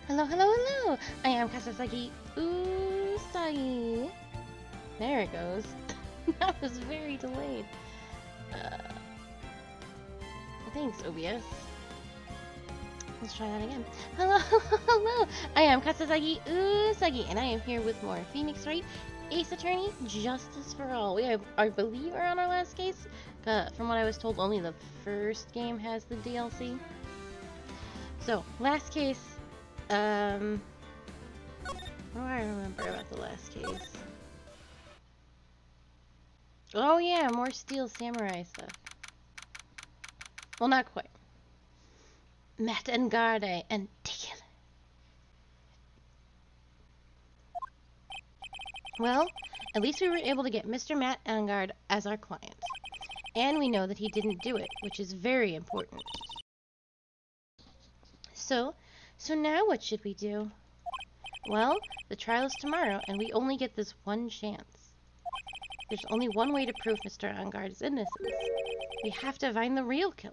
Hello, hello, hello! I am Kasasagi Usagi. There it goes. That was very delayed. Thanks, OBS. Let's try that again. Hello, hello! I am Kasasagi Usagi, and I am here with more Phoenix Wright, Ace Attorney, Justice for All. We have, I believe, are on our last case. From what I was told, only the first game has the DLC. So, last case. What do I remember about the last case? Oh yeah, more Steel Samurai stuff. Well, not quite. Matt and Garde and Tickle. Well, at least we were able to get Mr. Matt Angard as our client. And we know that he didn't do it, which is very important. So now what should we do? Well, the trial is tomorrow, and we only get this one chance. There's only one way to prove Mr. Angard's innocence. We have to find the real killer.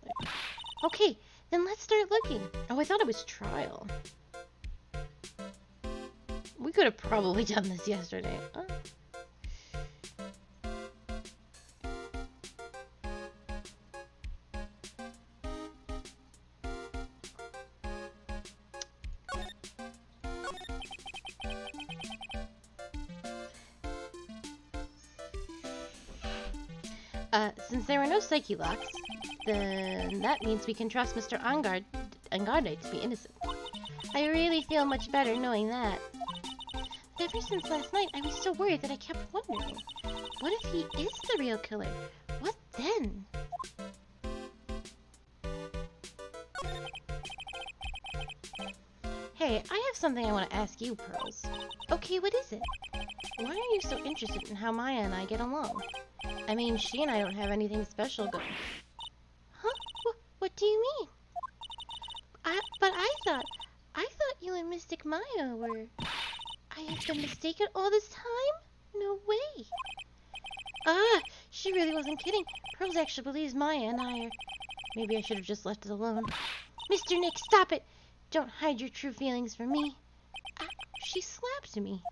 Okay, then let's start looking. Oh, I thought it was trial. We could have probably done this yesterday. Since there were no psyche locks, then that means we can trust Mr. Angarde to be innocent. I really feel much better knowing that. But ever since last night, I was so worried that I kept wondering, what if he is the real killer? What then? Hey, I have something I want to ask you, Pearls. Okay, what is it? Why are you so interested in how Maya and I get along? I mean, she and I don't have anything special going. Huh? What do you mean? But I thought you and Mystic Maya were... I have been mistaken all this time? No way. She really wasn't kidding. Pearls actually believes Maya and I are... Maybe I should have just left it alone. Mr. Nick, stop it! Don't hide your true feelings from me. She slapped me.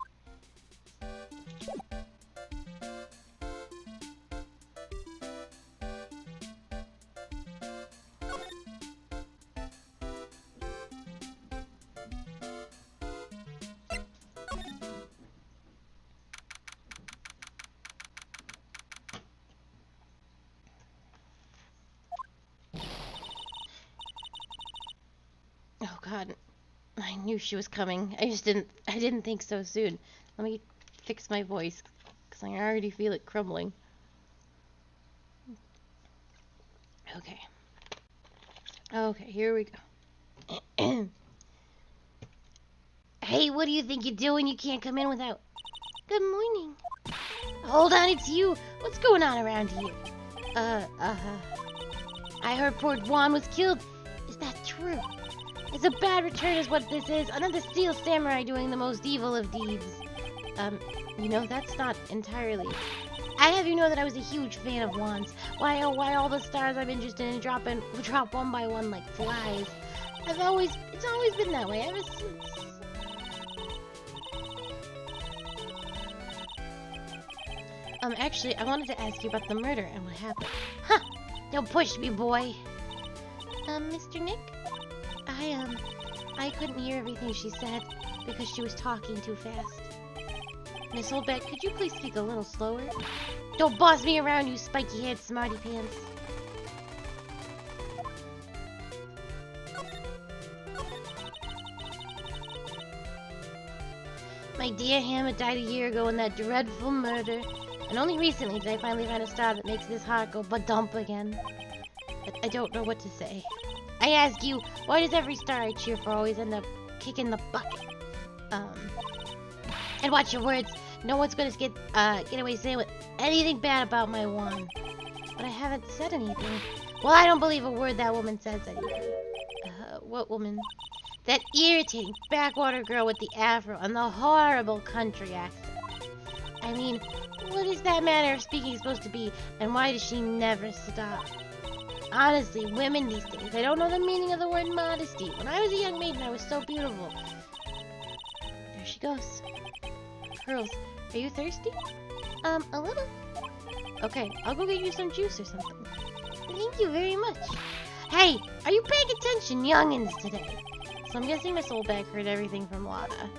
Oh God, I knew she was coming. I didn't think so soon. Let me fix my voice, because I already feel it crumbling. Okay, here we go. Hey, what do you think you're doing? You can't come in without... Good morning. Hold on, it's you. What's going on around here? I heard poor Juan was killed. Is that true? It's a bad return is what this is. Another Steel Samurai doing the most evil of deeds. You know, that's not entirely... I have you know that I was a huge fan of Juan's. Why all the stars I'm interested in drop one by one like flies. It's always been that way ever since. Actually, I wanted to ask you about the murder and what happened. Huh! Don't push me, boy. Mr. Nick? I couldn't hear everything she said because she was talking too fast. Miss Oldbeck, could you please speak a little slower? Don't boss me around, you spiky-haired smarty pants. My dear Hammer died a year ago in that dreadful murder, and only recently did I finally find a star that makes this heart go ba-dump again. But I don't know what to say. I ask you, why does every star I cheer for always end up kicking the bucket? And watch your words. No one's gonna get away saying anything bad about my Juan. But I haven't said anything. Well, I don't believe a word that woman says anyway. What woman? That irritating backwater girl with the afro and the horrible country accent. I mean, what is that manner of speaking supposed to be? And why does she never stop? Honestly, women these days, they don't know the meaning of the word modesty. When I was a young maiden, I was so beautiful. she goes. Pearls, are you thirsty? A little. Okay, I'll go get you some juice or something. Thank you very much. Hey, are you paying attention, youngins, today? So I'm guessing Miss Oldback heard everything from Lotta.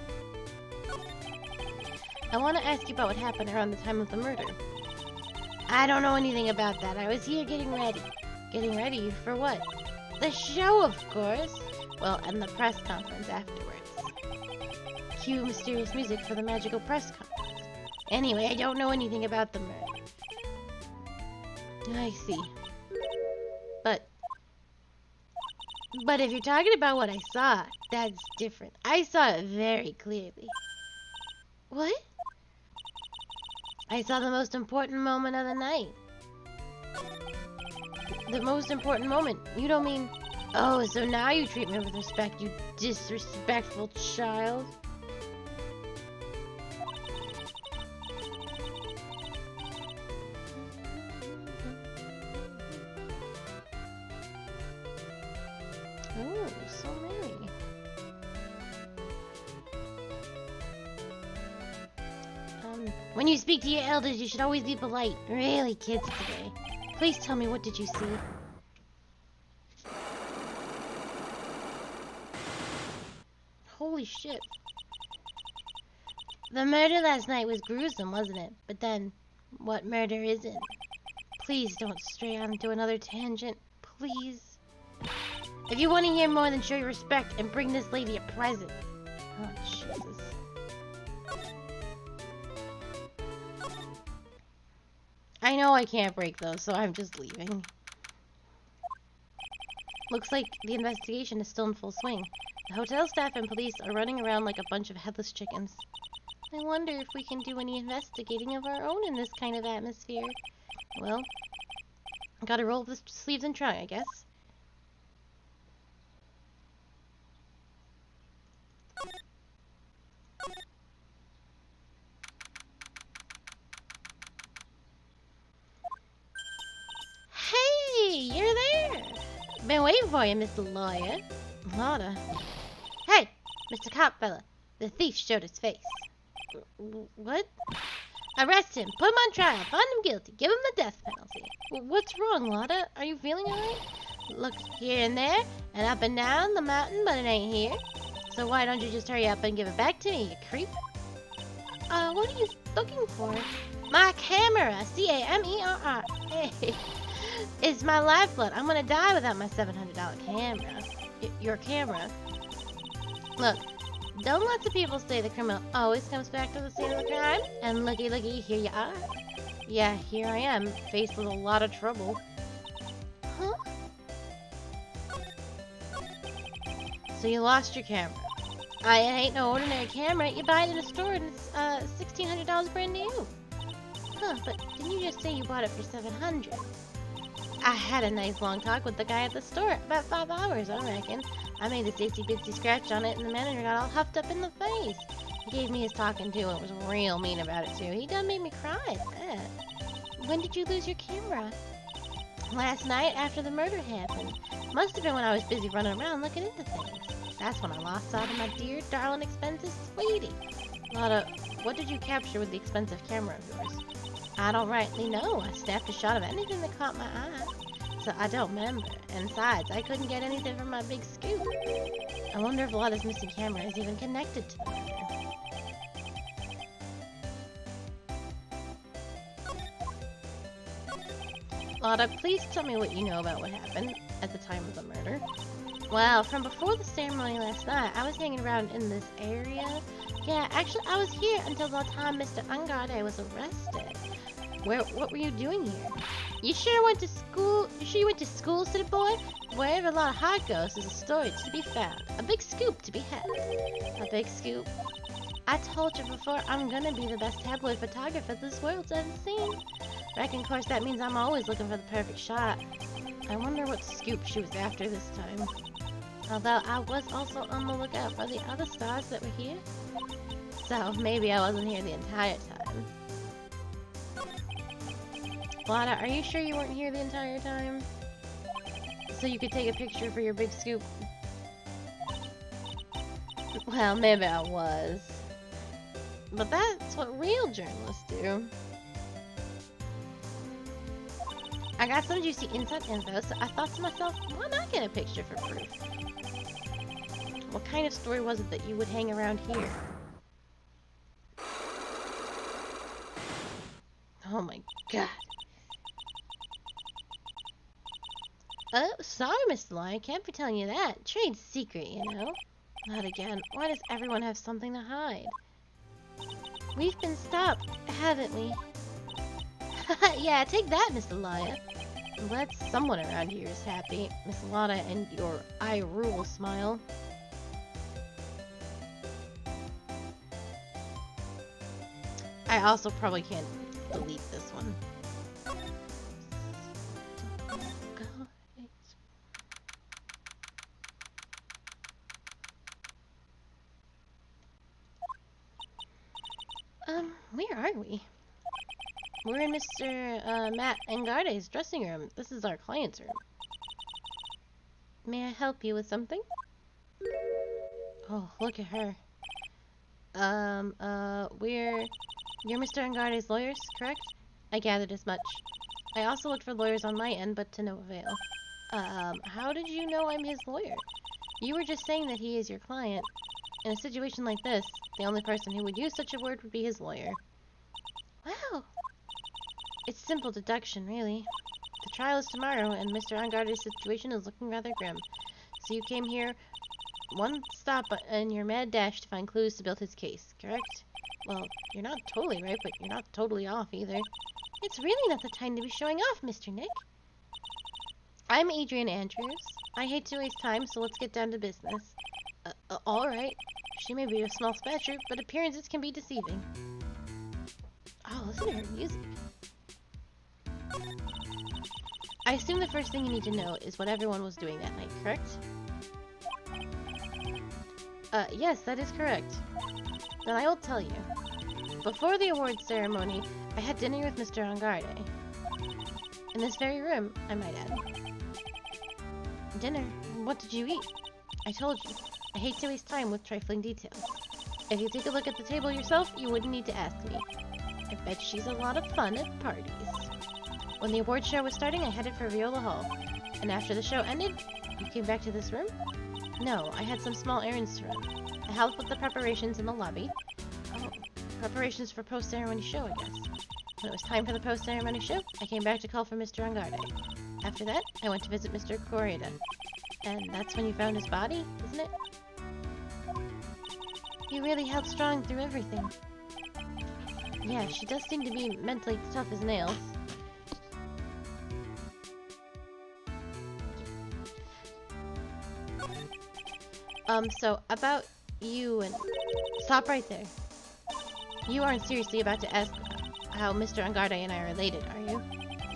I want to ask you about what happened around the time of the murder. I don't know anything about that. I was here getting ready. Getting ready for what? The show, of course. Well, and the press conference afterwards. Cue mysterious music for the magical press conference. Anyway, I don't know anything about the murder. I see. But if you're talking about what I saw, that's different. I saw it very clearly. What? I saw the most important moment of the night. The most important moment? You don't mean... Oh, so now you treat me with respect, you disrespectful child. Oh, so merry. When you speak to your elders, you should always be polite. Really, kids today. Please tell me, what did you see? Holy shit. The murder last night was gruesome, wasn't it? But then, what murder isn't? Please don't stray onto another tangent. Please. If you want to hear more, then show your respect and bring this lady a present. Oh, Jesus. I know I can't break those, so I'm just leaving. Looks like the investigation is still in full swing. The hotel staff and police are running around like a bunch of headless chickens. I wonder if we can do any investigating of our own in this kind of atmosphere. Well, gotta roll up the sleeves and try, I guess. Hey, you're there! Been waiting for you, Mr. Lawyer. Lotta. Hey, Mr. Cop fella. The thief showed his face. What? Arrest him. Put him on trial. Find him guilty. Give him the death penalty. What's wrong, Lotta? Are you feeling alright? Look here and there, and up and down the mountain, but it ain't here. So why don't you just hurry up and give it back to me, you creep? What are you looking for? My camera. C-A-M-E-R-R. Hey. It's my lifeblood. I'm gonna die without my $700 camera. Your camera. Look, don't lots of people say the criminal always comes back to the scene of the crime. And looky, looky, here you are. Yeah, here I am, faced with a lot of trouble. Huh? So you lost your camera. I ain't no ordinary camera. You buy it in a store and it's $1,600 brand new. Huh, but didn't you just say you bought it for $700? I had a nice long talk with the guy at the store. About 5 hours, I reckon. I made this itsy-bitsy scratch on it, and the manager got all huffed up in the face. He gave me his talking to and was real mean about it, too. He done made me cry at that. When did you lose your camera? Last night, after the murder happened. Must have been when I was busy running around looking into things. That's when I lost sight of my dear, darling, expensive sweetie. Lotta, what did you capture with the expensive camera of yours? I don't rightly know. I snapped a shot of anything that caught my eye. So I don't remember. And besides, I couldn't get anything from my big scoop. I wonder if Lotta's missing camera is even connected to the murder. Lotta, please tell me what you know about what happened at the time of the murder. Well, from before the ceremony last night, I was hanging around in this area. Yeah, actually, I was here until the time Mr. Ungarde was arrested. What were you doing here? You sure went to school? You sure you went to school, city boy? Wherever a lot of heart goes, there's a story to be found. A big scoop to be had. A big scoop? I told you before, I'm gonna be the best tabloid photographer this world's ever seen. Reckon, of course, that means I'm always looking for the perfect shot. I wonder what scoop she was after this time. Although I was also on the lookout for the other stars that were here. So maybe I wasn't here the entire time. Lotta, are you sure you weren't here the entire time? So you could take a picture for your big scoop? Well, maybe I was. But that's what real journalists do. I got some juicy inside info, so I thought to myself, why not get a picture for proof? What kind of story was it that you would hang around here? Oh my god. Oh, sorry, Mr. Lion. Can't be telling you that. Trade secret, you know. Not again. Why does everyone have something to hide? We've been stopped, haven't we? Yeah, take that, Mr. Lion. I'm glad someone around here is happy. Miss Lotta and your I rule smile. I also probably can't delete this one. Where are we? We're in Mr. Matt Angarde's dressing room. This is our client's room. May I help you with something? Oh, look at her. You're Mr. Angarde's lawyers, correct? I gathered as much. I also looked for lawyers on my end, but to no avail. How did you know I'm his lawyer? You were just saying that he is your client. In a situation like this, the only person who would use such a word would be his lawyer. Wow! It's simple deduction, really. The trial is tomorrow, and Mr. Angarde's situation is looking rather grim. So you came here one stop in your mad dash to find clues to build his case, correct? Well, you're not totally right, but you're not totally off either. It's really not the time to be showing off, Mr. Nick. I'm Adrian Andrews. I hate to waste time, so let's get down to business. Alright. She may be of small stature, but appearances can be deceiving. Oh, listen to her music. I assume the first thing you need to know is what everyone was doing that night, correct? Yes, that is correct. Then I will tell you. Before the awards ceremony, I had dinner with Mr. Angarde. In this very room, I might add. Dinner? What did you eat? I told you. I hate to waste time with trifling details. If you take a look at the table yourself, you wouldn't need to ask me. I bet she's a lot of fun at parties. When the award show was starting, I headed for Viola Hall. And after the show ended, you came back to this room? No, I had some small errands to run. I helped with the preparations in the lobby. Oh, preparations for post-ceremony show, I guess. When it was time for the post-ceremony show, I came back to call for Mr. Angarde. After that, I went to visit Mr. Correda. And that's when you found his body, isn't it? You really held strong through everything. Yeah, she does seem to be mentally tough as nails. So about you and... Stop right there. You aren't seriously about to ask how Mr. Angarde and I are related, are you?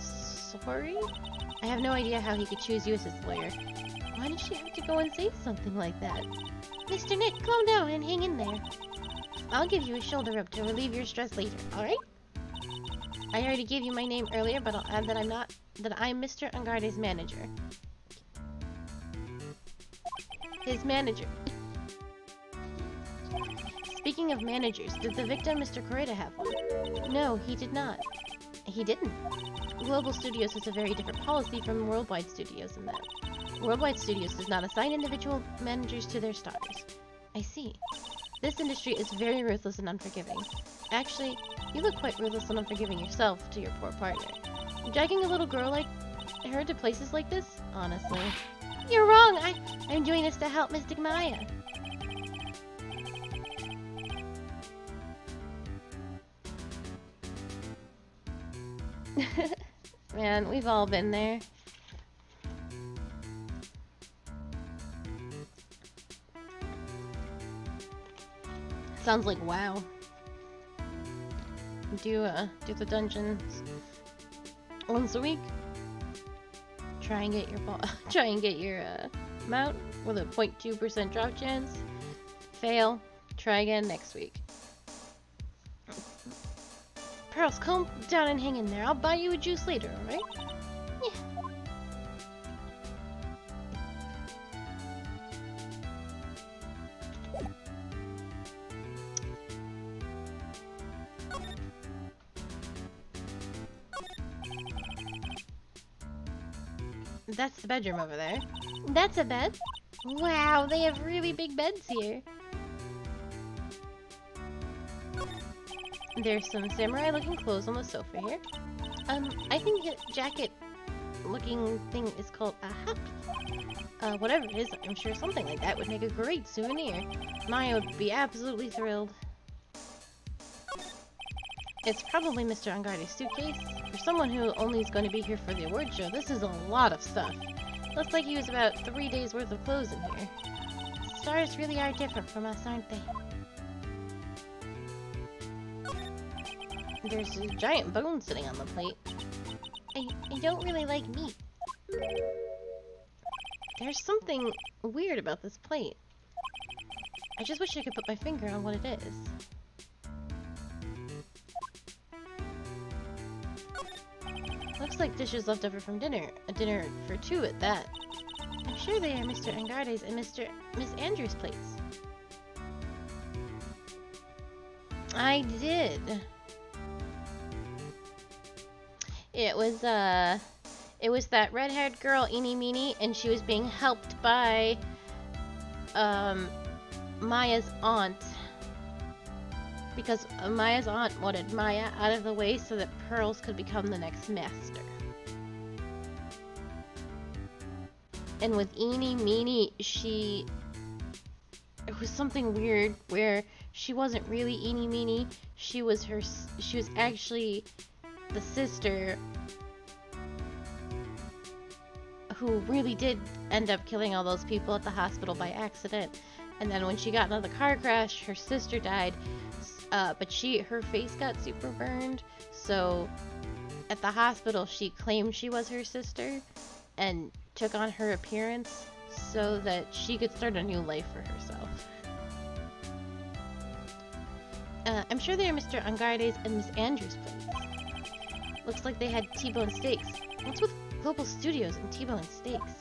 Sorry? I have no idea how he could choose you as his lawyer. Why did she have to go and say something like that? Mr. Nick, calm down and hang in there. I'll give you a shoulder rub to relieve your stress later, alright? I already gave you my name earlier, but I'll add that I'm Mr. Angarde's manager. His manager. Speaking of managers, did the victim, Mr. Correda, have one? No, he did not. He didn't. Global Studios has a very different policy from Worldwide Studios in that. Worldwide Studios does not assign individual managers to their stars. I see. This industry is very ruthless and unforgiving. Actually, you look quite ruthless and unforgiving yourself to your poor partner. Dragging a little girl like her to places like this? Honestly. You're wrong! I'm doing this to help Mystic Maya. Man, we've all been there. Sounds like WoW. Do the dungeons once a week. Try and get your mount with a 0.2% drop chance. Fail. Try again next week. Pearls, calm down and hang in there. I'll buy you a juice later, alright? Yeah. That's the bedroom over there. That's a bed? Wow, they have really big beds here. There's some samurai-looking clothes on the sofa here. I think the jacket-looking thing is called a happy. Whatever it is, I'm sure something like that would make a great souvenir. Maya would be absolutely thrilled. It's probably Mr. Angarde's suitcase. For someone who only is going to be here for the award show, this is a lot of stuff. Looks like he was about 3 days worth of clothes in here. Stars really are different from us, aren't they? There's a giant bone sitting on the plate. I don't really like meat. There's something weird about this plate. I just wish I could put my finger on what it is. Looks like dishes left over from dinner. A dinner for two at that. I'm sure they are Mr. Angarde's and Miss Andrews' plates. I did. It was that red-haired girl, Eenie Meenie, and she was being helped by, Maya's aunt. Because Maya's aunt wanted Maya out of the way so that Pearls could become the next master. And with Eenie Meenie, it was something weird where she wasn't really Eenie Meenie. She was actually the sister who really did end up killing all those people at the hospital by accident. And then when she got into the car crash, her sister died. But her face got super burned, so at the hospital she claimed she was her sister and took on her appearance so that she could start a new life for herself. I'm sure they are Mr. Angarde's and Miss Andrews' plates. Looks like they had T-bone steaks. What's with Global Studios and T-bone steaks?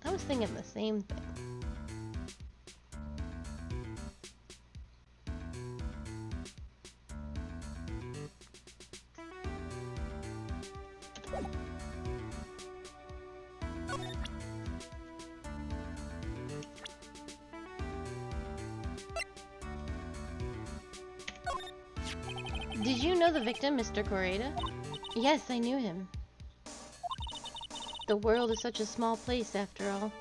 I was thinking the same thing. Did you know the victim, Mr. Coreda? Yes, I knew him. The world is such a small place, after all.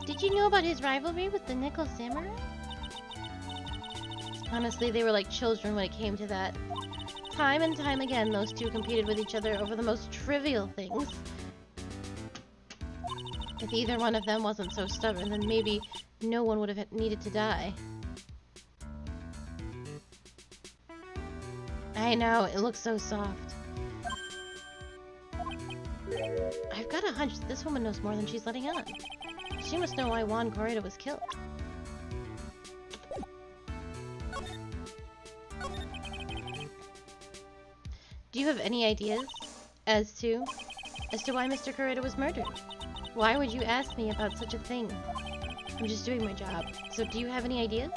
Did you know about his rivalry with the Nickel Samurai? Honestly, they were like children when it came to that. Time and time again, those two competed with each other over the most trivial things. If either one of them wasn't so stubborn, then maybe no one would have needed to die. I know, it looks so soft. I've got a hunch that this woman knows more than she's letting on. She must know why Juan Correa was killed. Do you have any ideas as to why Mr. Correa was murdered? Why would you ask me about such a thing? I'm just doing my job. So do you have any ideas?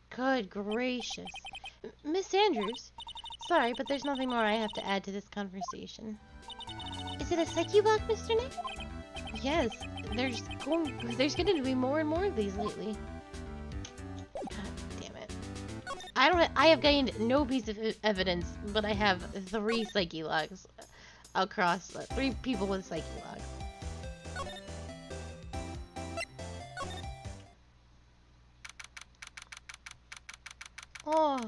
Good gracious. Miss Andrews, sorry, but there's nothing more I have to add to this conversation. Is it a psyche block, Mr. Nick? Yes, there's going to be more and more of these lately. God damn it. I have gained no piece of evidence, but I have 3 psyche logs across 3 people with psyche logs. Oh,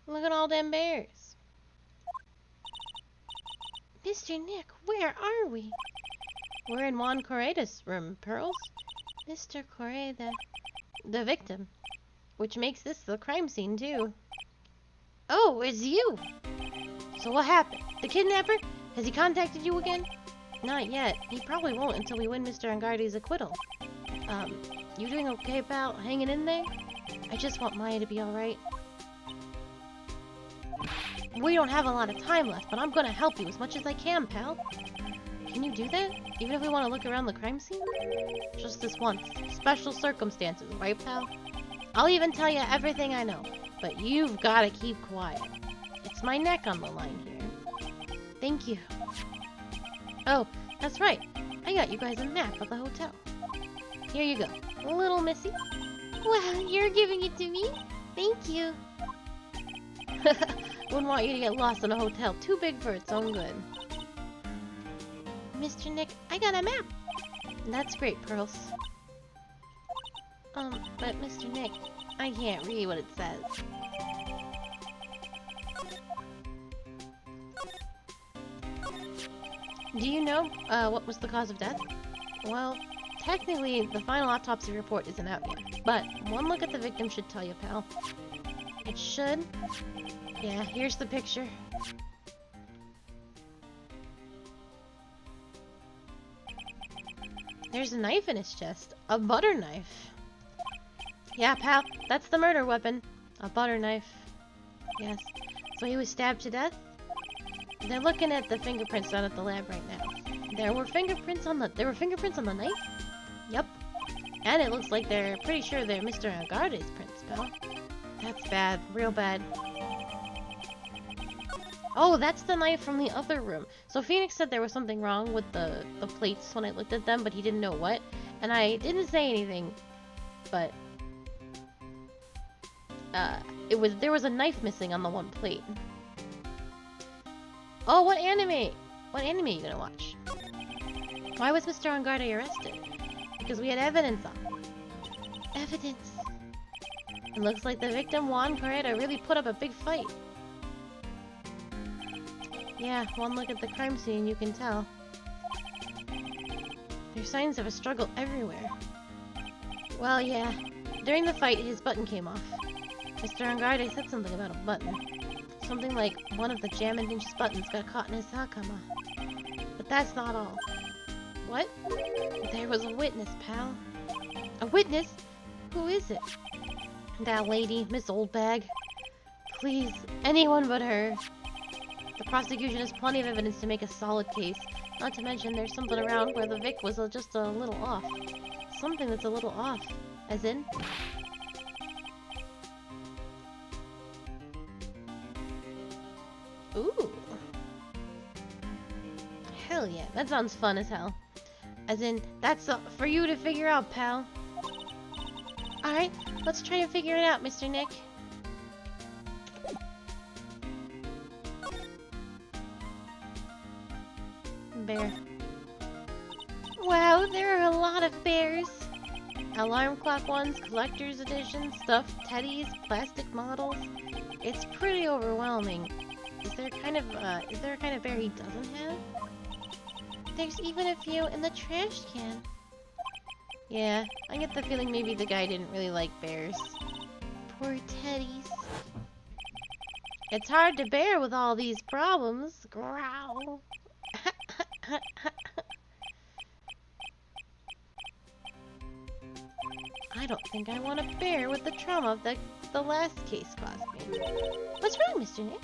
look at all them bears. Mr. Nick, where are we? We're in Juan Correa's room, Pearls. Mr. Correa, the victim. Which makes this the crime scene, too. Oh, it's you! So what happened? The kidnapper? Has he contacted you again? Not yet. He probably won't until we win Mr. Angarde's acquittal. You doing okay, pal? Hanging in there? I just want Maya to be alright. We don't have a lot of time left, but I'm gonna help you as much as I can, pal. Can you do that? Even if we want to look around the crime scene? Just this once. Special circumstances, right, pal? I'll even tell you everything I know, but you've got to keep quiet. It's my neck on the line here. Thank you. Oh, that's right. I got you guys a map of the hotel. Here you go, little missy. Wow, you're giving it to me? Thank you. Wouldn't want you to get lost in a hotel too big for its own good. Mr. Nick, I got a map. That's great, Pearls. But Mr. Nick, I can't read what it says. Do you know, what was the cause of death? Well, technically, the final autopsy report isn't out yet, but one look at the victim should tell you, pal. It should? Yeah, here's the picture. There's a knife in his chest. A butter knife. Yeah, pal, that's the murder weapon. A butter knife. Yes. So he was stabbed to death? They're looking at the fingerprints out at the lab right now. There were fingerprints on the knife? Yep. And it looks like they're pretty sure they're Mr. Angarde's prints, pal. That's bad. Real bad. Oh, that's the knife from the other room. So Phoenix said there was something wrong with the plates when I looked at them, but he didn't know what. And I didn't say anything, but there was a knife missing on the one plate. Oh, what anime? What anime are you gonna watch? Why was Mr. Angarde arrested? Because we had evidence on him. Evidence. It looks like the victim, Juan Correa, really put up a big fight. Yeah, one look at the crime scene, you can tell. There's signs of a struggle everywhere. Well, yeah. During the fight, his button came off. Mr. Angarde said something about a button. Something like one of the Jammin' Ninja's buttons got caught in his hakama. But that's not all. What? There was a witness, pal. A witness? Who is it? That lady, Miss Oldbag. Please, anyone but her. The prosecution has plenty of evidence to make a solid case. Not to mention there's something around where the Vic was just a little off. Something that's a little off. As in? Ooh. Hell yeah, that sounds fun as hell. As in, that's for you to figure out, pal. Alright, let's try and figure it out, Mr. Nick. Bear. Wow, there are a lot of bears. Alarm clock ones, collector's editions, stuffed teddies, plastic models. It's pretty overwhelming. Is there a kind of bear he doesn't have? There's even a few in the trash can. Yeah, I get the feeling maybe the guy didn't really like bears. Poor teddies. It's hard to bear with all these problems. Growl. I don't think I want to bear with the trauma that the last case caused me. What's wrong, Mr. Nick?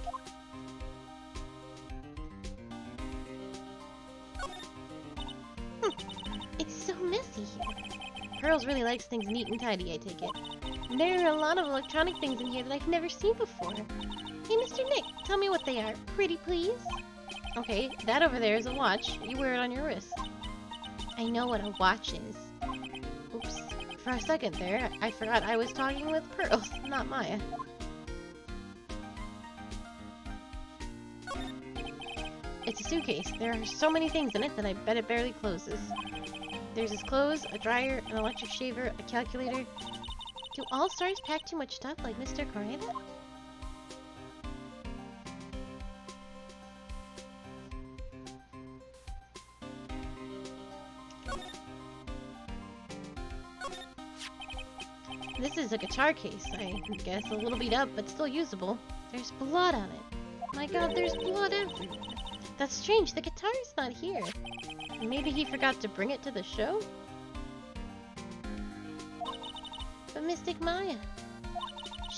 It's so messy here. Pearls really likes things neat and tidy, I take it. And there are a lot of electronic things in here that I've never seen before. Hey, Mr. Nick, tell me what they are. Pretty please? Okay, that over there is a watch. You wear it on your wrist. I know what a watch is. Oops. For a second there, I forgot I was talking with Pearls, not Maya. It's a suitcase. There are so many things in it that I bet it barely closes. There's his clothes, a dryer, an electric shaver, a calculator. Do all stars pack too much stuff like Mr. Correa? This is a guitar case, I guess. A little beat up, but still usable. There's blood on it. My god, there's blood everywhere. That's strange, the guitar's not here. Maybe he forgot to bring it to the show? But Mystic Maya,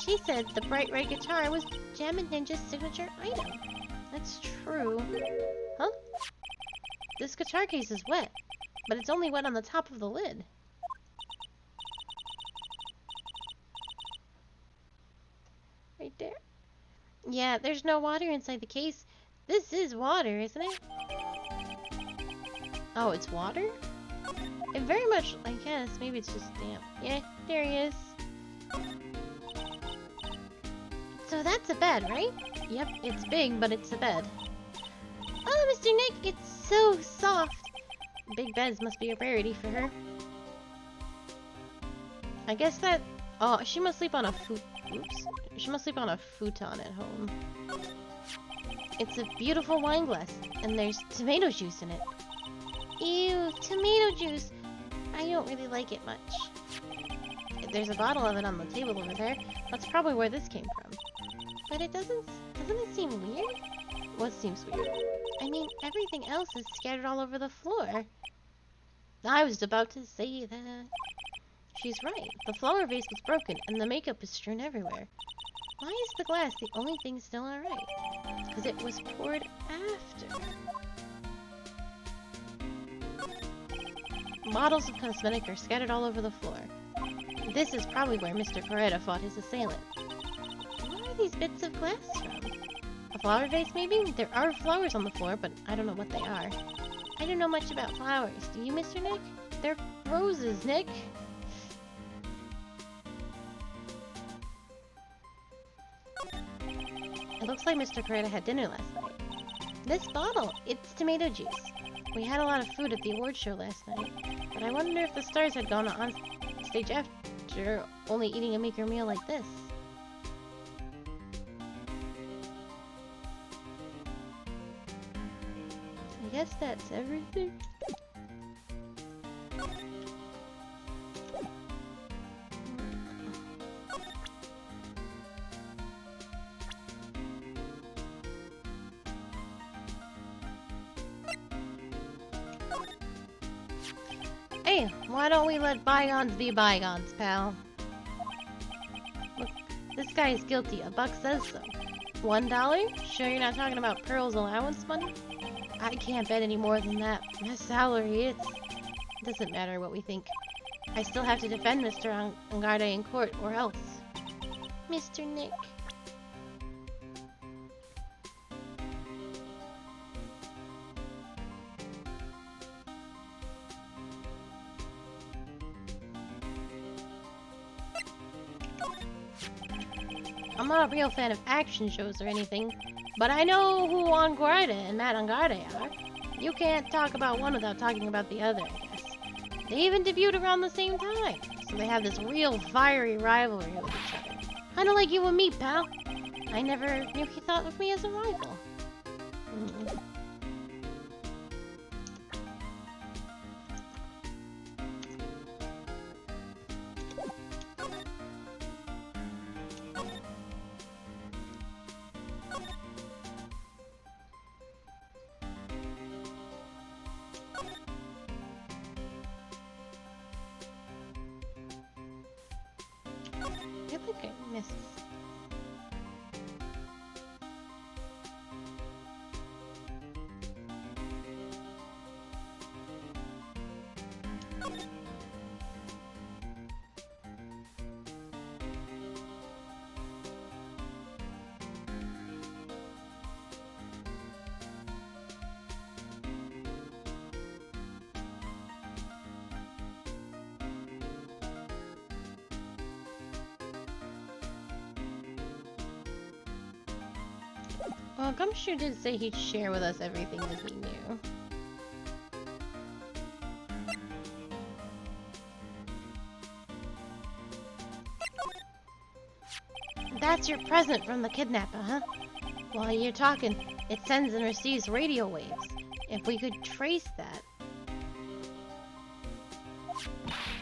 she said the bright red guitar was Jammin' Ninja's signature item. That's true. Huh? This guitar case is wet, but it's only wet on the top of the lid. Yeah, there's no water inside the case. This is water, isn't it? Oh, it's water? It very much, I guess, maybe it's just damp. Yeah, there he is. So that's a bed, right? Yep, it's big, but it's a bed. Oh, Mr. Nick, it's so soft. Big beds must be a rarity for her. I guess that... Oh, she must sleep on a Oops. She must sleep on a futon at home. It's a beautiful wine glass, and there's tomato juice in it. Ew, tomato juice. I don't really like it much. There's a bottle of it on the table over there. That's probably where this came from. But it doesn't it seem weird? What seems weird? I mean, everything else is scattered all over the floor. I was about to say that. She's right. The flower vase was broken, and the makeup is strewn everywhere. Why is the glass the only thing still alright? Because it was poured after. Bottles of cosmetic are scattered all over the floor. This is probably where Mr. Coretta fought his assailant. Where are these bits of glass from? A flower vase, maybe? There are flowers on the floor, but I don't know what they are. I don't know much about flowers. Do you, Mr. Nick? They're roses, Nick. It looks like Mr. Coretta had dinner last night. This bottle, it's tomato juice. We had a lot of food at the award show last night, but I wonder if the stars had gone on stage after only eating a meager meal like this. I guess that's everything. Hey, why don't we let bygones be bygones, pal? Look, this guy is guilty. A buck says so. $1? Sure you're not talking about Pearl's allowance money? I can't bet any more than that. My salary, it doesn't matter what we think. I still have to defend Mr. Angarde in court, or else. Mr. Nick. I'm not a real fan of action shows or anything, but I know who Angarde and Matt Angarde are. You can't talk about one without talking about the other, I guess. They even debuted around the same time, so they have this real fiery rivalry with each other. Kinda like you and me, pal. I never knew he thought of me as a rival. I think I missed. Well, Gumshoe did say he'd share with us everything that he knew. That's your present from the kidnapper, huh? While you're talking, it sends and receives radio waves. If we could trace that...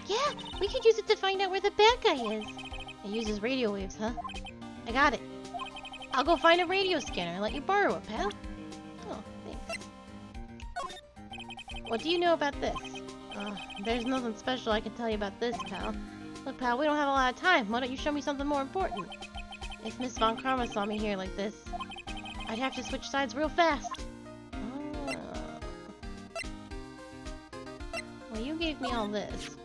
Yeah, we could use it to find out where the bad guy is. It uses radio waves, huh? I got it. I'll go find a radio scanner and let you borrow it, pal. Oh, thanks. What do you know about this? There's nothing special I can tell you about this, pal. Look, pal, we don't have a lot of time. Why don't you show me something more important? If Miss Von Karma saw me here like this, I'd have to switch sides real fast. Oh. Well, you gave me all this.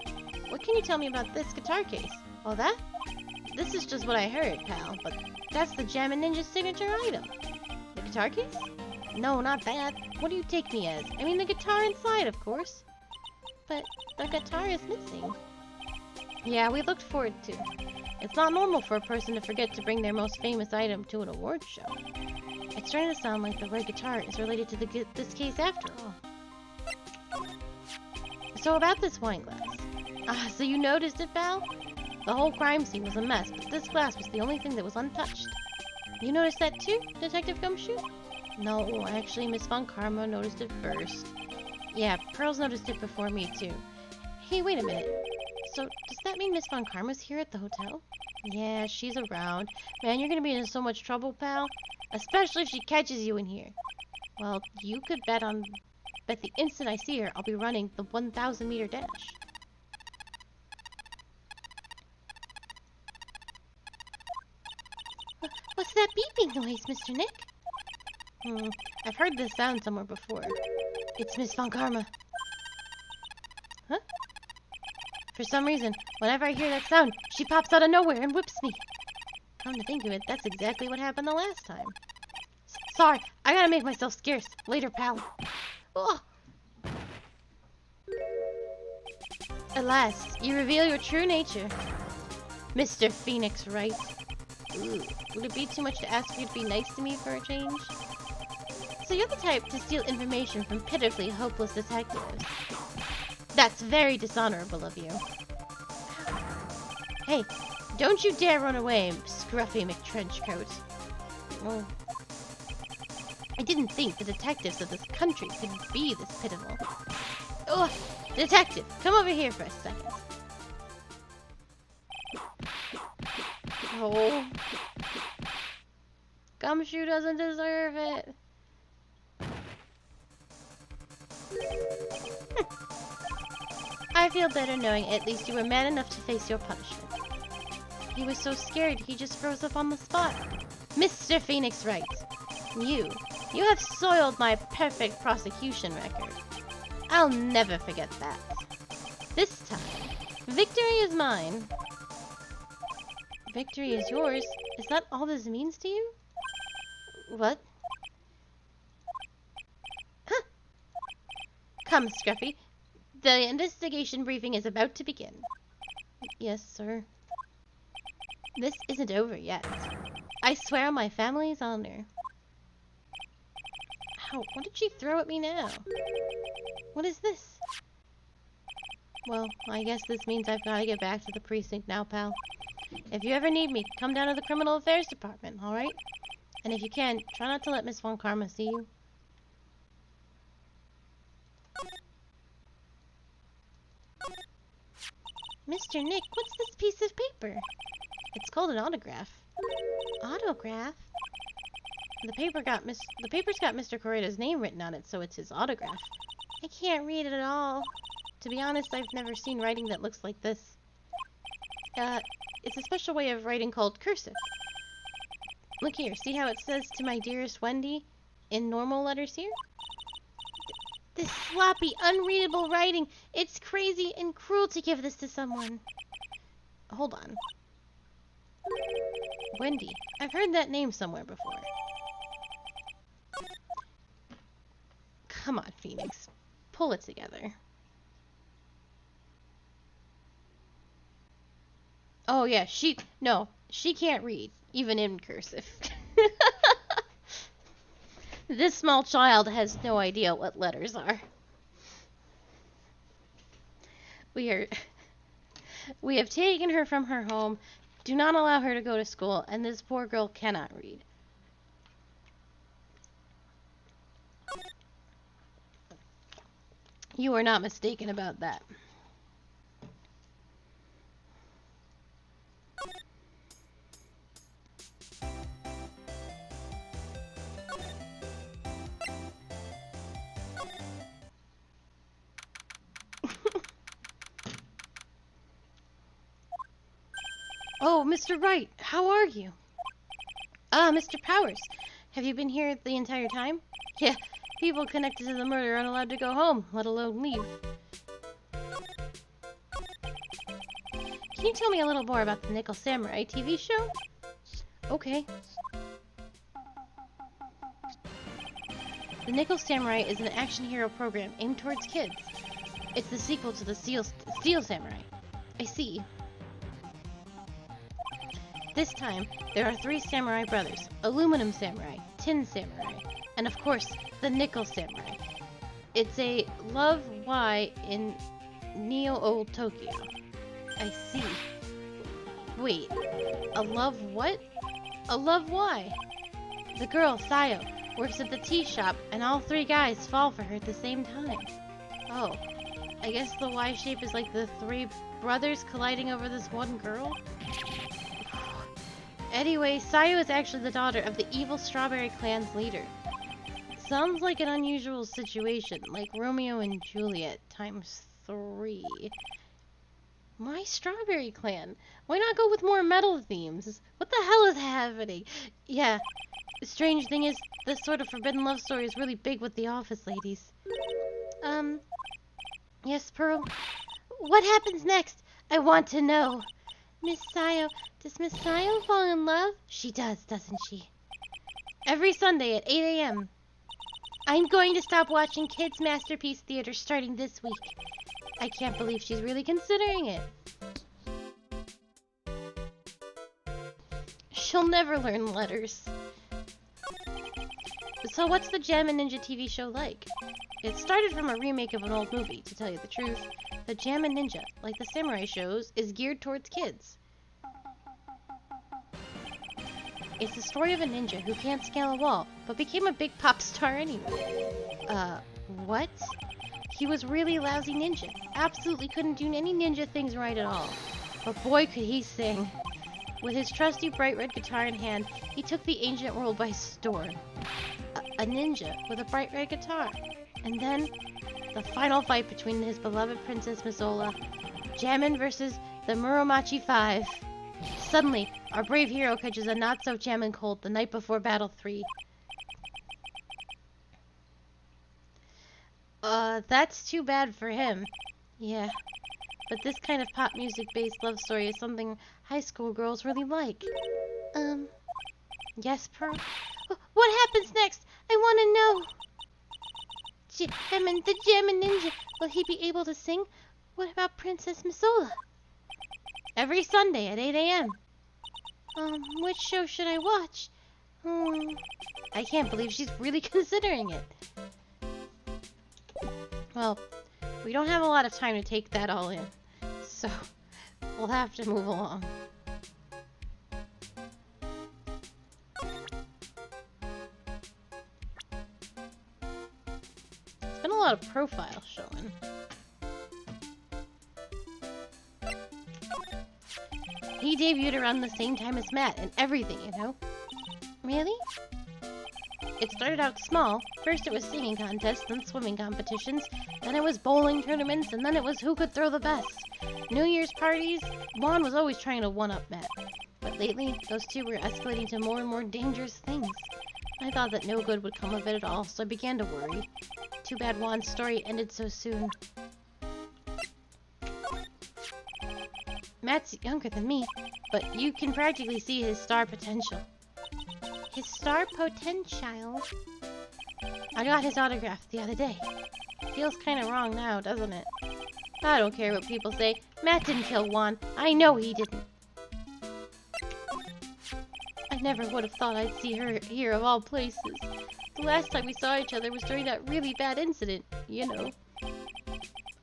What can you tell me about this guitar case? All that? this is just what I heard, pal, but that's the Jammin' Ninja's signature item. The guitar case? No, not that. What do you take me as? I mean the guitar inside, of course. But the guitar is missing. Yeah, we looked for it too. It's not normal for a person to forget to bring their most famous item to an award show. It's starting to sound like the Wright guitar is related to this case after all. So about this wine glass. So you noticed it, pal? The whole crime scene was a mess, but this glass was the only thing that was untouched. You noticed that too, Detective Gumshoe? No, actually Miss Von Karma noticed it first. Yeah, Pearls noticed it before me too. Hey, wait a minute. So, does that mean Miss Von Karma's here at the hotel? Yeah, she's around. Man, you're gonna be in so much trouble, pal. Especially if she catches you in here. Well, you could bet the instant I see her, I'll be running the 1,000-meter dash. What's that beeping noise, Mr. Nick? I've heard this sound somewhere before. It's Miss Von Karma. Huh? For some reason, whenever I hear that sound, she pops out of nowhere and whips me. Come to think of it, that's exactly what happened the last time. Sorry, I gotta make myself scarce. Later, pal. Oh. At last, you reveal your true nature. Mr. Phoenix Wright. Ooh, would it be too much to ask you to be nice to me for a change? So you're the type to steal information from pitifully hopeless detectives. That's very dishonorable of you. Hey, don't you dare run away, Scruffy McTrenchcoat. Oh. I didn't think the detectives of this country could be this pitiful. Oh, detective, come over here for a second. Oh. Gumshoe doesn't deserve it. I feel better knowing at least you were man enough to face your punishment. He was so scared he just froze up on the spot. Mr. Phoenix Wright, you have soiled my perfect prosecution record. I'll never forget that. This time, victory is mine. Victory is yours? Is that all this means to you? What? Huh. Come, Scruffy. The investigation briefing is about to begin. Yes, sir. This isn't over yet. I swear on my family's honor. Ow, what did she throw at me now? What is this? Well, I guess this means I've got to get back to the precinct now, pal. If you ever need me, come down to the Criminal Affairs Department, alright? And if you can, try not to let Miss Von Karma see you. Mr. Nick, what's this piece of paper? It's called an autograph. Autograph? The paper's got Mr. Correda's name written on it, so it's his autograph. I can't read it at all. To be honest, I've never seen writing that looks like this. It's a special way of writing called cursive. Look here, see how it says "To my dearest Wendy" in normal letters here? This sloppy, unreadable writing. It's crazy and cruel to give this to someone. Hold on. Wendy. I've heard that name somewhere before. Come on, Phoenix. Pull it together. Oh yeah, she can't read, even in cursive. This small child has no idea what letters are. We have taken her from her home, do not allow her to go to school, and this poor girl cannot read. You are not mistaken about that. Oh, Mr. Wright, how are you? Ah, Mr. Powers, have you been here the entire time? Yeah, people connected to the murder aren't allowed to go home, let alone leave. Can you tell me a little more about the Nickel Samurai TV show? Okay. The Nickel Samurai is an action hero program aimed towards kids. It's the sequel to the Steel Samurai. I see. This time, there are 3 samurai brothers. Aluminum Samurai, Tin Samurai, and of course, the Nickel Samurai. It's a Love Y in Neo-Old Tokyo. I see. Wait, a love what? A love Y. The girl, Sayo, works at the tea shop, and all 3 guys fall for her at the same time. Oh, I guess the Y shape is like the 3 brothers colliding over this one girl? Anyway, Sayo is actually the daughter of the evil Strawberry Clan's leader. Sounds like an unusual situation, like Romeo and Juliet ×3. My Strawberry Clan? Why not go with more metal themes? What the hell is happening? Yeah, the strange thing is, this sort of forbidden love story is really big with the office ladies. Yes, Pearl? What happens next? I want to know. Miss Sayo, does Miss Sayo fall in love? She does, doesn't she? Every Sunday at 8 a.m. I'm going to stop watching Kids Masterpiece Theater starting this week. I can't believe she's really considering it. She'll never learn letters. So what's the Gem and Ninja TV show like? It started from a remake of an old movie, to tell you the truth. The Gem and Ninja, like the samurai shows, is geared towards kids. It's the story of a ninja who can't scale a wall, but became a big pop star anyway. What? He was really lousy ninja. Absolutely couldn't do any ninja things right at all. But boy could he sing. With his trusty bright red guitar in hand, he took the ancient world by storm. A ninja with a bright red guitar. And then, the final fight between his beloved Princess Misola, Jammin versus the Muromachi 5. Suddenly, our brave hero catches a not-so-Jammin cold the night before Battle 3. That's too bad for him. Yeah, but this kind of pop music-based love story is something high school girls really like. Yes, Pearl? What happens next? I want to know! The Jammin Ninja, will he be able to sing? What about Princess Misola? Every Sunday at 8 a.m. Which show should I watch? I can't believe she's really considering it. Well, we don't have a lot of time to take that all in, so we'll have to move along. There's been a lot of profiles showing. He debuted around the same time as Matt and everything, you know? Really? It started out small. First it was singing contests, then swimming competitions, then it was bowling tournaments, and then it was who could throw the best. New Year's parties, Juan was always trying to one-up Matt. But lately, those two were escalating to more and more dangerous things. I thought that no good would come of it at all, so I began to worry. Too bad Juan's story ended so soon. Matt's younger than me, but you can practically see his star potential. His star potential? I got his autograph the other day. Feels kinda wrong now, doesn't it? I don't care what people say. Matt didn't kill Juan. I know he didn't. I never would have thought I'd see her here of all places. The last time we saw each other was during that really bad incident, you know.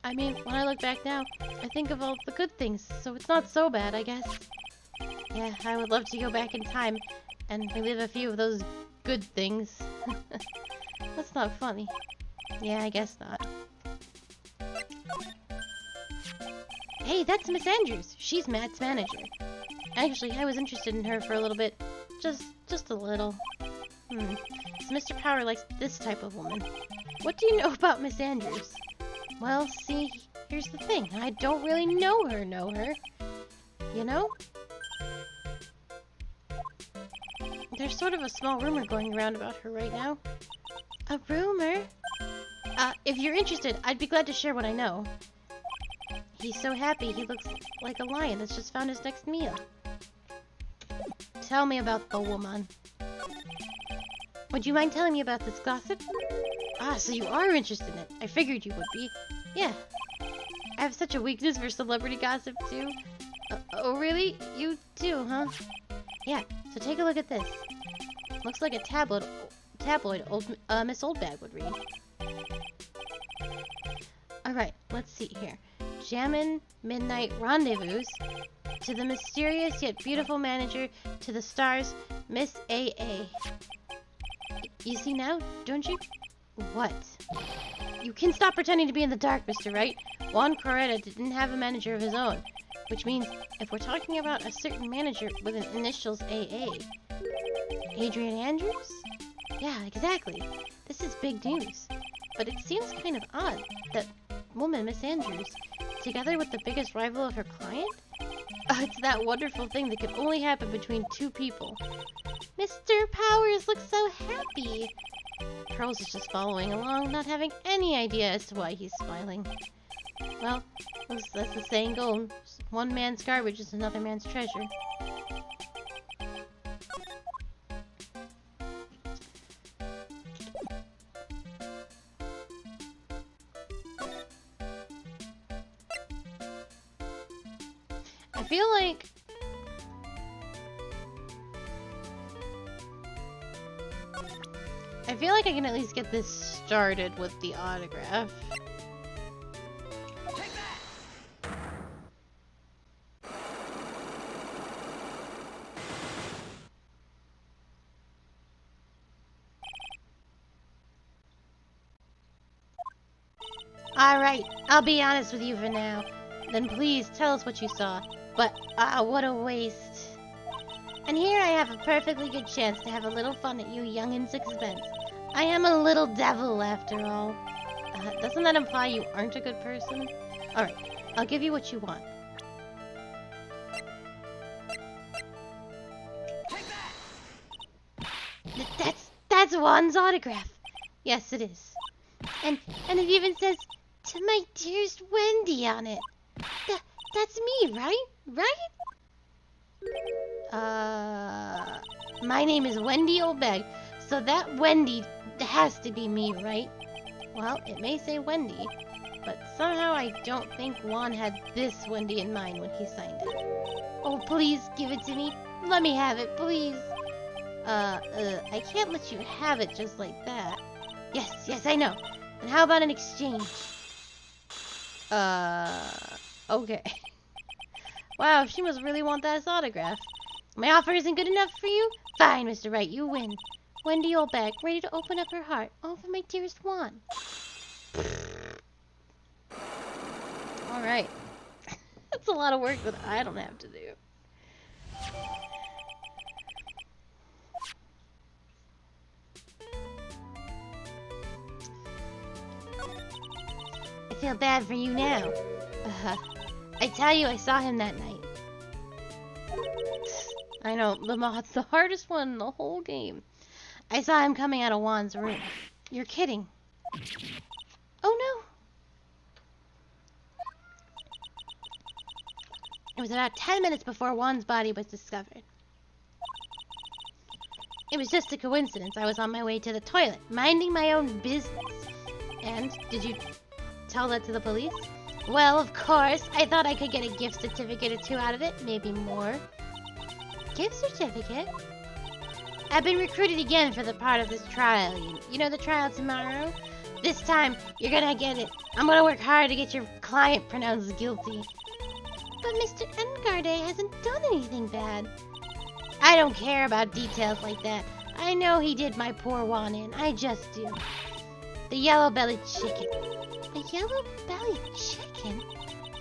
I mean, when I look back now, I think of all the good things, so it's not so bad, I guess. Yeah, I would love to go back in time and relive a few of those good things. That's not funny. Yeah, I guess not. Hey, that's Miss Andrews. She's Matt's manager. Actually, I was interested in her for a little bit. Just a little. So Mr. Power likes this type of woman. What do you know about Miss Andrews? Well, see, here's the thing. I don't really know her. You know? There's sort of a small rumor going around about her right now. A rumor? If you're interested, I'd be glad to share what I know. He's so happy he looks like a lion that's just found his next meal. Tell me about the woman. Would you mind telling me about this gossip? Ah, so you are interested in it. I figured you would be. Yeah. I have such a weakness for celebrity gossip, too. Oh, really? You do, huh? Yeah, so take a look at this. Looks like a tabloid Miss Oldbag would read. Alright, let's see here. Jammin' Midnight Rendezvous. To the mysterious yet beautiful manager, to the stars, Miss A.A. You see now, don't you? What? You can stop pretending to be in the dark, Mr. Wright. Juan Coretta didn't have a manager of his own. Which means, if we're talking about a certain manager with an initials AA. Adrian Andrews? Yeah, exactly. This is big news. But it seems kind of odd that woman, Miss Andrews, together with the biggest rival of her client? It's that wonderful thing that can only happen between two people. Mr. Powers looks so happy. Pearls is just following along, not having any idea as to why he's smiling. Well, that's the saying going. One man's garbage is another man's treasure. I feel like I can at least get this started with the autograph. Alright, I'll be honest with you for now. Then please tell us what you saw. But, what a waste. And here I have a perfectly good chance to have a little fun at you youngins' expense. I am a little devil after all. Doesn't that imply you aren't a good person? Alright, I'll give you what you want. That's Juan's autograph. Yes, it is. And it even says, "To my dearest Wendy" on it. That's me, right? Right? My name is Wendy Oldbag, so that Wendy has to be me, right? Well, it may say Wendy, but somehow I don't think Juan had this Wendy in mind when he signed it. Oh, please give it to me. Let me have it, please. I can't let you have it just like that. Yes, I know. And how about an exchange? Okay. Wow, she must really want that autograph. My offer isn't good enough for you? Fine, Mr. Wright, you win. Wendy Oldbag, ready to open up her heart. All for my dearest Juan. Alright. That's a lot of work that I don't have to do. I feel bad for you now. I tell you, I saw him that night. I know, the mod's the hardest one in the whole game. I saw him coming out of Juan's room. You're kidding. Oh no! It was about 10 minutes before Juan's body was discovered. It was just a coincidence. I was on my way to the toilet, minding my own business. And, did you tell that to the police? Well, of course. I thought I could get a gift certificate or two out of it. Maybe more. Gift certificate? I've been recruited again for the part of this trial. You know the trial tomorrow? This time, you're gonna get it. I'm gonna work hard to get your client pronounced guilty. But Mr. Engarde hasn't done anything bad. I don't care about details like that. I know he did my poor Juan in. I just do. The yellow-bellied chicken. A yellow-bellied chicken?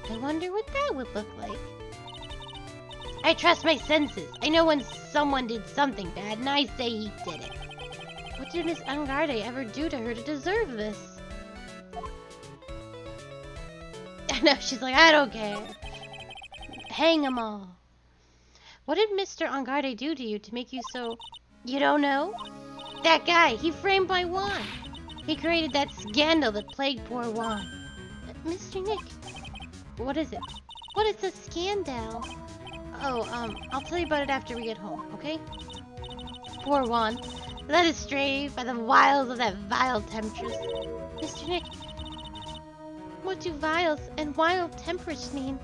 I wonder what that would look like. I trust my senses. I know when someone did something bad, and I say he did it. What did Miss Engarde ever do to her to deserve this? I know, she's like, I don't care. Hang 'em all. What did Mr. Engarde do to you to make you so... You don't know? That guy, he framed my Juan. He created that scandal that plagued poor Juan. Mr. Nick, What is it? What is a scandal? Oh, I'll tell you about it after we get home, okay? Poor Juan, led astray by the wiles of that vile temptress. Mr. Nick, what do vials and wild temptress mean?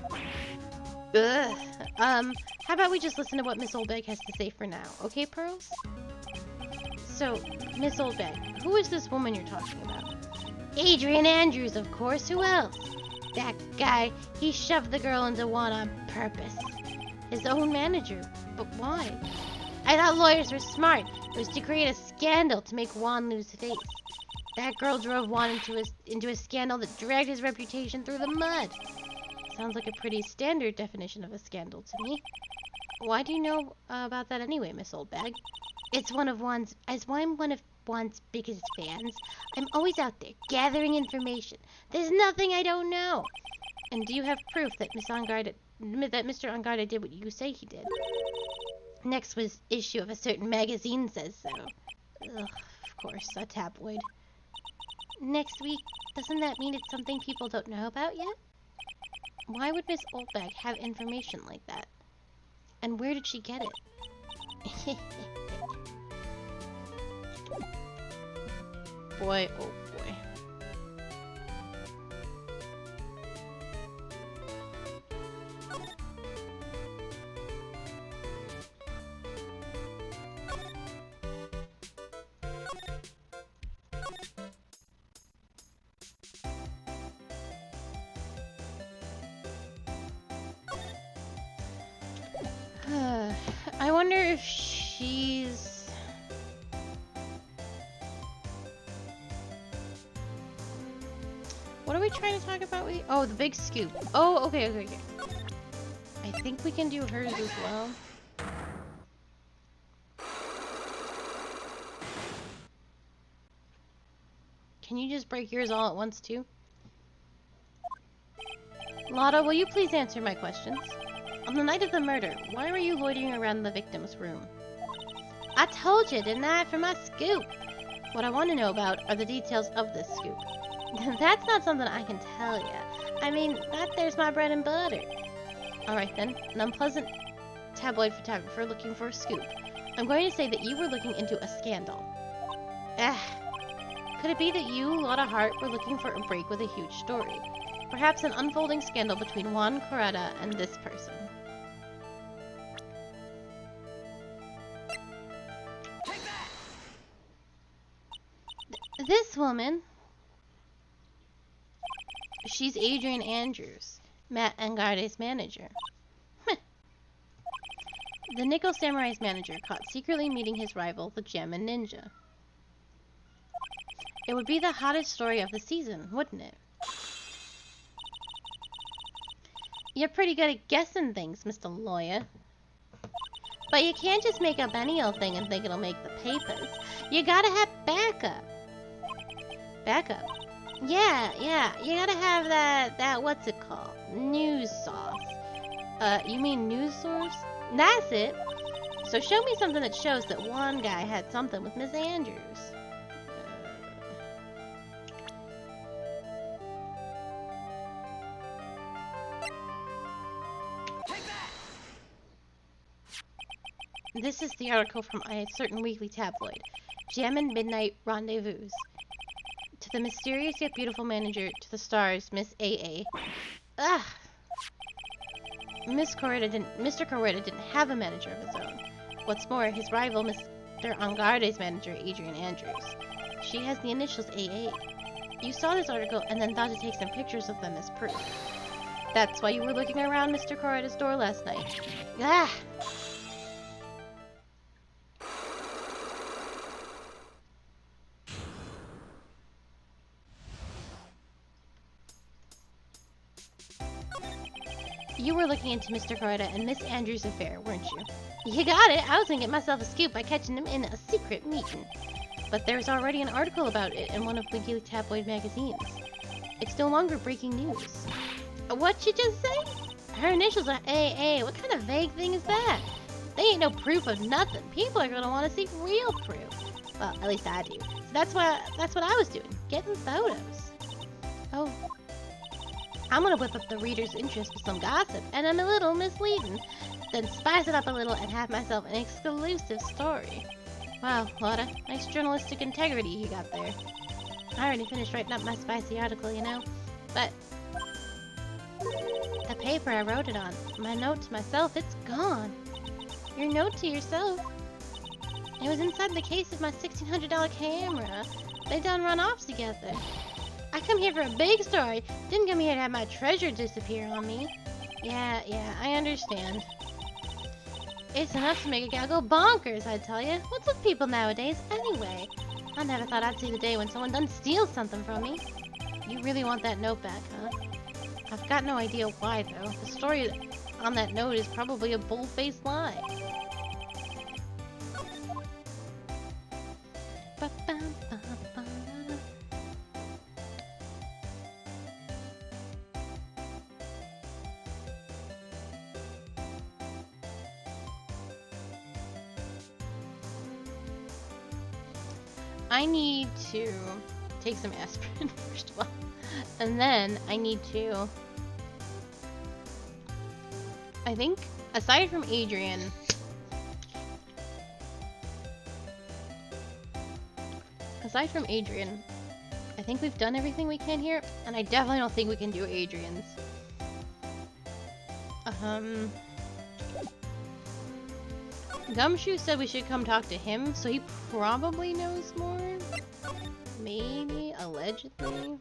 Ugh. How about we just listen to what Miss Oldbag has to say for now, okay, Pearls? So, Miss Oldbag, who is this woman you're talking about? Adrian Andrews, of course. Who else? That guy, he shoved the girl into Juan on purpose. His own manager. But why? I thought lawyers were smart. It was to create a scandal to make Juan lose face. That girl drove Juan into a scandal that dragged his reputation through the mud. Sounds like a pretty standard definition of a scandal to me. Why do you know about that anyway, Miss Oldbag? It's one of Juan's... As I'm one of Juan's biggest fans, I'm always out there gathering information. There's nothing I don't know. And do you have proof that Mr. Angarda did what you say he did? Next was issue of a certain magazine says so. Ugh, of course, a tabloid. Next week, doesn't that mean it's something people don't know about yet? Why would Miss Oldbag have information like that? And where did she get it? Boy, oh boy. I wonder if she's... What are we trying to talk about with you? Oh, the big scoop. Oh, okay. I think we can do hers as well. Can you just break yours all at once too? Lotta, will you please answer my questions? On the night of the murder, why were you loitering around the victim's room? I told you, didn't I, for my scoop? What I want to know about are the details of this scoop. That's not something I can tell you. I mean, that there's my bread and butter. Alright then, an unpleasant tabloid photographer looking for a scoop. I'm going to say that you were looking into a scandal. Could it be that you, Lotta Hart, were looking for a break with a huge story? Perhaps an unfolding scandal between Juan Coretta and this person. This woman, she's Adrian Andrews, Matt Angarde's manager. The Nickel Samurai's manager caught secretly meeting his rival, the Jammin' Ninja. It would be the hottest story of the season, wouldn't it? You're pretty good at guessing things, Mr. Lawyer. But you can't just make up any old thing and think it'll make the papers. You gotta have backup. Backup? Yeah. You gotta have that what's it called? News sauce. You mean news source? That's it. So show me something that shows that one guy had something with Miss Andrews. This is the article from a certain weekly tabloid. Jammin' Midnight Rendezvous. To the mysterious yet beautiful manager, to the stars, Miss A.A. Ugh. Mr. Coretta didn't have a manager of his own. What's more, his rival, Mr. Angarde's manager, Adrian Andrews. She has the initials A.A. You saw this article and then thought to take some pictures of them as proof. That's why you were looking around Mr. Coretta's door last night. Ah! You were looking into Mr. Coretta and Miss Andrews' affair, weren't you? You got it! I was gonna get myself a scoop by catching him in a secret meeting. But there's already an article about it in one of the weekly tabloid magazines. It's no longer breaking news. What'd you just say? Her initials are AA. What kind of vague thing is that? They ain't no proof of nothing. People are gonna want to see real proof. Well, at least I do. So that's what I was doing. Getting photos. Oh. I'm gonna whip up the reader's interest with some gossip, and I'm a little misleading. Then spice it up a little and have myself an exclusive story. Wow, Lotta, nice journalistic integrity you got there. I already finished writing up my spicy article, you know, but the paper I wrote it on, my note to myself, it's gone. Your note to yourself? It was inside the case of my $1,600 camera. They done run off together. I come here for a big story. Didn't come here to have my treasure disappear on me. Yeah, I understand. It's enough to make a gal go bonkers, I tell you. What's with people nowadays, anyway? I never thought I'd see the day when someone done steals something from me. You really want that note back, huh? I've got no idea why, though. The story on that note is probably a bull-faced lie. I need to take some aspirin first of all, and then I need to, I think, aside from Adrian, I think we've done everything we can here, and I definitely don't think we can do Adrian's. Gumshoe said we should come talk to him, so he probably knows more. Maybe, allegedly.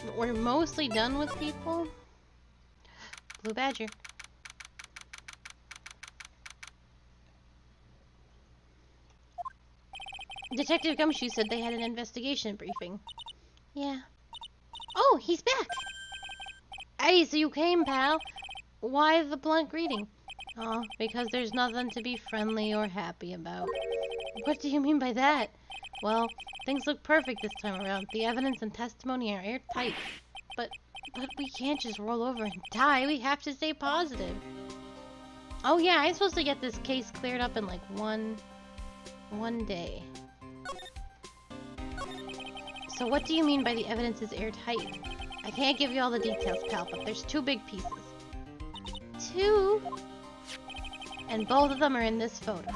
But we're mostly done with people. Blue Badger. Detective Gumshoe said they had an investigation briefing. Yeah. Oh, he's back! Hey, so you came, pal. Why the blunt greeting? Oh, because there's nothing to be friendly or happy about. What do you mean by that? Well, things look perfect this time around. The evidence and testimony are airtight. But we can't just roll over and die. We have to stay positive. Oh yeah, I'm supposed to get this case cleared up in like one day. So what do you mean by the evidence is airtight? I can't give you all the details, pal, but there's two big pieces. Two? And both of them are in this photo.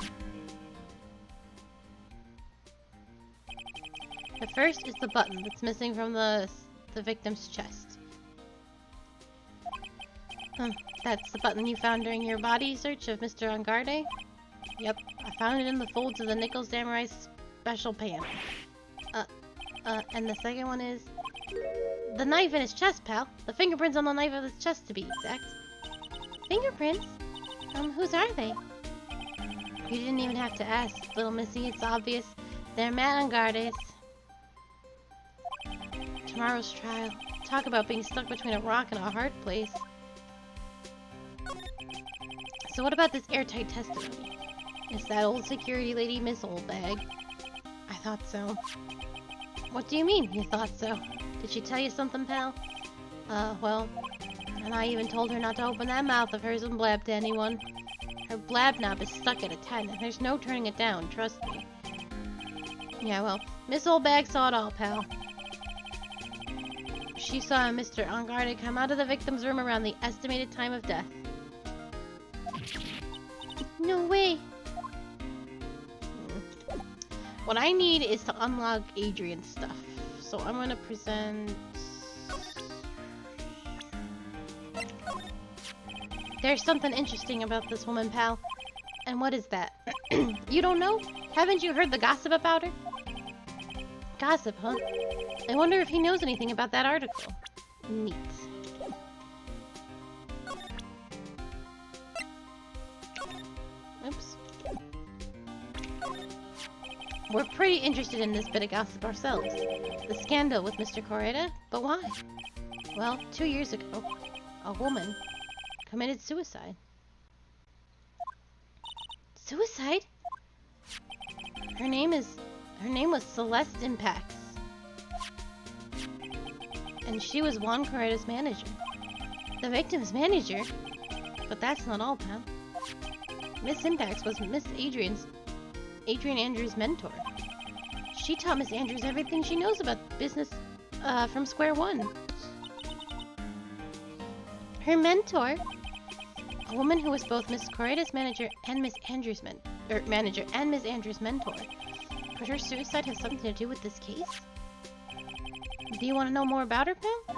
The first is the button that's missing from the victim's chest. That's the button you found during your body search of Mr. Angarde? Yep, I found it in the folds of the Nickel Samurai special pants. And the second one is the knife in his chest, pal. The fingerprints on the knife of his chest, to be exact. Fingerprints? Whose are they? You didn't even have to ask, little missy. It's obvious. They're Matt Angarde's. Tomorrow's trial. Talk about being stuck between a rock and a hard place. So what about this airtight testimony? It's that old security lady, Miss Oldbag. I thought so. What do you mean, you thought so? Did she tell you something, pal? Well, and I even told her not to open that mouth of hers and blab to anyone. Her blab knob is stuck at a 10, and there's no turning it down, trust me. Yeah, well, Miss Oldbag saw it all, pal. She saw Mr. Angarde come out of the victim's room around the estimated time of death. No way! What I need is to unlock Adrian's stuff. So I'm gonna present... There's something interesting about this woman, pal. And what is that? You don't know? Haven't you heard the gossip about her? Gossip, huh? I wonder if he knows anything about that article. Neat. Oops. We're pretty interested in this bit of gossip ourselves. The scandal with Mr. Correda, but why? Well, 2 years ago, a woman committed suicide. Suicide? Her name was Celeste Impax. And she was Juan Correda's manager. The victim's manager? But that's not all, pal. Miss Impax was Miss Adrian Andrews' mentor. She taught Miss Andrews everything she knows about business From square one. Her mentor, a woman who was both Miss Correda's manager and Miss Andrews' mentor. Could her suicide have something to do with this case? Do you want to know more about her, Pen?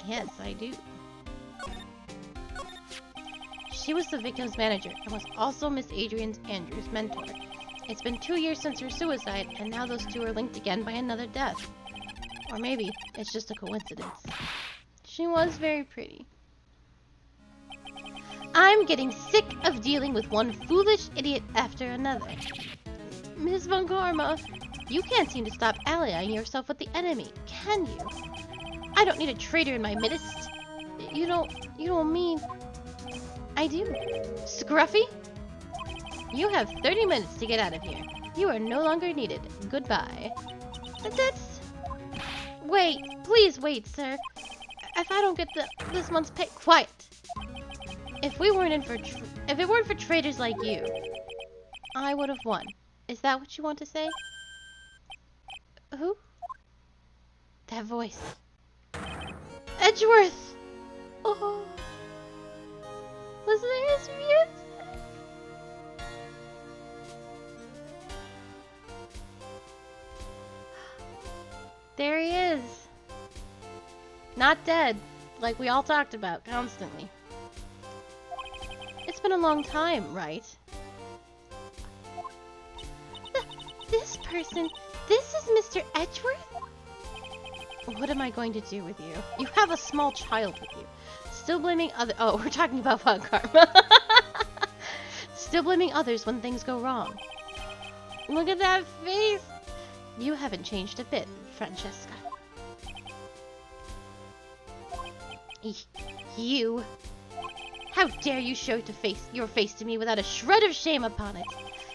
Yes, I do. She was the victim's manager and was also Miss Adrian Andrews' mentor. It's been 2 years since her suicide, and now those two are linked again by another death. Or maybe it's just a coincidence. She was very pretty. I'm getting sick of dealing with one foolish idiot after another. Ms. Von Karma, you can't seem to stop allying yourself with the enemy, can you? I don't need a traitor in my midst. You don't mean... I do. Scruffy? You have 30 minutes to get out of here. You are no longer needed. Goodbye. That's... Wait, please wait, sir. If I don't get this month's pay... Quiet! If it weren't for traitors like you, I would have won. Is that what you want to say? Who? That voice. Edgewoooooorth! Oh. Listen to his music. There he is. Not dead, like we all talked about constantly. It's been a long time, right? This person, this is Mr. Edgewoooooorth? What am I going to do with you? You have a small child with you. Still blaming other- Oh, we're talking about Von Karma. Still blaming others when things go wrong. Look at that face! You haven't changed a bit, Francesca. You! How dare you show your face to me without a shred of shame upon it?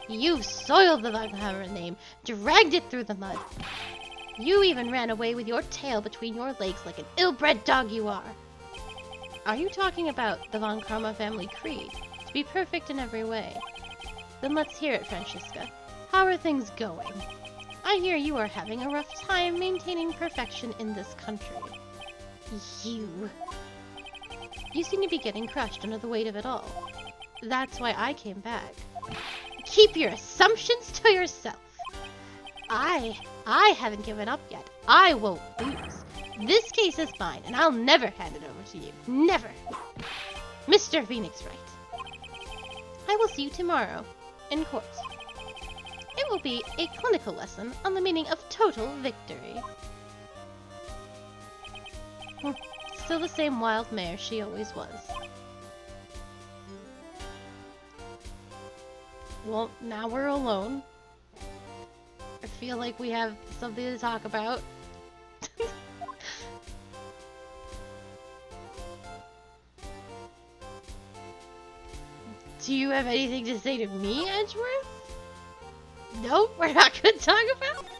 You soiled the Von Karma name, dragged it through the mud. You even ran away with your tail between your legs like an ill-bred dog you are. Are you talking about the Von Karma family creed? To be perfect in every way. Then let's hear it, Francesca. How are things going? I hear you are having a rough time maintaining perfection in this country. You seem to be getting crushed under the weight of it all. That's why I came back. Keep your assumptions to yourself. I haven't given up yet. I won't lose. This case is mine, and I'll never hand it over to you. Never. Mr. Phoenix Wright. I will see you tomorrow, in court. It will be a clinical lesson on the meaning of total victory. Still the same wild mare she always was. Well, now we're alone. I feel like we have something to talk about. Do you have anything to say to me, Edgewoooooorth? Nope, we're not going to talk about it?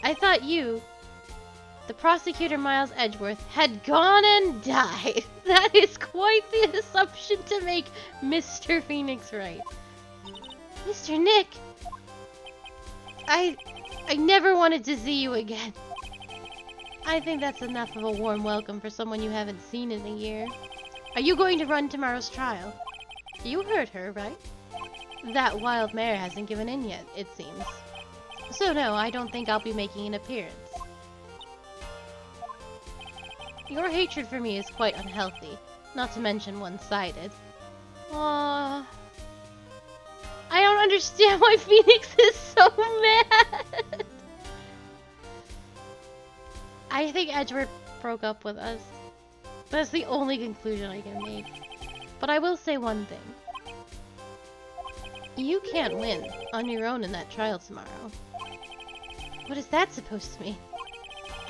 I thought you, the prosecutor Miles Edgewoooooorth, had gone and died. That is quite the assumption to make, Mr. Phoenix Wright. Mr. Nick! I never wanted to see you again. I think that's enough of a warm welcome for someone you haven't seen in a year. Are you going to run tomorrow's trial? You heard her, right? That wild mare hasn't given in yet, it seems. So no, I don't think I'll be making an appearance. Your hatred for me is quite unhealthy, not to mention one-sided. Aww. I don't understand why Phoenix is so mad! I think Edgewoooooorth broke up with us. That's the only conclusion I can make. But I will say one thing. You can't win on your own in that trial tomorrow. What is that supposed to mean?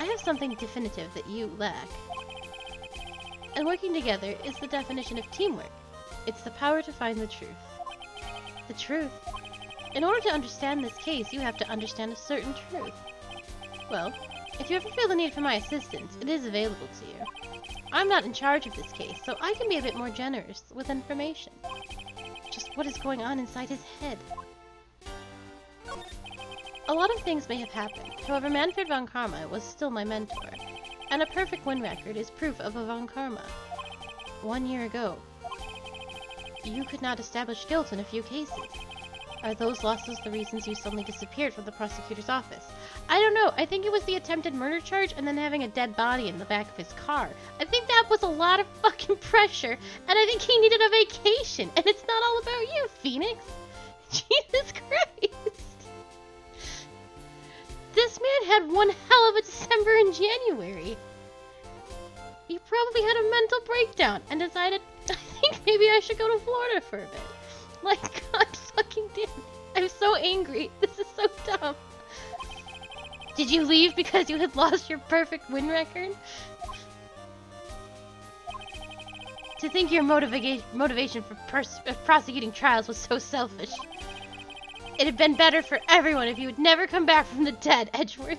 I have something definitive that you lack. And working together is the definition of teamwork. It's the power to find the truth. The truth? In order to understand this case, you have to understand a certain truth. Well, if you ever feel the need for my assistance, it is available to you. I'm not in charge of this case, so I can be a bit more generous with information. Just what is going on inside his head. A lot of things may have happened. However, Manfred von Karma was still my mentor. And a perfect win record is proof of a von Karma. 1 year ago, you could not establish guilt in a few cases. Are those losses the reasons you suddenly disappeared from the prosecutor's office? I don't know. I think it was the attempted murder charge and then having a dead body in the back of his car. I think that was a lot of fucking pressure, and I think he needed a vacation, and it's not all about you, Phoenix. Jesus Christ. This man had one hell of a December and January. He probably had a mental breakdown and decided, I think maybe I should go to Florida for a bit. Like, god fucking damn it. I'm so angry. This is so dumb. Did you leave because you had lost your perfect win record? To think your motivation for prosecuting trials was so selfish. It had been better for everyone if you had never come back from the dead, Edgewoooooorth.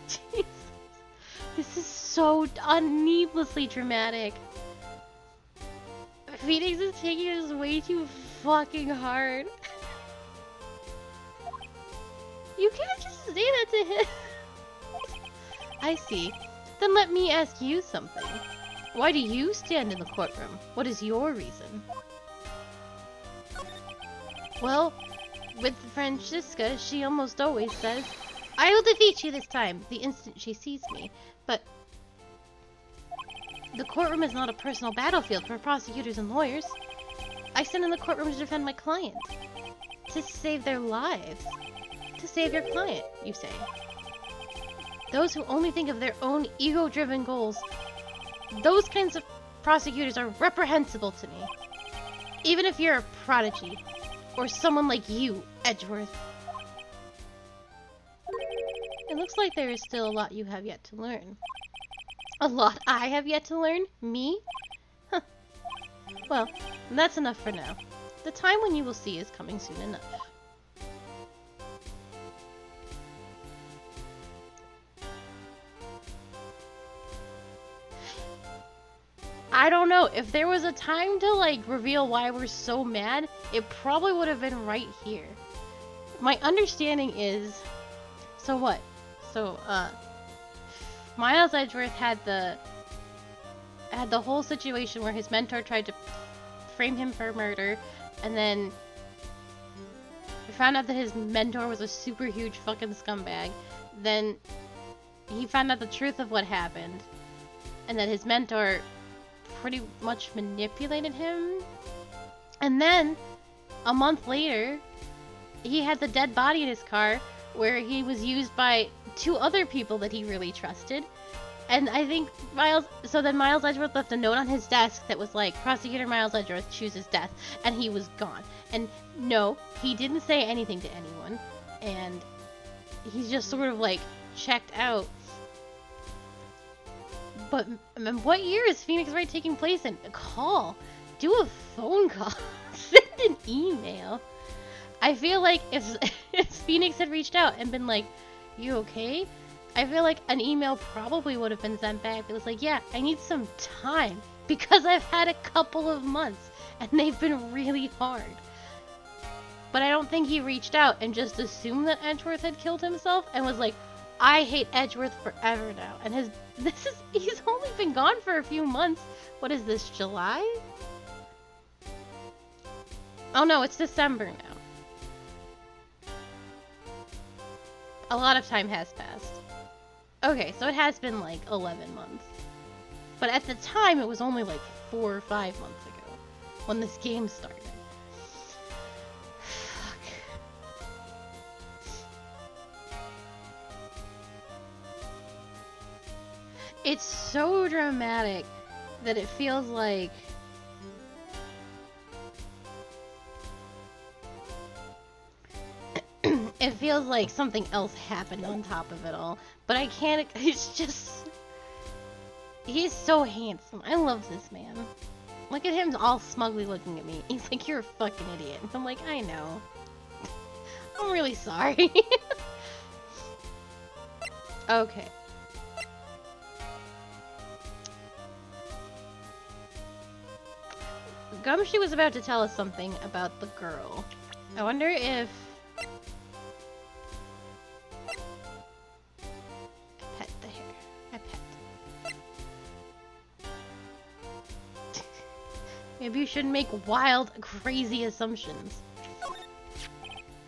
Jesus. This is so needlessly dramatic. Phoenix is taking this way too fucking hard. You can't just say that to him. I see. Then let me ask you something. Why do you stand in the courtroom? What is your reason? Well, with Francisca, she almost always says, I will defeat you this time, the instant she sees me. But the courtroom is not a personal battlefield for prosecutors and lawyers. I stand in the courtroom to defend my client. To save their lives. To save your client, you say. Those who only think of their own ego-driven goals, those kinds of prosecutors are reprehensible to me. Even if you're a prodigy. Or someone like you, Edgewoooooorth. It looks like there is still a lot you have yet to learn. A lot I have yet to learn? Me? Huh. Well, that's enough for now. The time when you will see is coming soon enough. I don't know. If there was a time to, like, reveal why we're so mad, it probably would have been right here. My understanding is... So what? So, Miles Edgewoooooorth had the whole situation where his mentor tried to frame him for murder, and then found out that his mentor was a super huge fucking scumbag. Then he found out the truth of what happened, and that his mentor pretty much manipulated him. And then a month later, he had the dead body in his car where he was used by 2 other people that he really trusted. And I think Miles Edgewoooooorth left a note on his desk that was like, Prosecutor Miles Edgewoooooorth chooses death, and he was gone. And no, he didn't say anything to anyone, and he's just sort of like checked out. But what year is Phoenix Wright taking place in? Call. Do a phone call. Send an email. I feel like if Phoenix had reached out and been like, you okay? I feel like an email probably would have been sent back. It was like, yeah, I need some time because I've had a couple of months and they've been really hard. But I don't think he reached out and just assumed that Edgewoooooorth had killed himself and was like, I hate Edgewoooooorth forever now. And he's only been gone for a few months. What is this, July? Oh no, it's December now. A lot of time has passed. Okay, so it has been like 11 months. But at the time, it was only like 4 or 5 months ago when this game started. Fuck. It's so dramatic that it feels like it feels like something else happened on top of it all. But I can't, it's just, he's so handsome. I love this man. Look at him all smugly looking at me. He's like, you're a fucking idiot. And I'm like, I know. I'm really sorry. Okay. Gumshoe was about to tell us something about the girl. I wonder if Maybe you shouldn't make wild, crazy assumptions.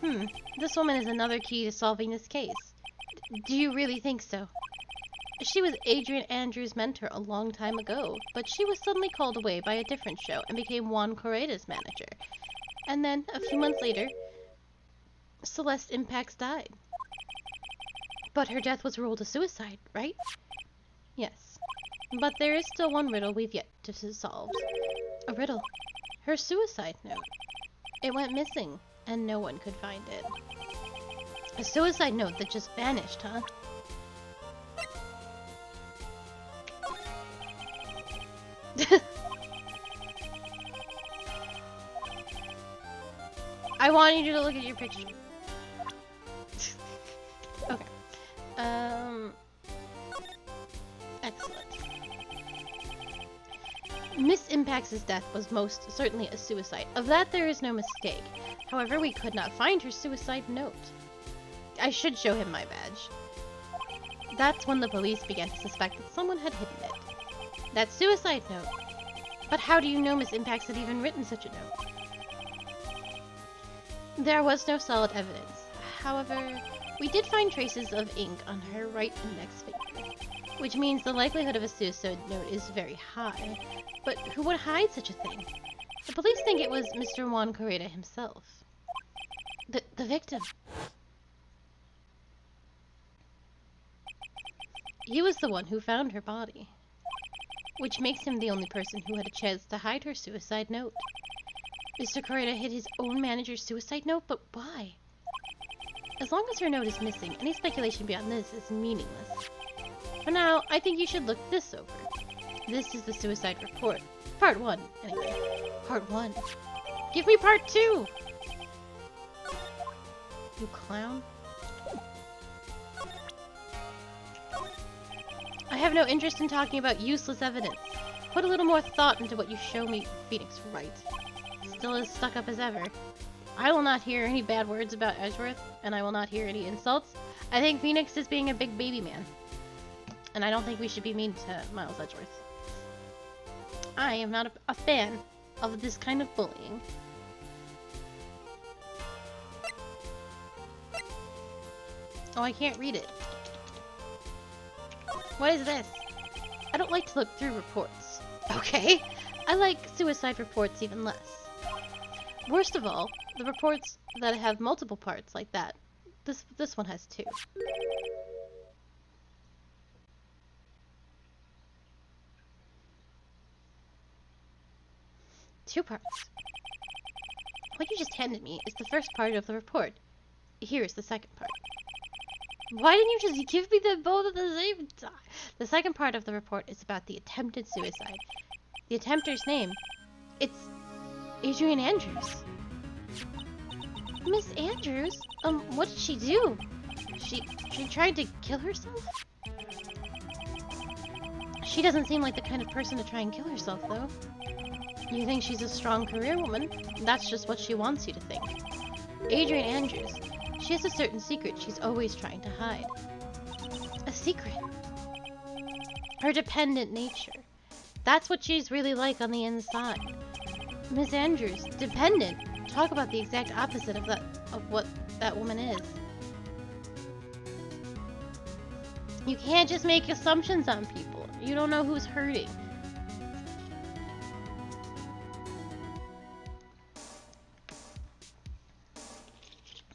This woman is another key to solving this case. Do you really think so? She was Adrian Andrews' mentor a long time ago, but she was suddenly called away by a different show and became Juan Correda's manager. And then, a few months later, Celeste Impacts died. But her death was ruled a suicide, right? Yes. But there is still one riddle we've yet to solve. A riddle. Her suicide note. It went missing, and no one could find it. A suicide note that just vanished, huh? I want you to look at your picture. Okay. Excellent. Miss Impacts' death was most certainly a suicide. Of that there is no mistake. However, we could not find her suicide note. I should show him my badge. That's when the police began to suspect that someone had hidden it. That suicide note. But how do you know Miss Impacts had even written such a note? There was no solid evidence. However, we did find traces of ink on her right index finger, which means the likelihood of a suicide note is very high. But who would hide such a thing? The police think it was Mr. Juan Correda himself. The victim. He was the one who found her body, which makes him the only person who had a chance to hide her suicide note. Mr. Correda hid his own manager's suicide note, but why? As long as her note is missing, any speculation beyond this is meaningless. For now, I think you should look this over. This is the suicide report. Part 1, anyway. Part 1. Give me Part 2! You clown. I have no interest in talking about useless evidence. Put a little more thought into what you show me, Phoenix Wright. Still as stuck up as ever. I will not hear any bad words about Edgewoooooorth, and I will not hear any insults. I think Phoenix is being a big baby man. And I don't think we should be mean to Miles Edgewoooooorth. I am not a fan of this kind of bullying. Oh, I can't read it. What is this? I don't like to look through reports. Okay. I like suicide reports even less. Worst of all, the reports that have multiple parts like that. This one has 2. Two parts. What you just handed me is the first part of the report. Here is the second part. Why didn't you just give me them both at the same time? The second part of the report is about the attempted suicide. The attempter's name. It's Adrian Andrews. Miss Andrews? What did she do? She tried to kill herself? She doesn't seem like the kind of person to try and kill herself, though. You think she's a strong career woman? That's just what she wants you to think. Adrian Andrews. She has a certain secret she's always trying to hide. A secret? Her dependent nature. That's what she's really like on the inside. Miss Andrews, dependent. Talk about the exact opposite of what that woman is. You can't just make assumptions on people. You don't know who's hurting.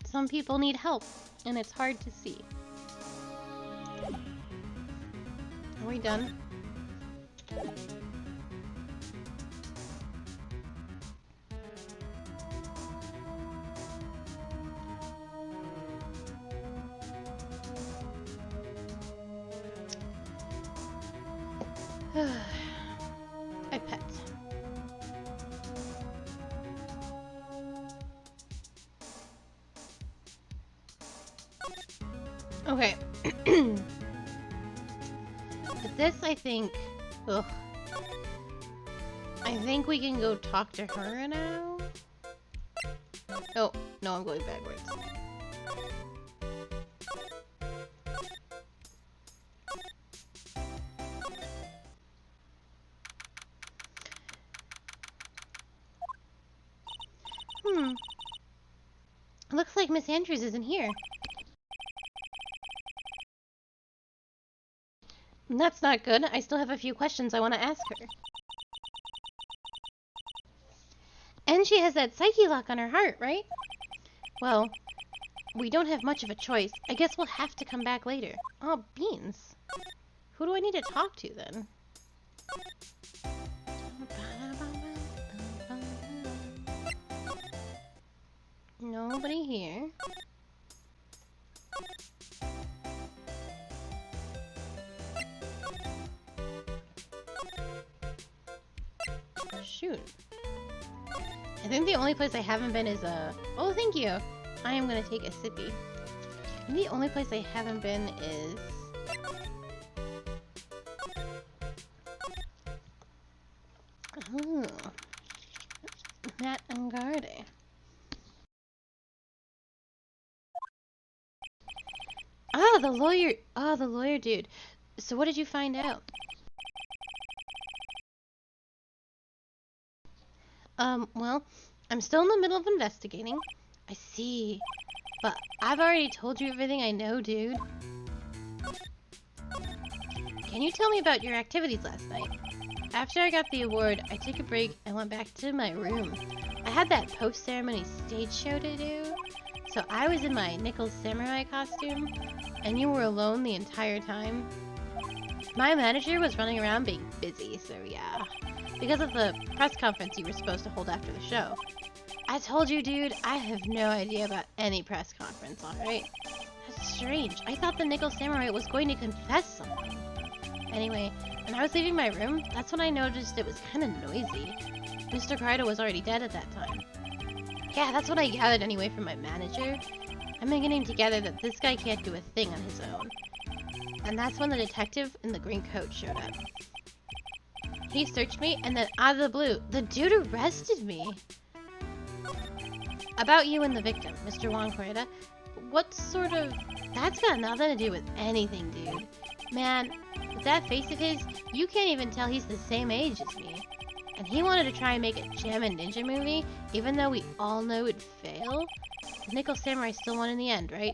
Some people need help, and it's hard to see. Are we done? I pet. Okay. But this, I think... Ugh. I think we can go talk to her now? Oh, no, I'm going backwards. Miss Andrews isn't here. That's not good. I still have a few questions I want to ask her. And she has that psyche lock on her heart, right? Well, we don't have much of a choice. I guess we'll have to come back later. Oh, beans. Who do I need to talk to then? Nobody here. Shoot. I think the only place I haven't been is oh, thank you. I am gonna take a sippy. And the only place I haven't been is oh, Matt and Garde. Ah, the lawyer. Ah, the lawyer dude. So what did you find out? Well, I'm still in the middle of investigating. I see. But I've already told you everything I know, dude. Can you tell me about your activities last night? After I got the award, I took a break and went back to my room. I had that post-ceremony stage show to do, so I was in my nickel samurai costume, and you were alone the entire time. My manager was running around being busy, so yeah. Because of the press conference you were supposed to hold after the show. I told you, dude, I have no idea about any press conference, alright? That's strange. I thought the nickel samurai was going to confess something. Anyway, when I was leaving my room, that's when I noticed it was kind of noisy. Mr. Crido was already dead at that time. Yeah, that's what I gathered anyway from my manager. I'm beginning to gather that this guy can't do a thing on his own. And that's when the detective in the green coat showed up. He searched me, and then out of the blue, the dude arrested me. About you and the victim, Mr. Juan Correa. What sort of... That's got nothing to do with anything, dude. Man, with that face of his, you can't even tell he's the same age as me. And he wanted to try and make a Gem and Ninja movie, even though we all know it'd fail. The Nickel Samurai still won in the end, right?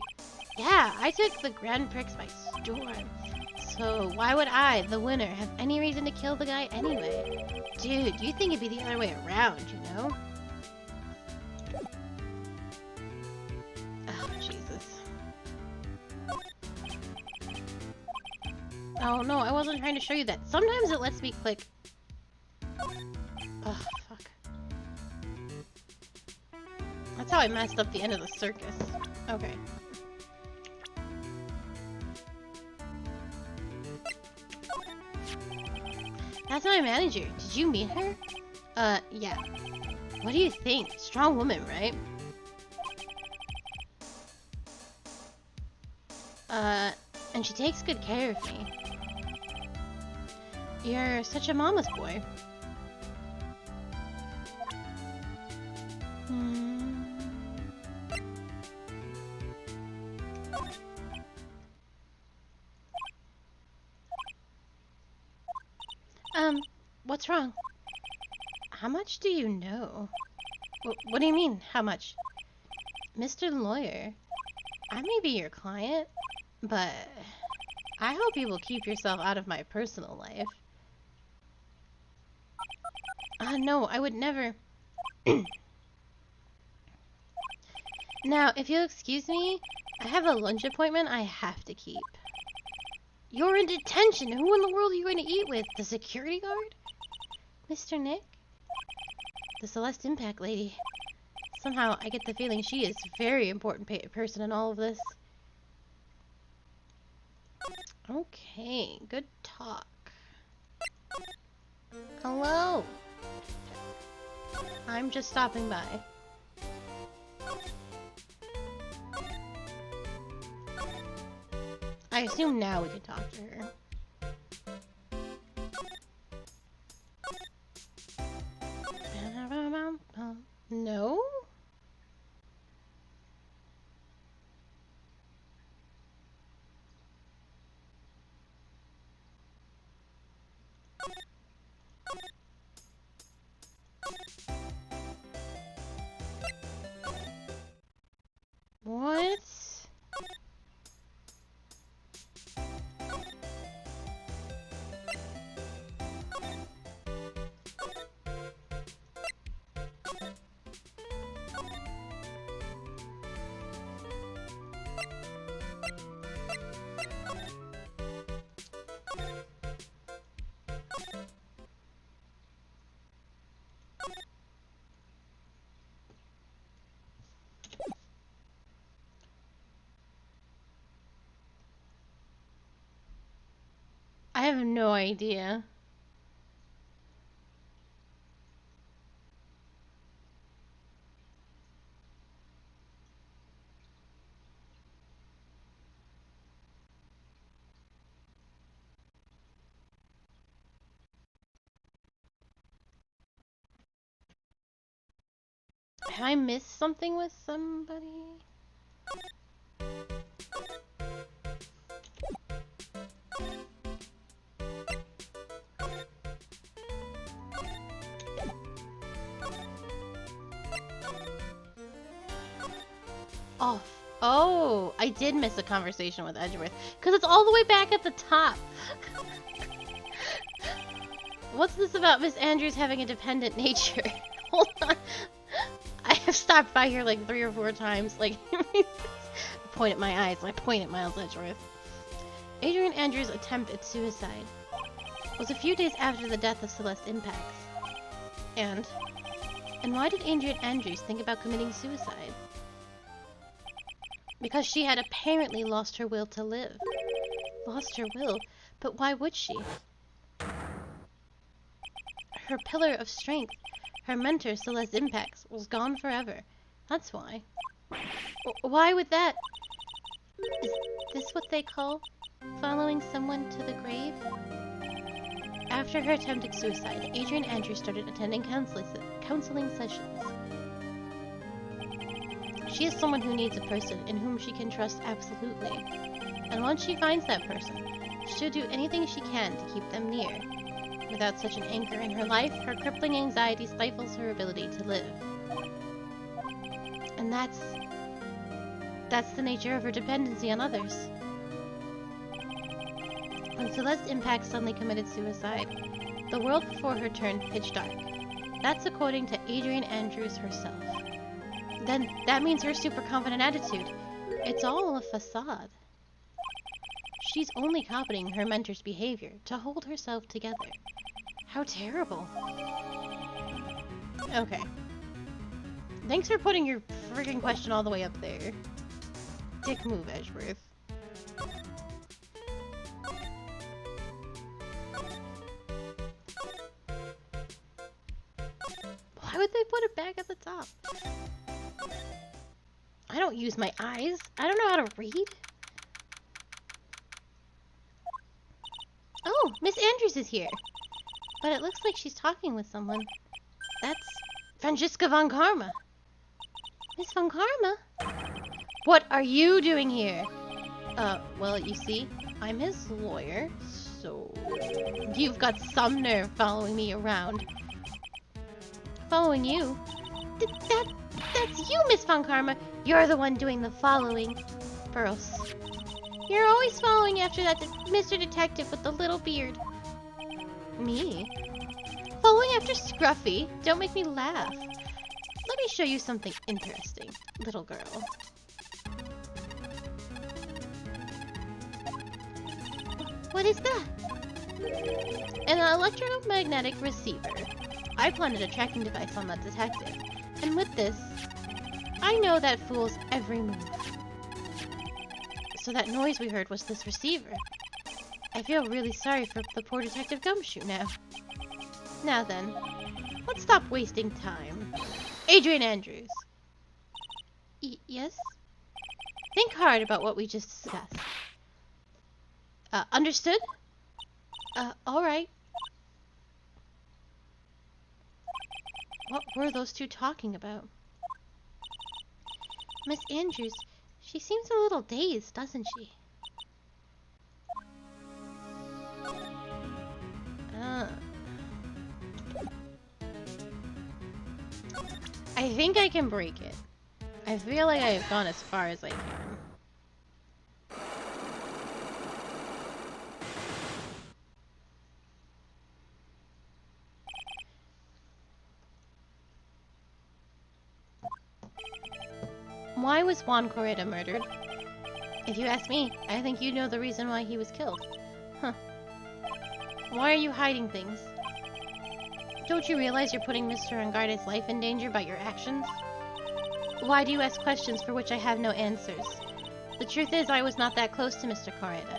Yeah, I took the Grand Prix by storm. So why would I, the winner, have any reason to kill the guy anyway? Dude, you think it'd be the other way around, you know? Oh, Jesus. Oh, no, I wasn't trying to show you that. Sometimes it lets me click. Oh, fuck. That's how I messed up the end of the circus. Okay. That's my manager. Did you meet her? Yeah. What do you think? Strong woman, right? And she takes good care of me. You're such a mama's boy. What's wrong? How much do you know? What do you mean, how much? Mr. Lawyer, I may be your client, but I hope you will keep yourself out of my personal life. No, I would never. Now, if you'll excuse me, I have a lunch appointment I have to keep. You're in detention! Who in the world are you going to eat with? The security guard? Mr. Nick? The Celeste Impact lady. Somehow, I get the feeling she is a very important person in all of this. Okay, good talk. Hello! I'm just stopping by. I assume now we can talk to her. No? What? I have no idea. Have I missed something with somebody? Off. Oh, I did miss a conversation with Edgewoooooorth because it's all the way back at the top. What's this about Miss Andrews having a dependent nature? Hold on. I have stopped by here like 3 or 4 times. Like, I point at my eyes. I point at Miles Edgeworth. Adrian Andrews' attempt at suicide was a few days after the death of Celeste Impax. And why did Adrian Andrews think about committing suicide? Because she had apparently lost her will to live. Lost her will? But why would she? Her pillar of strength, her mentor Celeste Impax, was gone forever. That's why. Why would that? Is this what they call following someone to the grave? After her attempt at suicide, Adrian Andrews started attending counseling sessions. She is someone who needs a person in whom she can trust absolutely. And once she finds that person, she'll do anything she can to keep them near. Without such an anchor in her life, her crippling anxiety stifles her ability to live. And that's the nature of her dependency on others. When Celeste Impax suddenly committed suicide, the world before her turned pitch dark. That's according to Adrian Andrews herself. Then that means her super confident attitude. It's all a facade. She's only copying her mentor's behavior to hold herself together. How terrible. Okay. Thanks for putting your friggin' question all the way up there. Dick move, Edgeworth. Why would they put it back at the top? I don't use my eyes. I don't know how to read. Oh, Miss Andrews is here. But it looks like she's talking with someone. That's Franziska von Karma. Miss von Karma? What are you doing here? Well, you see, I'm his lawyer, so you've got some nerve following me around. Following you? That's you, Miss von Karma. You're the one doing the following. Pearls. You're always following after that Mr. Detective with the little beard. Me? Following after Scruffy? Don't make me laugh. Let me show you something interesting, little girl. What is that? An electromagnetic receiver. I planted a tracking device on that detective, and with this, I know that fool's every move. So that noise we heard was this receiver. I feel really sorry for the poor Detective Gumshoe now. Now then, let's stop wasting time. Adrian Andrews. Yes? Think hard about what we just discussed. Understood? Alright. What were those two talking about? Miss Andrews, she seems a little dazed, doesn't she? I think I can break it. I feel like I have gone as far as I can. Why was Juan Correda murdered? If you ask me, I think you know the reason why he was killed. Huh. Why are you hiding things? Don't you realize you're putting Mr. Angarde's life in danger by your actions? Why do you ask questions for which I have no answers? The truth is, I was not that close to Mr. Correda.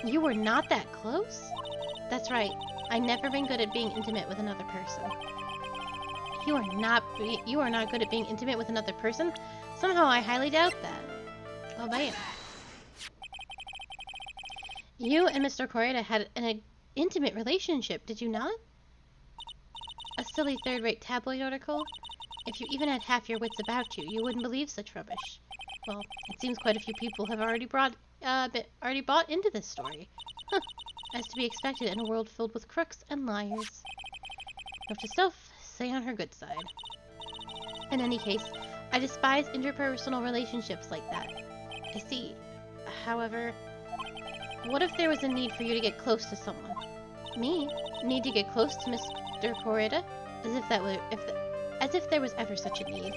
You were not that close? That's right. I never been good at being intimate with another person. You are not good at being intimate with another person? Somehow I highly doubt that. Oh, bam. You and Mr. Correda had an intimate relationship, did you not? A silly third-rate tabloid article? If you even had half your wits about you, you wouldn't believe such rubbish. Well, it seems quite a few people have already bought into this story. Huh. As to be expected in a world filled with crooks and liars. Note to self, stay on her good side. In any case, I despise interpersonal relationships like that. I see. However, what if there was a need for you to get close to someone? Me? Need to get close to Mr. Correda? As if there was ever such a need.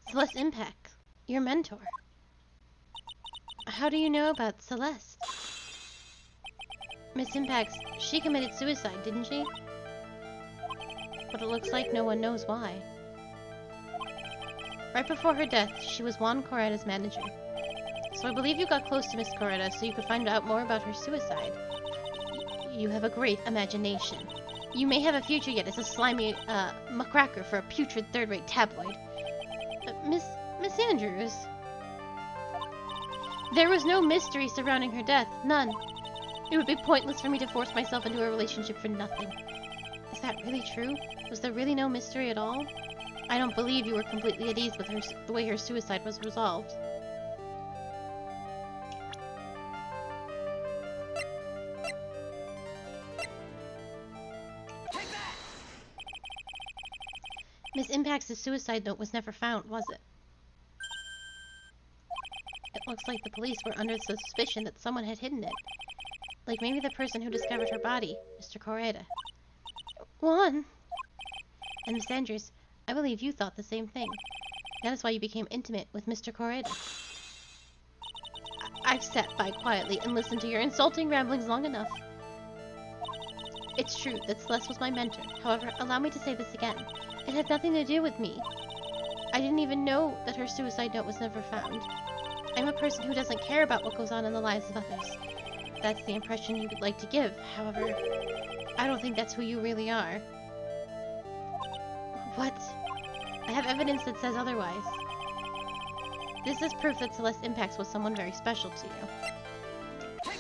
Celeste Impact, your mentor. How do you know about Celeste? Miss Impacts, she committed suicide, didn't she? But it looks like no one knows why. Right before her death, she was Juan Correda's manager. So I believe you got close to Miss Correda so you could find out more about her suicide. You have a great imagination. You may have a future yet as a slimy, muckracker for a putrid third-rate tabloid. Miss Andrews. There was no mystery surrounding her death. None. It would be pointless for me to force myself into a relationship for nothing. Is that really true? Was there really no mystery at all? I don't believe you were completely at ease with the way her suicide was resolved. Miss Impact's suicide note was never found, was it? It looks like the police were under suspicion that someone had hidden it. Like maybe the person who discovered her body, Mr. Correda. Juan! And Miss Andrews, I believe you thought the same thing. That is why you became intimate with Mr. Correda. I've sat by quietly and listened to your insulting ramblings long enough. It's true that Celeste was my mentor. However, allow me to say this again. It had nothing to do with me. I didn't even know that her suicide note was never found. I'm a person who doesn't care about what goes on in the lives of others. That's the impression you would like to give. However, I don't think that's who you really are. What? I have evidence that says otherwise. This is proof that Celeste Impacts was someone very special to you.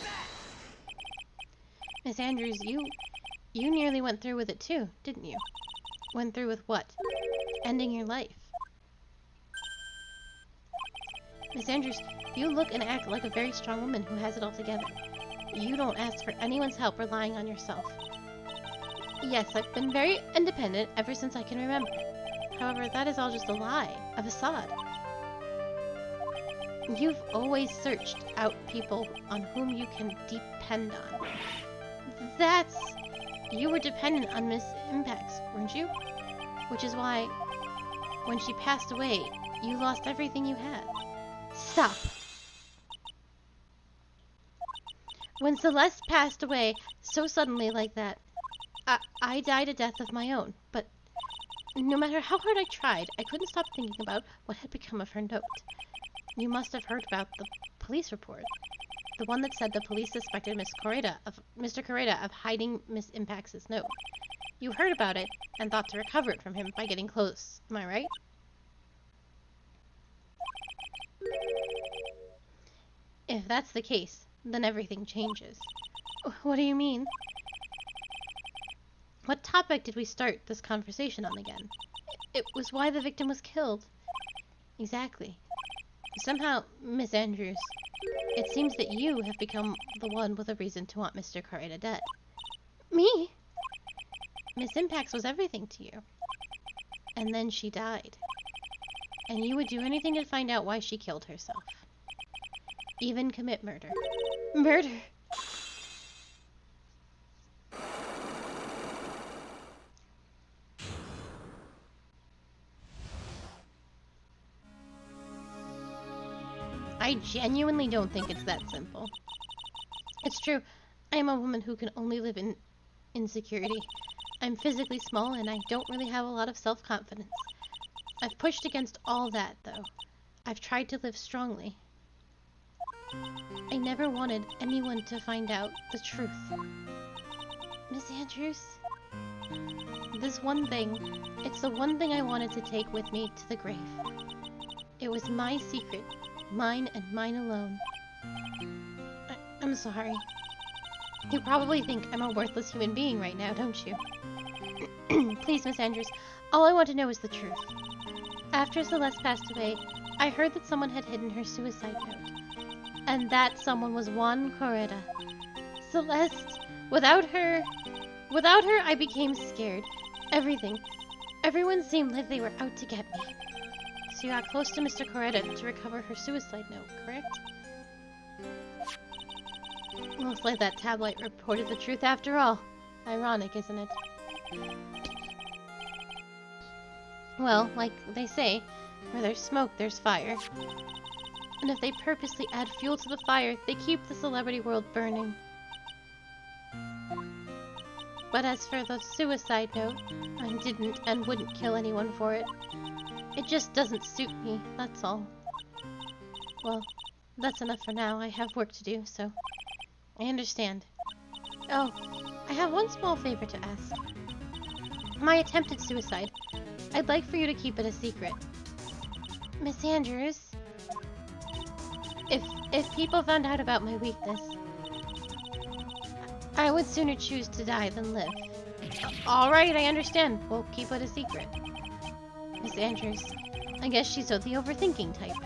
Miss Andrews, you nearly went through with it too, didn't you? Went through with what? Ending your life. Miss Andrews, you look and act like a very strong woman who has it all together. You don't ask for anyone's help relying on yourself. Yes, I've been very independent ever since I can remember. However, that is all just a lie, a facade. You've always searched out people on whom you can depend on. You were dependent on Miss Impacts, weren't you? Which is why, when she passed away, you lost everything you had. Stop! When Celeste passed away so suddenly like that, I died a death of my own, but no matter how hard I tried, I couldn't stop thinking about what had become of her note. You must have heard about the police report. The one that said the police suspected Mr. Correda of hiding Miss Impacts' note. You heard about it and thought to recover it from him by getting close. Am I right? If that's the case, then everything changes. What do you mean? What topic did we start this conversation on again? It was why the victim was killed. Exactly. Somehow, Miss Andrews, it seems that you have become the one with a reason to want Mr. Carreta dead. Me? Miss Impax was everything to you. And then she died. And you would do anything to find out why she killed herself. Even commit murder. Murder? I genuinely don't think it's that simple. It's true, I am a woman who can only live in insecurity. I'm physically small and I don't really have a lot of self-confidence. I've pushed against all that, though. I've tried to live strongly. I never wanted anyone to find out the truth. Miss Andrews? This one thing, it's the one thing I wanted to take with me to the grave. It was my secret, mine and mine alone. I'm sorry. You probably think I'm a worthless human being right now, don't you? Please, Miss Andrews, all I want to know is the truth. After Celeste passed away, I heard that someone had hidden her suicide note. And that someone was Juan Carreta. Celeste, without her, I became scared. Everyone seemed like they were out to get me. So you got close to Mr. Carreta to recover her suicide note, correct? Looks like that tabloid reported the truth after all. Ironic, isn't it? Well, like they say, where there's smoke, there's fire. And if they purposely add fuel to the fire, they keep the celebrity world burning. But as for the suicide note, I didn't and wouldn't kill anyone for it. It just doesn't suit me, that's all. Well, that's enough for now. I have work to do, so I understand. Oh, I have one small favor to ask. My attempted suicide. I'd like for you to keep it a secret. Miss Andrews, if people found out about my weakness, I would sooner choose to die than live. Alright, I understand. We'll keep it a secret. Miss Andrews, I guess she's the overthinking type.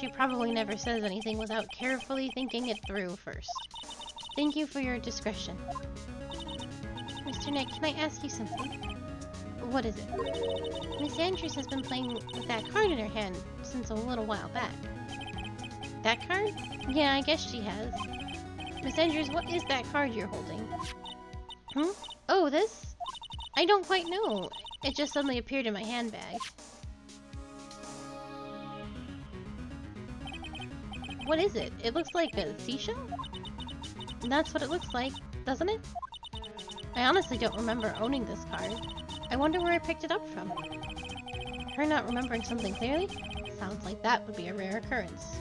She probably never says anything without carefully thinking it through first. Thank you for your discretion. Mr. Nick, can I ask you something? What is it? Miss Andrews has been playing with that card in her hand since a little while back. That card? Yeah, I guess she has. Miss Andrews, what is that card you're holding? Oh, this? I don't quite know. It just suddenly appeared in my handbag. What is it? It looks like a seashell? That's what it looks like, doesn't it? I honestly don't remember owning this card. I wonder where I picked it up from. Her not remembering something clearly? Sounds like that would be a rare occurrence.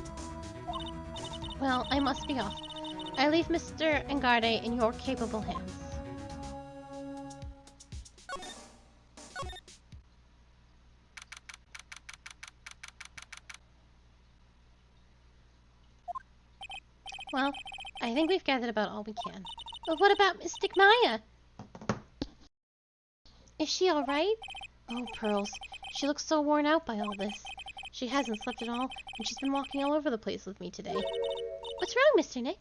Well, I must be off. I leave Mr. Engarde in your capable hands. Well, I think we've gathered about all we can. But what about Mystic Maya? Is she alright? Oh, Pearls. She looks so worn out by all this. She hasn't slept at all, and she's been walking all over the place with me today. What's wrong, Mr. Nick?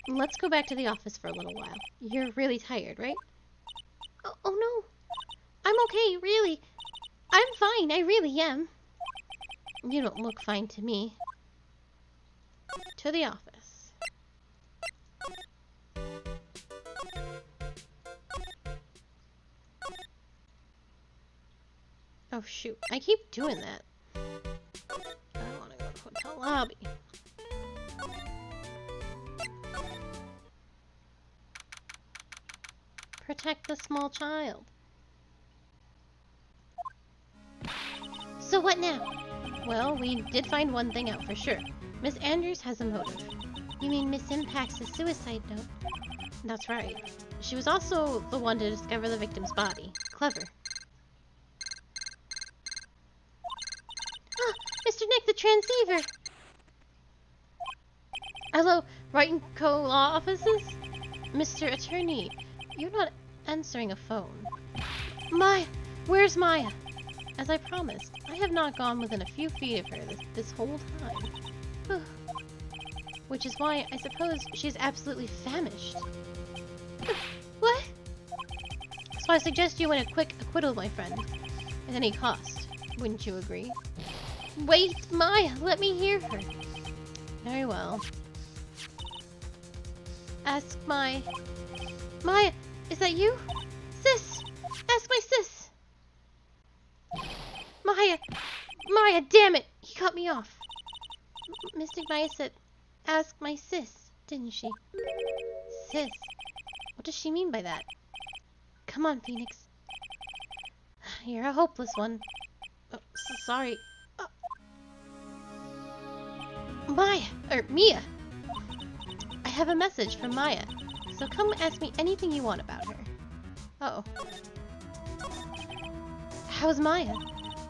Let's go back to the office for a little while. You're really tired, right? Oh no. I'm okay, really. I'm fine, I really am. You don't look fine to me. To the office. Oh shoot, I keep doing that. I want to go to hotel lobby. Protect the small child. So what now? Well, we did find one thing out for sure. Miss Andrews has a motive. You mean Miss Impax's suicide note? That's right. She was also the one to discover the victim's body. Clever. Ah, Mr. Nick, the transceiver! Hello, Wright & Co. Law Offices? Mr. Attorney, you're not answering a phone. Maya! Where's Maya? As I promised, I have not gone within a few feet of her this whole time. Which is why I suppose she's absolutely famished. What? So I suggest you win a quick acquittal, my friend. At any cost. Wouldn't you agree? Wait, Maya, let me hear her. Very well. Ask Maya, is that you? Sis! Ask my sis! Maya, damn it! He cut me off. Mystic Maya said, ask my sis, didn't she? Sis? What does she mean by that? Come on, Phoenix. You're a hopeless one. Oh, so sorry. Mia! I have a message from Maya, so come ask me anything you want about her. Uh-oh. How's Maya?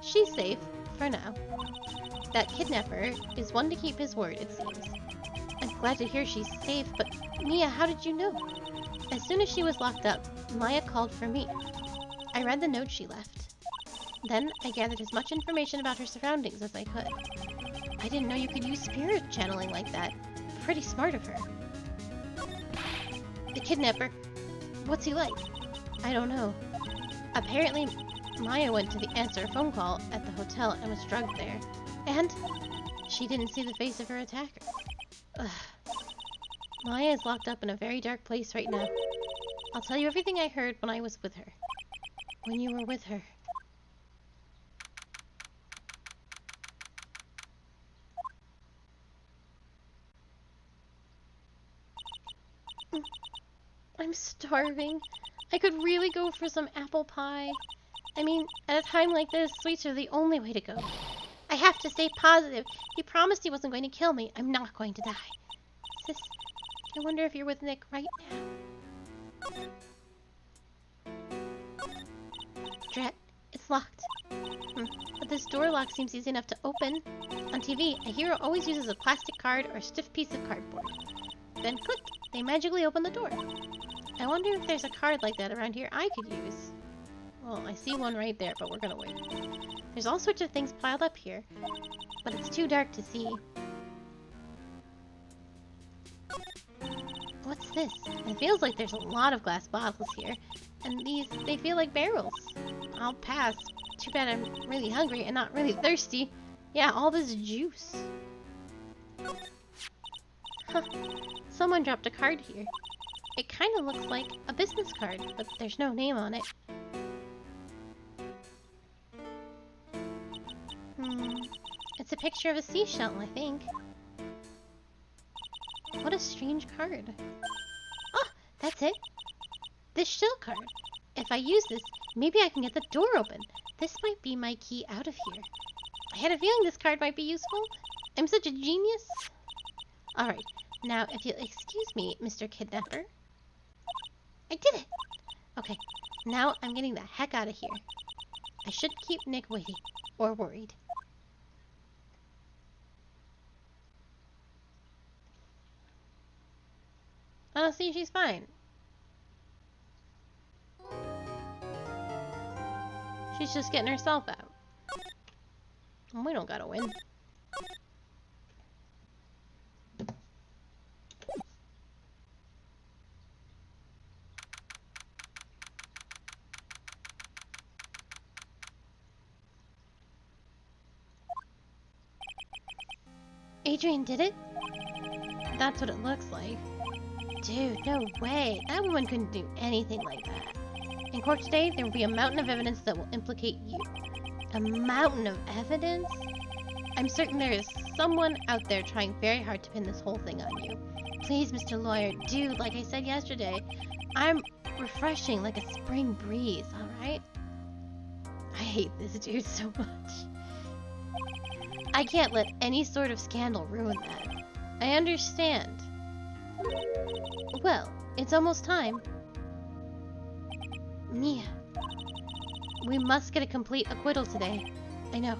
She's safe, for now. That kidnapper is one to keep his word, it seems. I'm glad to hear she's safe, but Mia, how did you know? As soon as she was locked up, Maya called for me. I read the note she left. Then I gathered as much information about her surroundings as I could. I didn't know you could use spirit channeling like that. Pretty smart of her. The kidnapper. What's he like? I don't know. Apparently, Maya went to answer a phone call at the hotel and was drugged there. And she didn't see the face of her attacker. Ugh. Maya is locked up in a very dark place right now. I'll tell you everything I heard when I was with her. When you were with her. I'm starving. I could really go for some apple pie. I mean, at a time like this, sweets are the only way to go. I have to stay positive. He promised he wasn't going to kill me. I'm not going to die. Sis, I wonder if you're with Nick right now. Drat, it's locked. But this door lock seems easy enough to open. On TV, a hero always uses a plastic card or a stiff piece of cardboard. Then click, they magically open the door. I wonder if there's a card like that around here I could use. Well, I see one right there, but we're gonna wait. There's all sorts of things piled up here, but it's too dark to see. What's this? It feels like there's a lot of glass bottles here, and they feel like barrels. I'll pass. Too bad I'm really hungry and not really thirsty. Yeah, all this juice. Huh. Someone dropped a card here. It kind of looks like a business card, but there's no name on it. It's a picture of a seashell, I think. What a strange card. Oh, that's it. This shell card. If I use this, maybe I can get the door open. This might be my key out of here. I had a feeling this card might be useful. I'm such a genius. Alright, now if you'll excuse me, Mr. Kidnapper. I did it! Okay, now I'm getting the heck out of here. I should keep Nick waiting, or worried. Oh, see, she's fine. She's just getting herself out. We don't gotta win. Adrian did it? That's what it looks like. Dude, no way. That woman couldn't do anything like that. In court today, there will be a mountain of evidence that will implicate you. A mountain of evidence? I'm certain there is someone out there trying very hard to pin this whole thing on you. Please, Mr. Lawyer, dude, like I said yesterday, I'm refreshing like a spring breeze, alright? I hate this dude so much. I can't let any sort of scandal ruin that. I understand. Well, it's almost time. Mia. We must get a complete acquittal today. I know.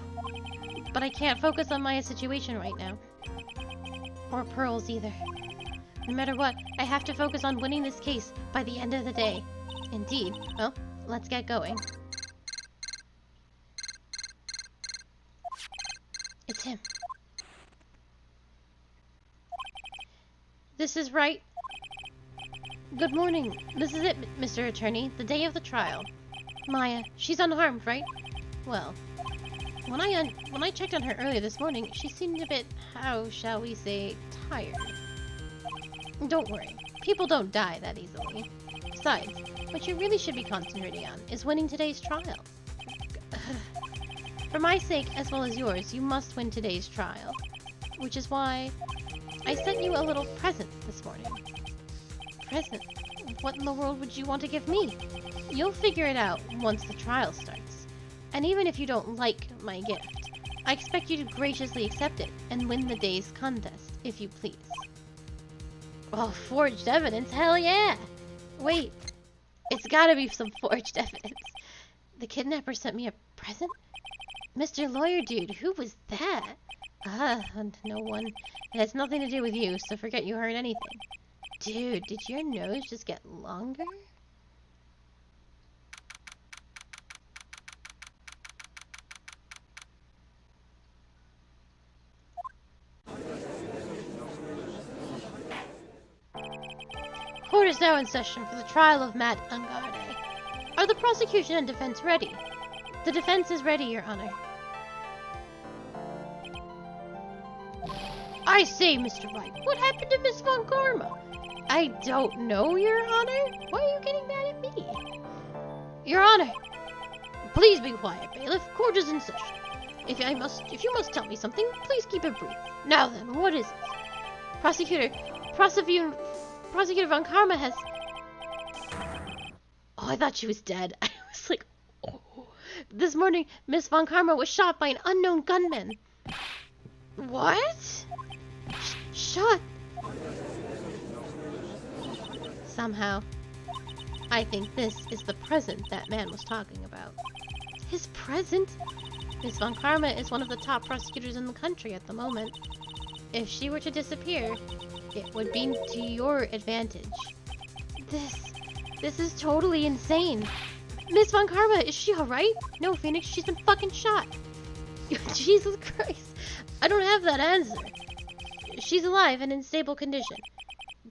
But I can't focus on Maya's situation right now. Or Pearl's either. No matter what, I have to focus on winning this case by the end of the day. Indeed. Well, let's get going. him. This is Wright. Good morning. This is it, Mr. Attorney. The day of the trial. Maya, she's unharmed, right? Well, when I checked on her earlier this morning, she seemed a bit, how shall we say, tired. Don't worry. People don't die that easily. Besides, what you really should be concentrating on is winning today's trial. For my sake, as well as yours, you must win today's trial. Which is why I sent you a little present this morning. Present? What in the world would you want to give me? You'll figure it out once the trial starts. And even if you don't like my gift, I expect you to graciously accept it and win the day's contest, if you please. Oh, forged evidence? Hell yeah! Wait, it's gotta be some forged evidence. The kidnapper sent me a present? Mr. Lawyer Dude, who was that? No one. It has nothing to do with you, so forget you heard anything. Dude, did your nose just get longer? Court is now in session for the trial of Matt Ungarde. Are the prosecution and defense ready? The defense is ready, Your Honor. I say, Mr. Wright, what happened to Miss Von Karma? I don't know, Your Honor. Why are you getting mad at me? Your Honor, please be quiet, bailiff. Court is in session. If you must tell me something, please keep it brief. Now then, what is it? Prosecutor Von Karma has... Oh, I thought she was dead. I was like, oh. This morning, Miss Von Karma was shot by an unknown gunman. What? Shot? Somehow, I think this is the present that man was talking about. His present? Miss Von Karma is one of the top prosecutors in the country at the moment. If she were to disappear, it would be to your advantage. This is totally insane. Miss Von Karma, is she alright? No, Phoenix, she's been fucking shot. Jesus Christ. I don't have that answer. She's alive and in stable condition.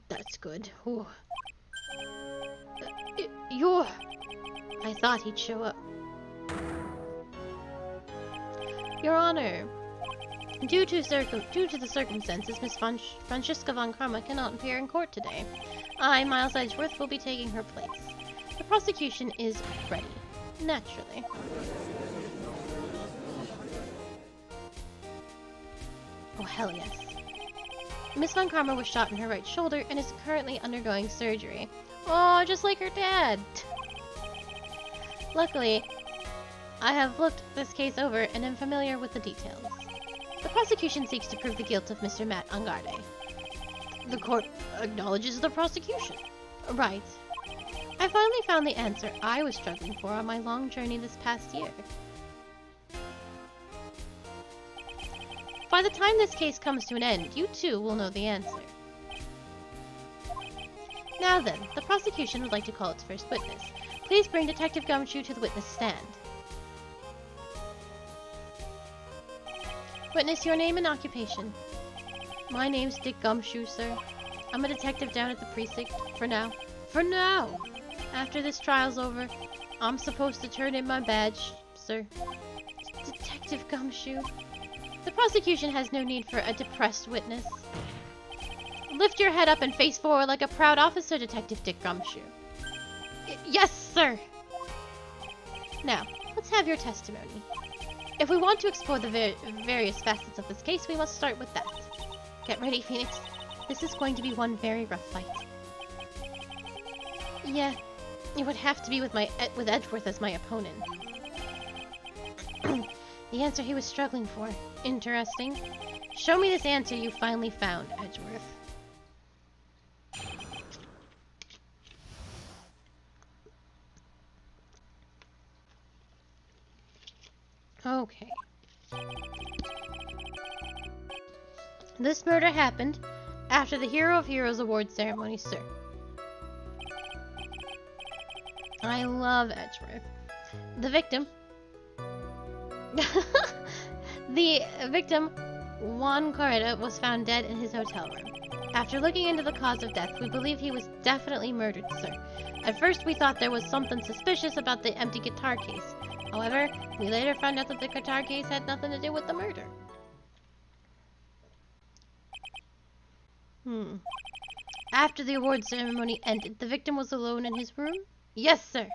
That's good. Ooh. I thought he'd show up. Your Honor, due to the circumstances, Miss Francisca Von Karma cannot appear in court today. I, Miles Edgewoooooorth, will be taking her place. The prosecution is ready. Naturally. Oh, hell yes. Miss Von Karma was shot in her right shoulder and is currently undergoing surgery. Oh, just like her dad! Luckily, I have looked this case over and am familiar with the details. The prosecution seeks to prove the guilt of Mr. Matt Ungarde. The court acknowledges the prosecution. Right. I finally found the answer I was struggling for on my long journey this past year. By the time this case comes to an end, you too will know the answer. Now then, the prosecution would like to call its first witness. Please bring Detective Gumshoe to the witness stand. Witness, your name and occupation. My name's Dick Gumshoe, sir. I'm a detective down at the precinct, for now. For now! After this trial's over, I'm supposed to turn in my badge, sir. Detective Gumshoe. The prosecution has no need for a depressed witness. Lift your head up and face forward like a proud officer, Detective Dick Gumshoe. Yes, sir! Now, let's have your testimony. If we want to explore the various facets of this case, we must start with that. Get ready, Phoenix. This is going to be one very rough fight. Yeah, it would have to be with Edgewoooooorth as my opponent. The answer he was struggling for. Interesting. Show me this answer you finally found, Edgewoooooorth. Okay. This murder happened after the Hero of Heroes award ceremony, sir. I love Edgewoooooorth. The victim... The victim, Juan Correda, was found dead in his hotel room. After looking into the cause of death, we believe he was definitely murdered, sir. At first, we thought there was something suspicious about the empty guitar case. However, we later found out that the guitar case had nothing to do with the murder. After the award ceremony ended, the victim was alone in his room? Yes, sir.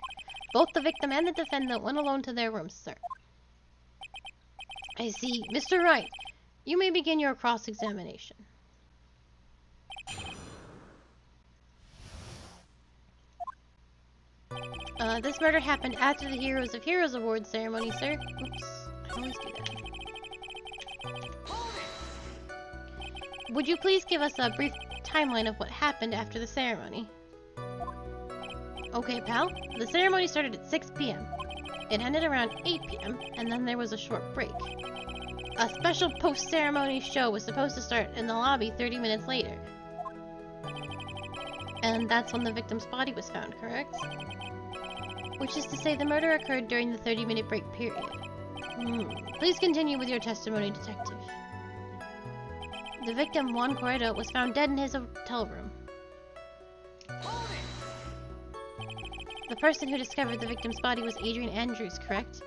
Both the victim and the defendant went alone to their rooms, sir. I see. Mr. Wright, you may begin your cross-examination. This murder happened after the Heroes of Heroes Award ceremony, sir. Oops, I always do that. Would you please give us a brief timeline of what happened after the ceremony? Okay, pal. The ceremony started at 6 p.m. It ended around 8 p.m., and then there was a short break. A special post-ceremony show was supposed to start in the lobby 30 minutes later. And that's when the victim's body was found, correct? Which is to say the murder occurred during the 30-minute break period. Please continue with your testimony, detective. The victim, Juan Correda, was found dead in his hotel room. The person who discovered the victim's body was Adrian Andrews, correct?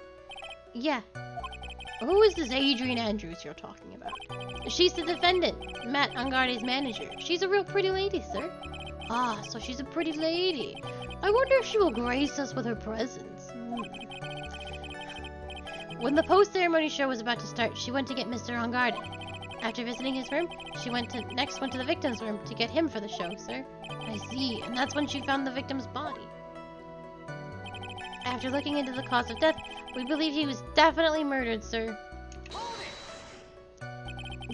Yeah. Who is this Adrian Andrews you're talking about? She's the defendant, Matt Angarde's manager. She's a real pretty lady, sir. Ah, so she's a pretty lady. I wonder if she will grace us with her presence. When the post-ceremony show was about to start, she went to get Mr. Angarde. After visiting his room, she next went to the victim's room to get him for the show, sir. I see, and that's when she found the victim's body. After looking into the cause of death, we believe he was definitely murdered, sir.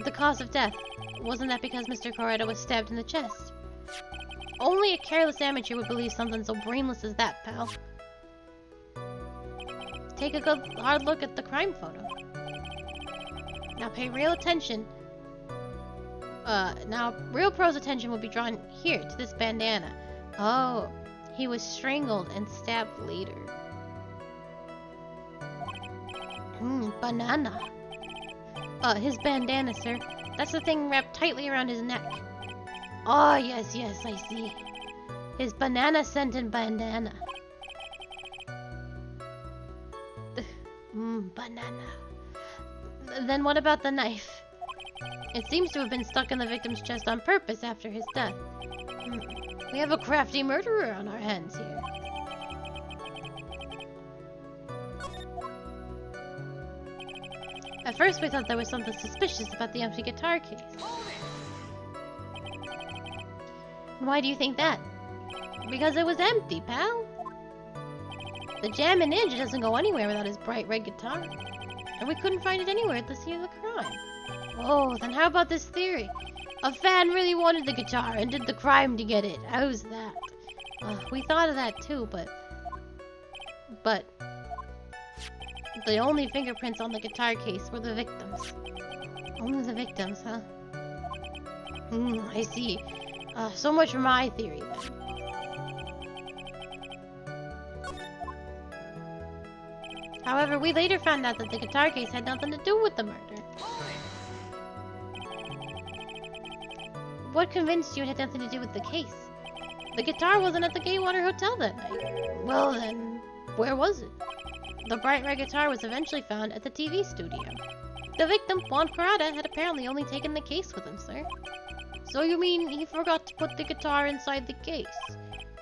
The cause of death, wasn't that because Mr. Correda was stabbed in the chest? Only a careless amateur would believe something so brainless as that, pal. Take a good hard look at the crime photo. Now pay real attention. Now real pro's attention will be drawn here to this bandana. Oh, he was strangled and stabbed later. Banana. His bandana, sir. That's the thing wrapped tightly around his neck. Oh, yes, I see. His banana-scented bandana. Banana. Then what about the knife? It seems to have been stuck in the victim's chest on purpose after his death. We have a crafty murderer on our hands here. At first we thought there was something suspicious about the empty guitar case. Why do you think that? Because it was empty, pal. The Jammin' Ninja doesn't go anywhere without his bright red guitar. And we couldn't find it anywhere at the scene of the crime. Oh, then how about this theory? A fan really wanted the guitar and did the crime to get it. How's that? We thought of that too, but the only fingerprints on the guitar case were the victims. Only the victims, huh? I see. So much for my theory, then. However, we later found out that the guitar case had nothing to do with the murder. What convinced you it had nothing to do with the case? The guitar wasn't at the Gatewooooooorth Hotel that night. Well then, where was it? The bright red guitar was eventually found at the TV studio. The victim, Juan Correda, had apparently only taken the case with him, sir. So you mean he forgot to put the guitar inside the case?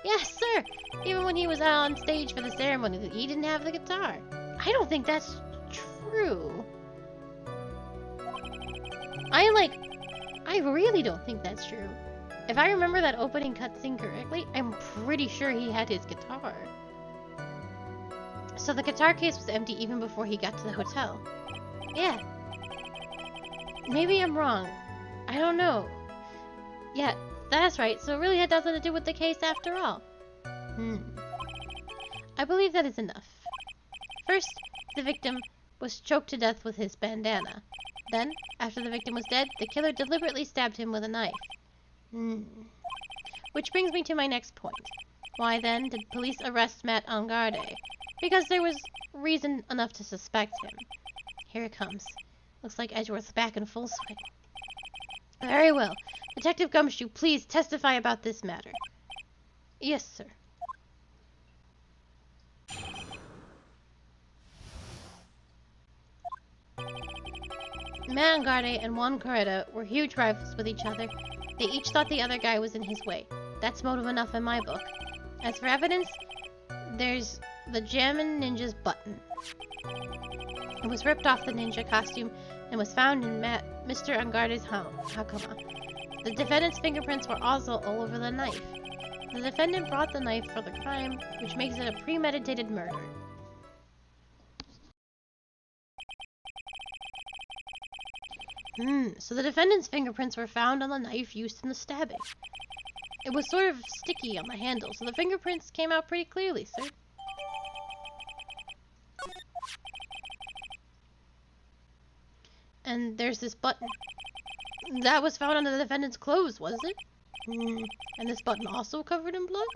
Yes, sir! Even when he was out on stage for the ceremony, he didn't have the guitar. I don't think that's true. I really don't think that's true. If I remember that opening cutscene correctly, I'm pretty sure he had his guitar. So the guitar case was empty even before he got to the hotel. Yeah. Maybe I'm wrong. I don't know. Yeah, that's right. So it really had nothing to do with the case after all. I believe that is enough. First, the victim was choked to death with his bandana. Then, after the victim was dead, the killer deliberately stabbed him with a knife. Which brings me to my next point. Why then did police arrest Matt Angarde? Because there was reason enough to suspect him. Here it comes. Looks like Edgeworth's back in full swing. Very well. Detective Gumshoe, please testify about this matter. Yes, sir. Matt Angarde and Juan Coretta were huge rivals with each other. They each thought the other guy was in his way. That's motive enough in my book. As for evidence, there's the Jammin' Ninja's button. It was ripped off the ninja costume and was found in Mr. Angarde's hakama. The defendant's fingerprints were also all over the knife. The defendant brought the knife for the crime, which makes it a premeditated murder. So the defendant's fingerprints were found on the knife used in the stabbing. It was sort of sticky on the handle, so the fingerprints came out pretty clearly, sir. And there's this button. That was found on the defendant's clothes, was it? And this button also covered in blood?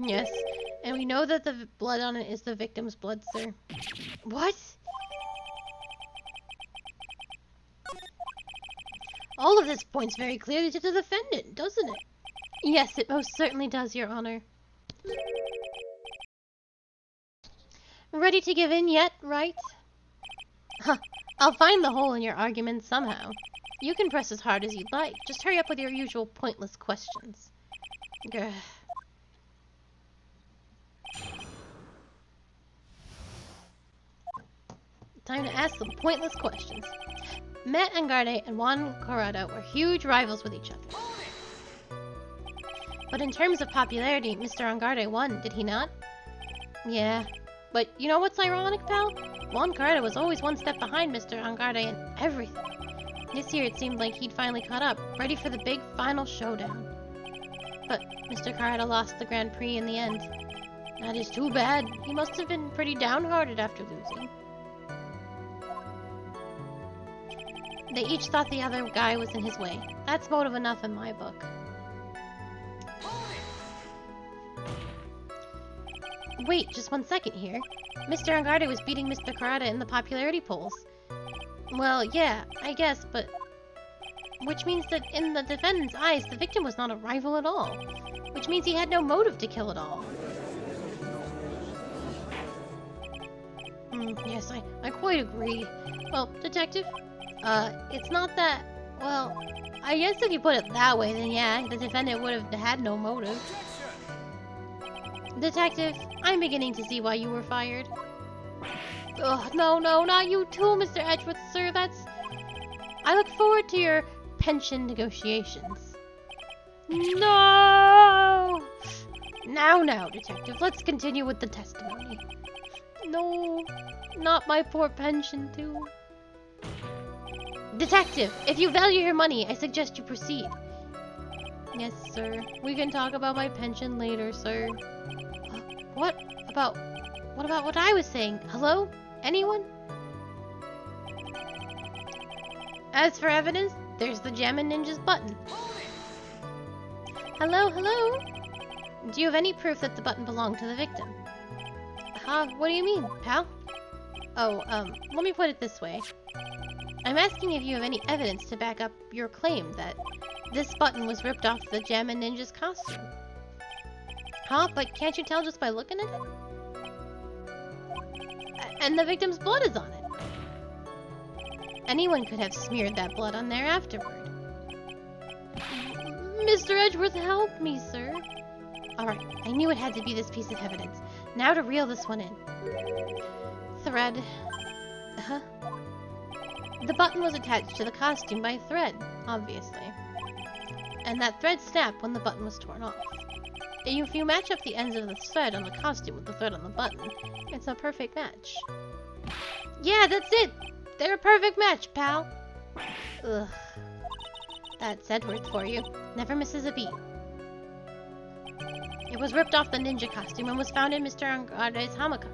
Yes. And we know that the blood on it is the victim's blood, sir. What? All of this points very clearly to the defendant, doesn't it? Yes, it most certainly does, Your Honor. Ready to give in yet, Wright? Huh. I'll find the hole in your argument somehow. You can press as hard as you'd like. Just hurry up with your usual pointless questions. Grr. Time to ask some pointless questions. Matt Angarde and Juan Coretta were huge rivals with each other. But in terms of popularity, Mr. Angarde won, did he not? Yeah. But you know what's ironic, pal? Juan Coretta was always one step behind Mr. Angarde in everything. This year it seemed like he'd finally caught up, ready for the big final showdown. But Mr. Coretta lost the Grand Prix in the end. That is too bad. He must have been pretty downhearted after losing. They each thought the other guy was in his way. That's motive enough in my book. Wait, just 1 second here. Mr. Angarde was beating Mr. Coretta in the popularity polls. Well, yeah, I guess, but... Which means that in the defendant's eyes, the victim was not a rival at all. Which means he had no motive to kill at all. Yes, I quite agree. Well, Detective, it's not that... Well, I guess if you put it that way, then yeah, the defendant would have had no motive. Detective, I'm beginning to see why you were fired. Ugh, no, not you too, Mr. Edgewoooooorth, sir, I look forward to your pension negotiations. No! Now, Detective, let's continue with the testimony. No, not my poor pension, too. Detective, if you value your money, I suggest you proceed. Yes, sir. We can talk about my pension later, sir. What about what I was saying? Hello? Anyone? As for evidence, there's the Jammin' Ninja's button. Hello? Do you have any proof that the button belonged to the victim? What do you mean, pal? Oh, let me put it this way. I'm asking if you have any evidence to back up your claim that this button was ripped off the Jammin' Ninja's costume. But can't you tell just by looking at it? And the victim's blood is on it. Anyone could have smeared that blood on there afterward. Mr. Edgeworth, help me, sir. Alright, I knew it had to be this piece of evidence. Now to reel this one in. Thread. The button was attached to the costume by thread, obviously. And that thread snapped when the button was torn off. If you match up the ends of the thread on the costume with the thread on the button, it's a perfect match. Yeah, that's it! They're a perfect match, pal! Ugh. That's Edgeworth for you. Never misses a beat. It was ripped off the ninja costume and was found in Mr. Angarde's hammock.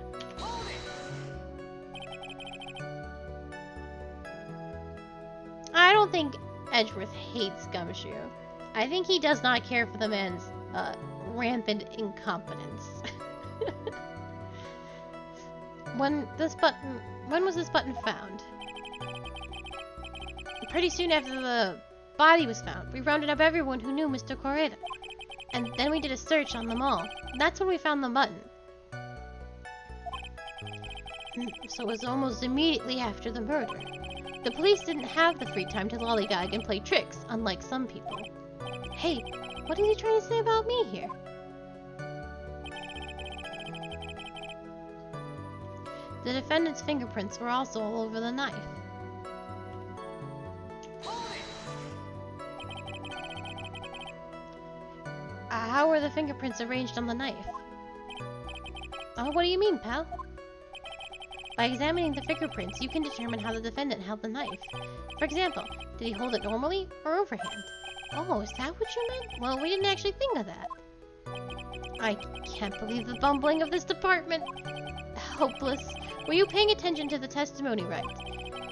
I don't think Edgeworth hates Gumshoe. I think he does not care for the man's, rampant incompetence. When was this button found? Pretty soon after the body was found, we rounded up everyone who knew Mr. Correa. And then we did a search on them all. That's when we found the button. So it was almost immediately after the murder. The police didn't have the free time to lollygag and play tricks, unlike some people. Hey, what are you trying to say about me here? The defendant's fingerprints were also all over the knife. How were the fingerprints arranged on the knife? Oh, what do you mean, pal? By examining the fingerprints, you can determine how the defendant held the knife. For example, did he hold it normally or overhand? Oh, is that what you meant? Well, we didn't actually think of that. I can't believe the bumbling of this department. Hopeless. Were you paying attention to the testimony, Wright?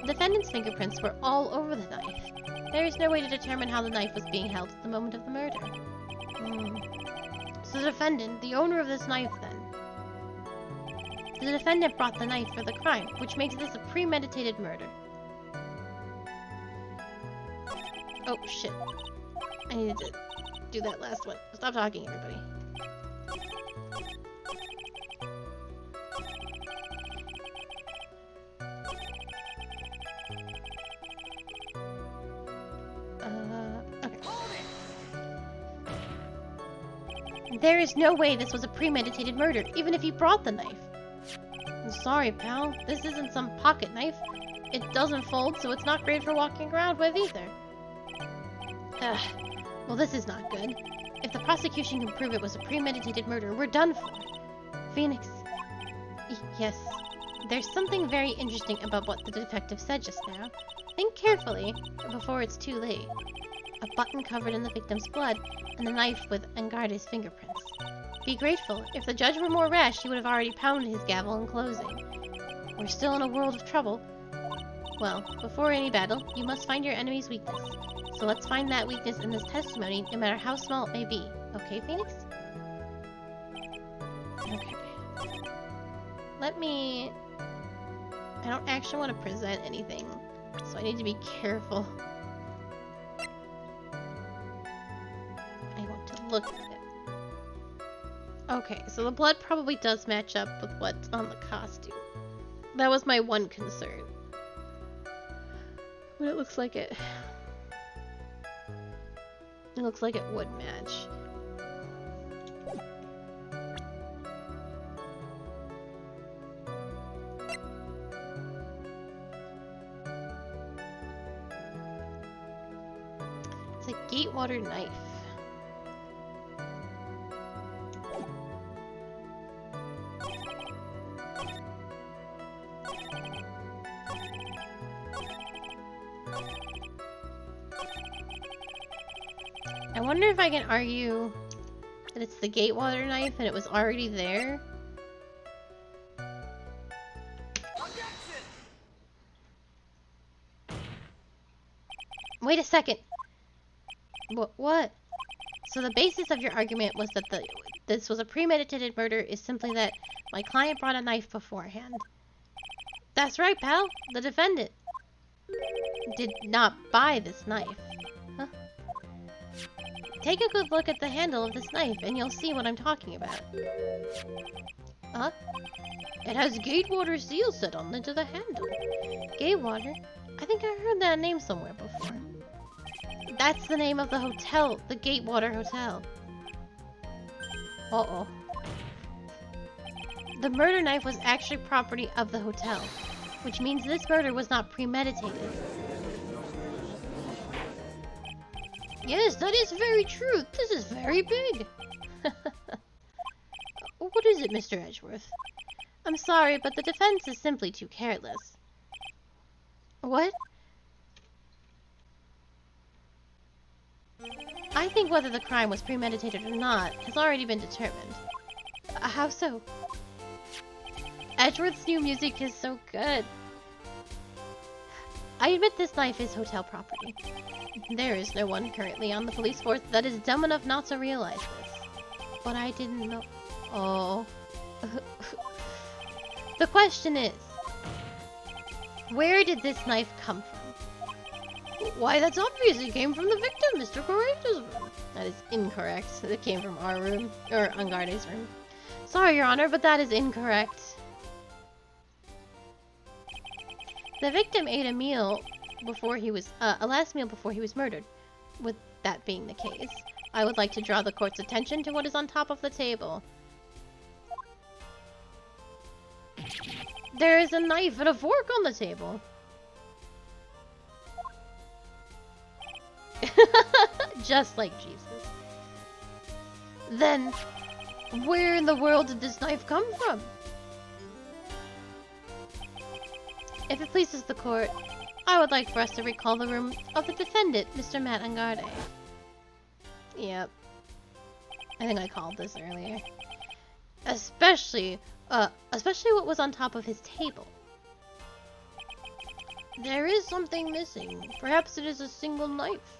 The defendant's fingerprints were all over the knife. There is no way to determine how the knife was being held at the moment of the murder. So the defendant, the owner of this knife then. The defendant brought the knife for the crime, which makes this a premeditated murder. Oh, shit. I needed to do that last one. Stop talking, everybody. There is no way this was a premeditated murder, even if he brought the knife. I'm sorry, pal. This isn't some pocket knife. It doesn't fold, so it's not great for walking around with either. Well, this is not good. If the prosecution can prove it was a premeditated murder, we're done for. Phoenix. Yes. There's something very interesting about what the detective said just now. Think carefully before it's too late. A button covered in the victim's blood, and a knife with Angarde's fingerprints. Be grateful. If the judge were more rash, he would have already pounded his gavel in closing. We're still in a world of trouble. Well, before any battle, you must find your enemy's weakness. So let's find that weakness in this testimony, no matter how small it may be. Okay, Phoenix? Okay. Let me... I don't actually want to present anything, so I need to be careful. I want to look at it. Okay, so the blood probably does match up with what's on the costume. That was my one concern. But it looks like it... It looks like it would match. It's a Gatewater knife. I wonder if I can argue that it's the Gatewater knife and it was already there. Wait a second. What? So the basis of your argument was that this was a premeditated murder is simply that my client brought a knife beforehand. That's right, pal. The defendant did not buy this knife. Huh? Take a good look at the handle of this knife and you'll see what I'm talking about. Huh? It has Gatewater seal set on into the handle. Gatewater? I think I heard that name somewhere before. That's the name of the hotel, the Gatewater Hotel. Uh-oh. The murder knife was actually property of the hotel, which means this murder was not premeditated. Yes, that is very true. This is very big. What is it, Mr. Edgewoooooorth? I'm sorry, but the defense is simply too careless. What? I think whether the crime was premeditated or not has already been determined. How so? Edgeworth's new music is so good. I admit this knife is hotel property. There is no one currently on the police force that is dumb enough not to realize this. But I didn't know... Oh. The question is... Where did this knife come from? Why, that's obvious. It came from the victim, Mr. Corrector's room. That is incorrect. It came from our room, or Angarde's room. Sorry, Your Honor, but that is incorrect. The victim ate a meal before he was, a last meal before he was murdered. With that being the case, I would like to draw the court's attention to what is on top of the table. There is a knife and a fork on the table. Just like Jesus. Then, where in the world did this knife come from? If it pleases the court, I would like for us to recall the room of the defendant, Mr. Matt Angarde. Yep. I think I called this earlier. Especially what was on top of his table. There is something missing. Perhaps it is a single knife.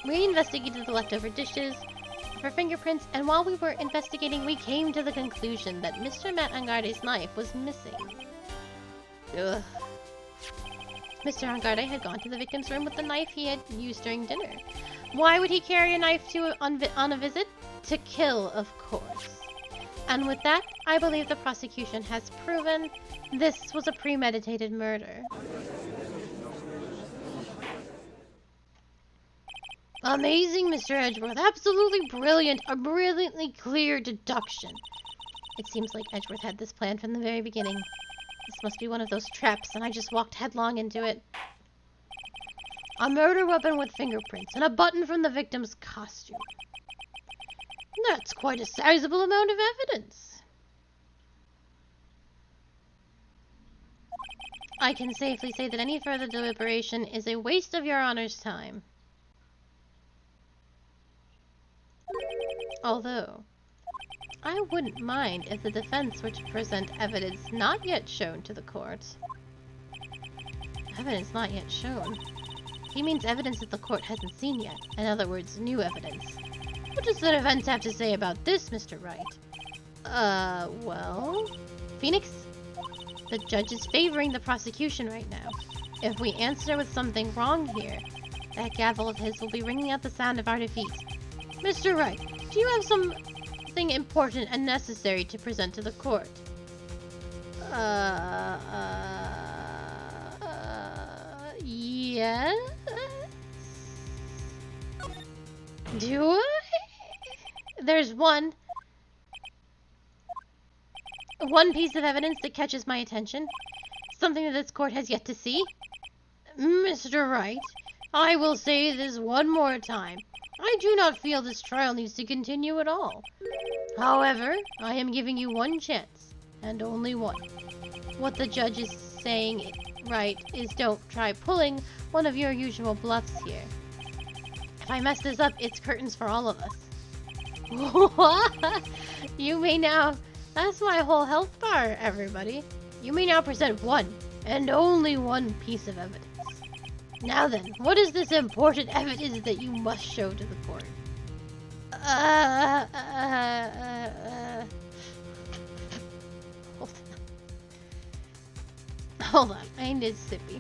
We investigated the leftover dishes for fingerprints, and while we were investigating, we came to the conclusion that Mr. Matt Angarde's knife was missing. Ugh. Mr. Angarde had gone to the victim's room with the knife he had used during dinner. Why would he carry a knife on a visit? To kill, of course. And with that, I believe the prosecution has proven this was a premeditated murder. Amazing, Mr. Edgewoooooorth. Absolutely brilliant. A brilliantly clear deduction. It seems like Edgewoooooorth had this plan from the very beginning. This must be one of those traps, and I just walked headlong into it. A murder weapon with fingerprints, and a button from the victim's costume. That's quite a sizable amount of evidence. I can safely say that any further deliberation is a waste of Your Honor's time. Although, I wouldn't mind if the defense were to present evidence not yet shown to the court. Evidence not yet shown? He means evidence that the court hasn't seen yet. In other words, new evidence. What does the defense have to say about this, Mr. Wright? Well... Phoenix? The judge is favoring the prosecution right now. If we answer with something wrong here, that gavel of his will be ringing out the sound of our defeat. Mr. Wright, do you have something important and necessary to present to the court? Yes? Do I? There's one piece of evidence that catches my attention. Something that this court has yet to see. Mr. Wright, I will say this one more time. I do not feel this trial needs to continue at all. However, I am giving you one chance, and only one. What the judge is saying, right, is don't try pulling one of your usual bluffs here. If I mess this up, it's curtains for all of us. What? You may now... That's my whole health bar, everybody. You may now present one, and only one piece of evidence. Now then, what is this important evidence that you must show to the court? Hold on, I need sippy.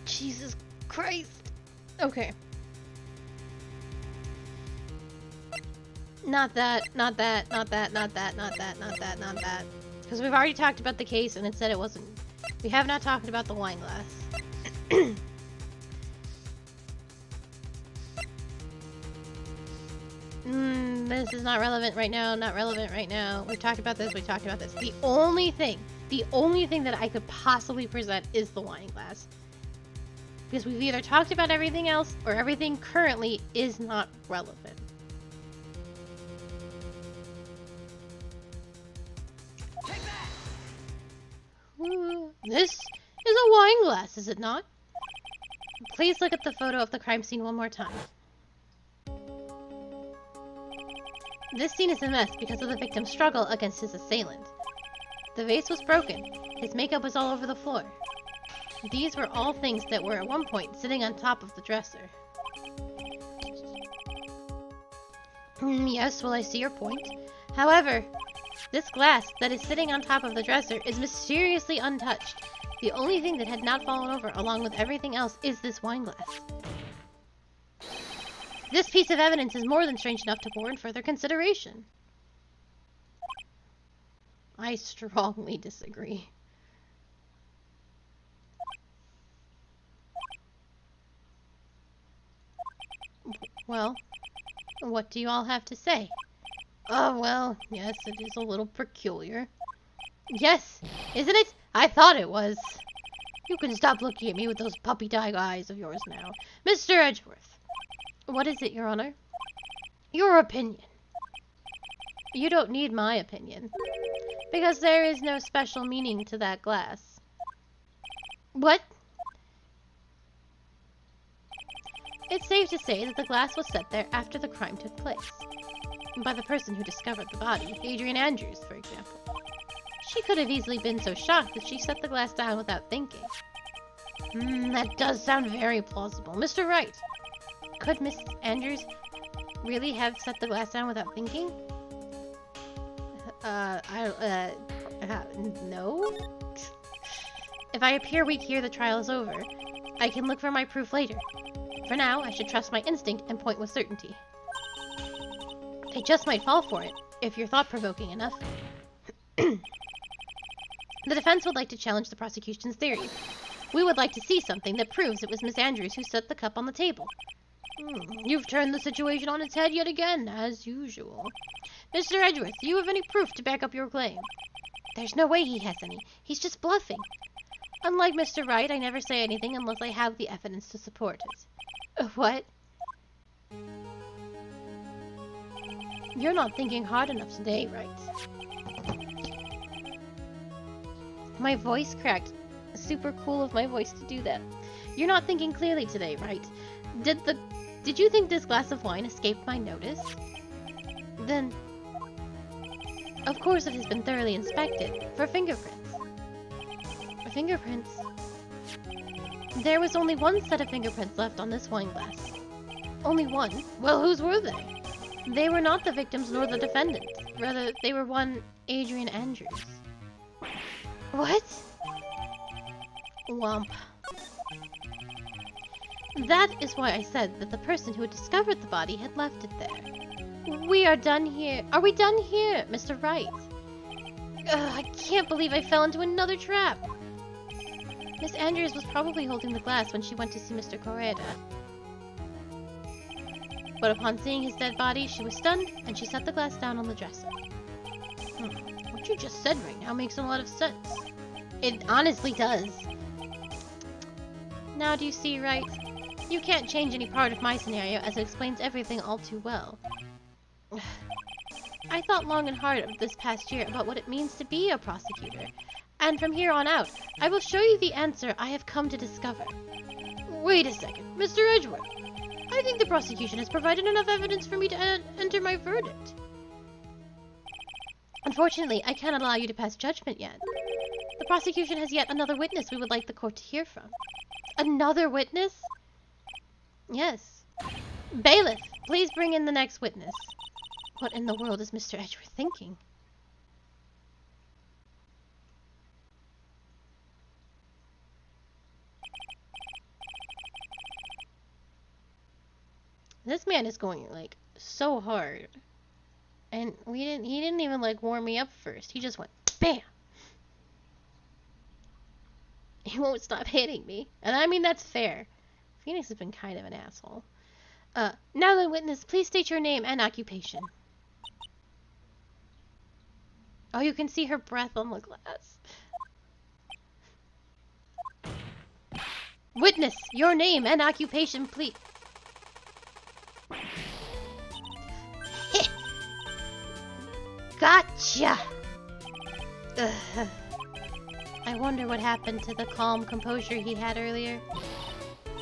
Jesus Christ. Okay. Not that. Because we've already talked about the case and it said it wasn't. We have not talked about the wine glass. This is not relevant right now, not relevant right now. We've talked about this, The only thing that I could possibly present is the wine glass. Because we've either talked about everything else or everything currently is not relevant. This is a wine glass, is it not? Please look at the photo of the crime scene one more time. This scene is a mess because of the victim's struggle against his assailant. The vase was broken. His makeup was all over the floor. These were all things that were at one point sitting on top of the dresser. Yes, well, I see your point. However, this glass that is sitting on top of the dresser is mysteriously untouched. The only thing that had not fallen over, along with everything else, is this wine glass. This piece of evidence is more than strange enough to warrant further consideration. I strongly disagree. Well, what do you all have to say? Oh, well, yes, it is a little peculiar. Yes, isn't it? I thought it was. You can stop looking at me with those puppy-dog eyes of yours now. Mr. Edgewoooooorth. What is it, Your Honor? Your opinion. You don't need my opinion. Because there is no special meaning to that glass. What? It's safe to say that the glass was set there after the crime took place. By the person who discovered the body, Adrian Andrews, for example. She could have easily been so shocked that she set the glass down without thinking. That does sound very plausible. Mr. Wright, could Miss Andrews really have set the glass down without thinking? No? If I appear weak here, the trial is over. I can look for my proof later. For now, I should trust my instinct and point with certainty. They just might fall for it, if you're thought-provoking enough. The defense would like to challenge the prosecution's theory. We would like to see something that proves it was Miss Andrews who set the cup on the table. You've turned the situation on its head yet again, as usual. Mr. Edgewoooooorth, do you have any proof to back up your claim? There's no way he has any. He's just bluffing. Unlike Mr. Wright, I never say anything unless I have the evidence to support it. What? You're not thinking hard enough today, Wright. My voice cracked. Super cool of my voice to do that. You're not thinking clearly today, Wright. Did you think this glass of wine escaped my notice? Then, of course it has been thoroughly inspected for fingerprints. Fingerprints? There was only one set of fingerprints left on this wine glass. Only one? Well, whose were they? They were not the victims nor the defendants. Rather, they were one Adrian Andrews. What? Womp. That is why I said that the person who had discovered the body had left it there. We are done here. Are we done here, Mr. Wright? I can't believe I fell into another trap. Miss Andrews was probably holding the glass when she went to see Mr. Correa. But upon seeing his dead body, she was stunned, and she set the glass down on the dresser. What you just said right now makes a lot of sense. It honestly does. Now do you see, Wright? You can't change any part of my scenario, as it explains everything all too well. I thought long and hard of this past year about what it means to be a prosecutor. And from here on out, I will show you the answer I have come to discover. Wait a second, Mr. Edgewoooooorth. I think the prosecution has provided enough evidence for me to enter my verdict. Unfortunately, I cannot allow you to pass judgment yet. The prosecution has yet another witness we would like the court to hear from. Another witness? Yes. Bailiff, please bring in the next witness. What in the world is Mr. Edgewoooooorth thinking? This man is going, like, so hard. And he didn't even, like, warm me up first. He just went, BAM! He won't stop hitting me. And I mean, that's fair. Phoenix has been kind of an asshole. Now then, witness, please state your name and occupation. Oh, you can see her breath on the glass. Witness, your name and occupation, please. Gotcha! Ugh. I wonder what happened to the calm composure he had earlier.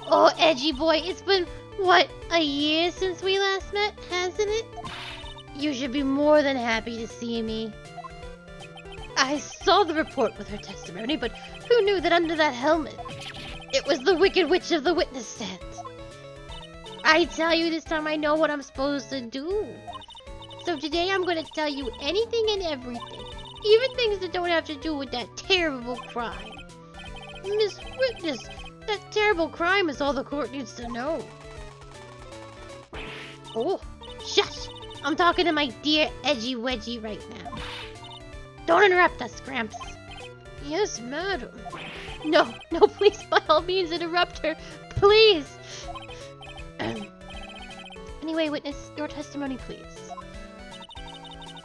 Oh, edgy boy, it's been, what, a year since we last met, hasn't it? You should be more than happy to see me. I saw the report with her testimony, but who knew that under that helmet, it was the Wicked Witch of the witness stand? I tell you, this time I know what I'm supposed to do. So today I'm going to tell you anything and everything, even things that don't have to do with that terrible crime. Miss Witness, that terrible crime is all the court needs to know. Oh, shush! I'm talking to my dear Edgy Wedgie right now. Don't interrupt us, Gramps. Yes, madam. No, please, by all means, interrupt her. Please! Anyway, witness, your testimony, please.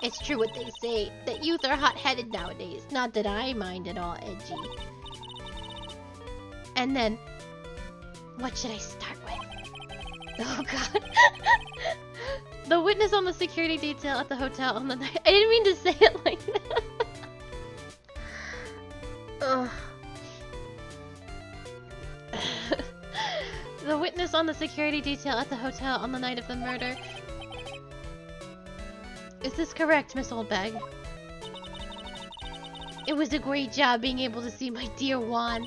It's true what they say, that youth are hot-headed nowadays. Not that I mind at all, Edgy. And then, what should I start with? Oh, God. The witness on the security detail at the hotel on the night... I didn't mean to say it like that. Ugh. The witness on the security detail at the hotel on the night of the murder. Is this correct, Miss Oldbag? It was a great job being able to see my dear Juan.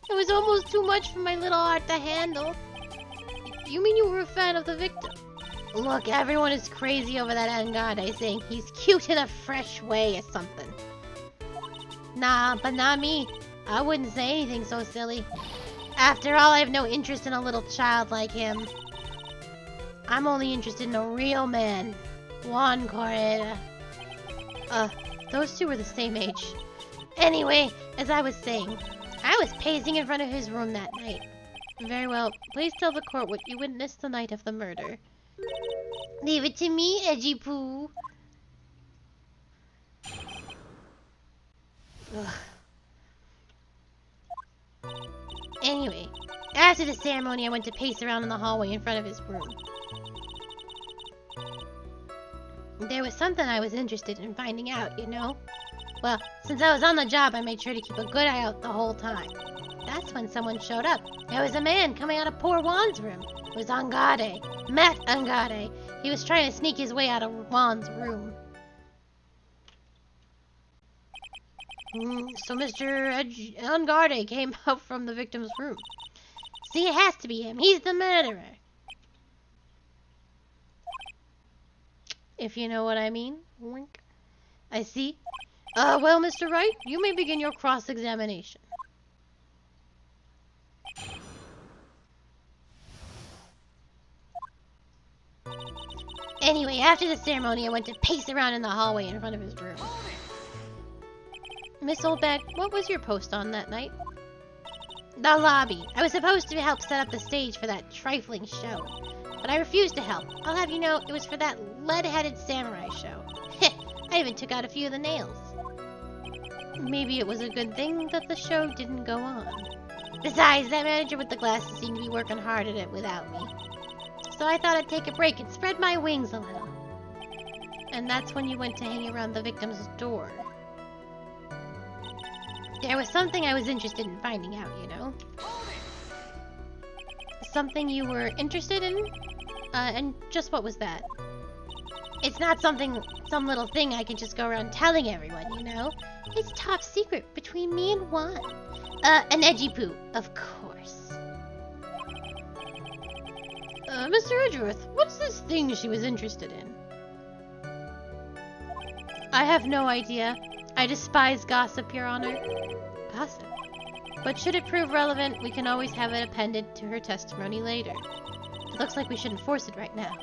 It was almost too much for my little heart to handle. You mean you were a fan of the victim? Look, everyone is crazy over that Angade, saying he's cute in a fresh way or something. Nah, but not me. I wouldn't say anything so silly. After all, I have no interest in a little child like him. I'm only interested in a real man. Juan Correa. Those two were the same age. Anyway, as I was saying, I was pacing in front of his room that night. Very well. Please tell the court what you witnessed the night of the murder. Leave it to me, Edgy Poo. Ugh. Anyway, after the ceremony, I went to pace around in the hallway in front of his room. There was something I was interested in finding out, you know? Well, since I was on the job, I made sure to keep a good eye out the whole time. That's when someone showed up. There was a man coming out of poor Juan's room. It was Angade. Matt Angade. He was trying to sneak his way out of Juan's room. So Mr. Angade came out from the victim's room. See, it has to be him. He's the murderer. If you know what I mean. Wink. I see. Well, Mr. Wright, you may begin your cross-examination. Anyway, after the ceremony, I went to pace around in the hallway in front of his room. Miss Oldbag, what was your post on that night? The lobby. I was supposed to help set up the stage for that trifling show, but I refused to help. I'll have you know, it was for that lead-headed samurai show. I even took out a few of the nails. Maybe it was a good thing that the show didn't go on. Besides, that manager with the glasses seemed to be working hard at it without me. So I thought I'd take a break and spread my wings a little. And that's when you went to hang around the victim's door. There was something I was interested in finding out, you know? Something you were interested in? And just what was that? It's not some little thing I can just go around telling everyone, you know? It's top secret between me and Juan. An Edgy Poo, of course. Mr. Edgewoooooorth, what's this thing she was interested in? I have no idea. I despise gossip, Your Honor. Gossip? But should it prove relevant, we can always have it appended to her testimony later. It looks like we shouldn't force it right now.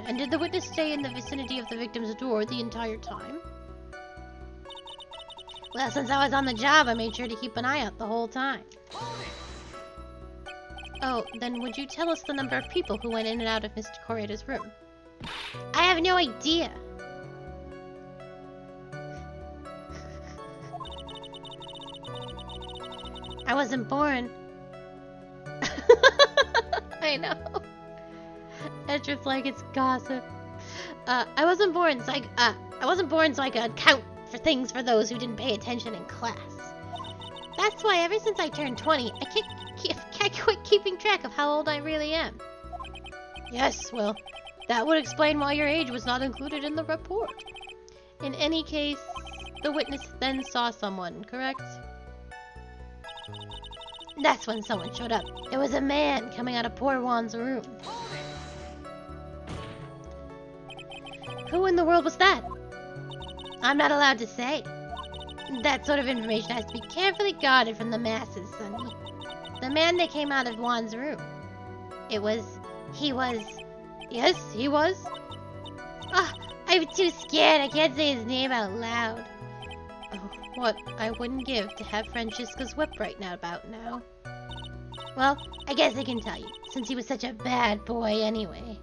And did the witness stay in the vicinity of the victim's door the entire time? Well, since I was on the job, I made sure to keep an eye out the whole time. Oh, then would you tell us the number of people who went in and out of Mr. Correa's room? I have no idea. I wasn't born. I know. Edgeworth's like it's gossip. I wasn't born, so I could count for things for those who didn't pay attention in class. That's why ever since I turned 20, I can't quit keeping track of how old I really am. Yes, well, that would explain why your age was not included in the report. In any case, The witness then saw someone, correct? That's when someone showed up. It was a man coming out of poor Juan's room. Who in the world was that? I'm not allowed to say. That sort of information has to be carefully guarded from the masses, Sonny. The man that came out of Juan's room. He was... Yes, he was? Ah, I'm too scared. I can't say his name out loud. Oh, what I wouldn't give to have Francesca's whip right now about now. Well, I guess I can tell you, since he was such a bad boy anyway.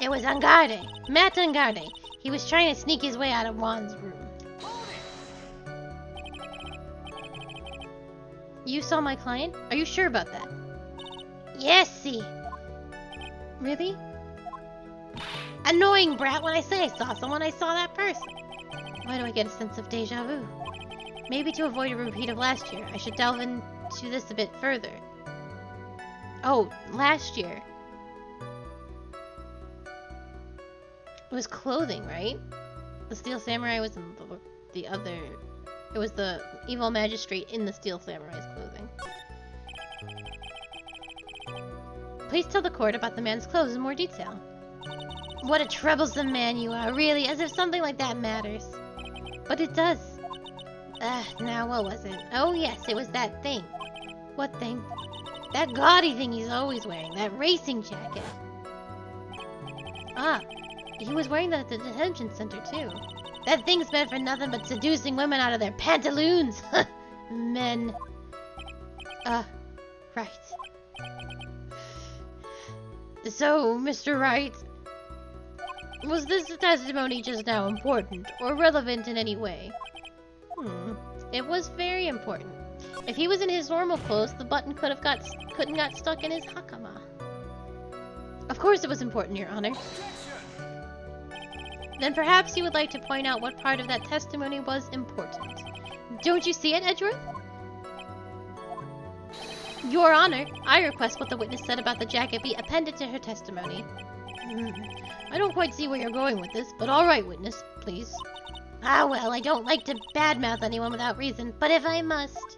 It was Angarde, Matt Angarde. He was trying to sneak his way out of Juan's room. You saw my client? Are you sure about that? Yes, see. Really? Annoying brat, when I say I saw someone, I saw that person. Why do I get a sense of deja vu? Maybe to avoid a repeat of last year, I should delve into this a bit further. Oh, last year. It was clothing, right? The Steel Samurai was in the other... It was the evil magistrate in the Steel Samurai's clothing. Please tell the court about the man's clothes in more detail. What a troublesome man you are, really, as if something like that matters. But it does. Now what was it? Oh yes, it was that thing. What thing? That gaudy thing he's always wearing, that racing jacket. Ah, he was wearing that at the detention center too. That thing's meant for nothing but seducing women out of their pantaloons. Men. Right. So, Mr. Wright, was this testimony just now important or relevant in any way? It was very important. If he was in his normal clothes, the button couldn't got stuck in his hakama. Of course it was important, Your Honor. Then perhaps you would like to point out what part of that testimony was important. Don't you see it, Edgewoooooorth? Your Honor, I request what the witness said about the jacket be appended to her testimony. I don't quite see where you're going with this, but alright, witness, please. Ah, well, I don't like to badmouth anyone without reason, but if I must...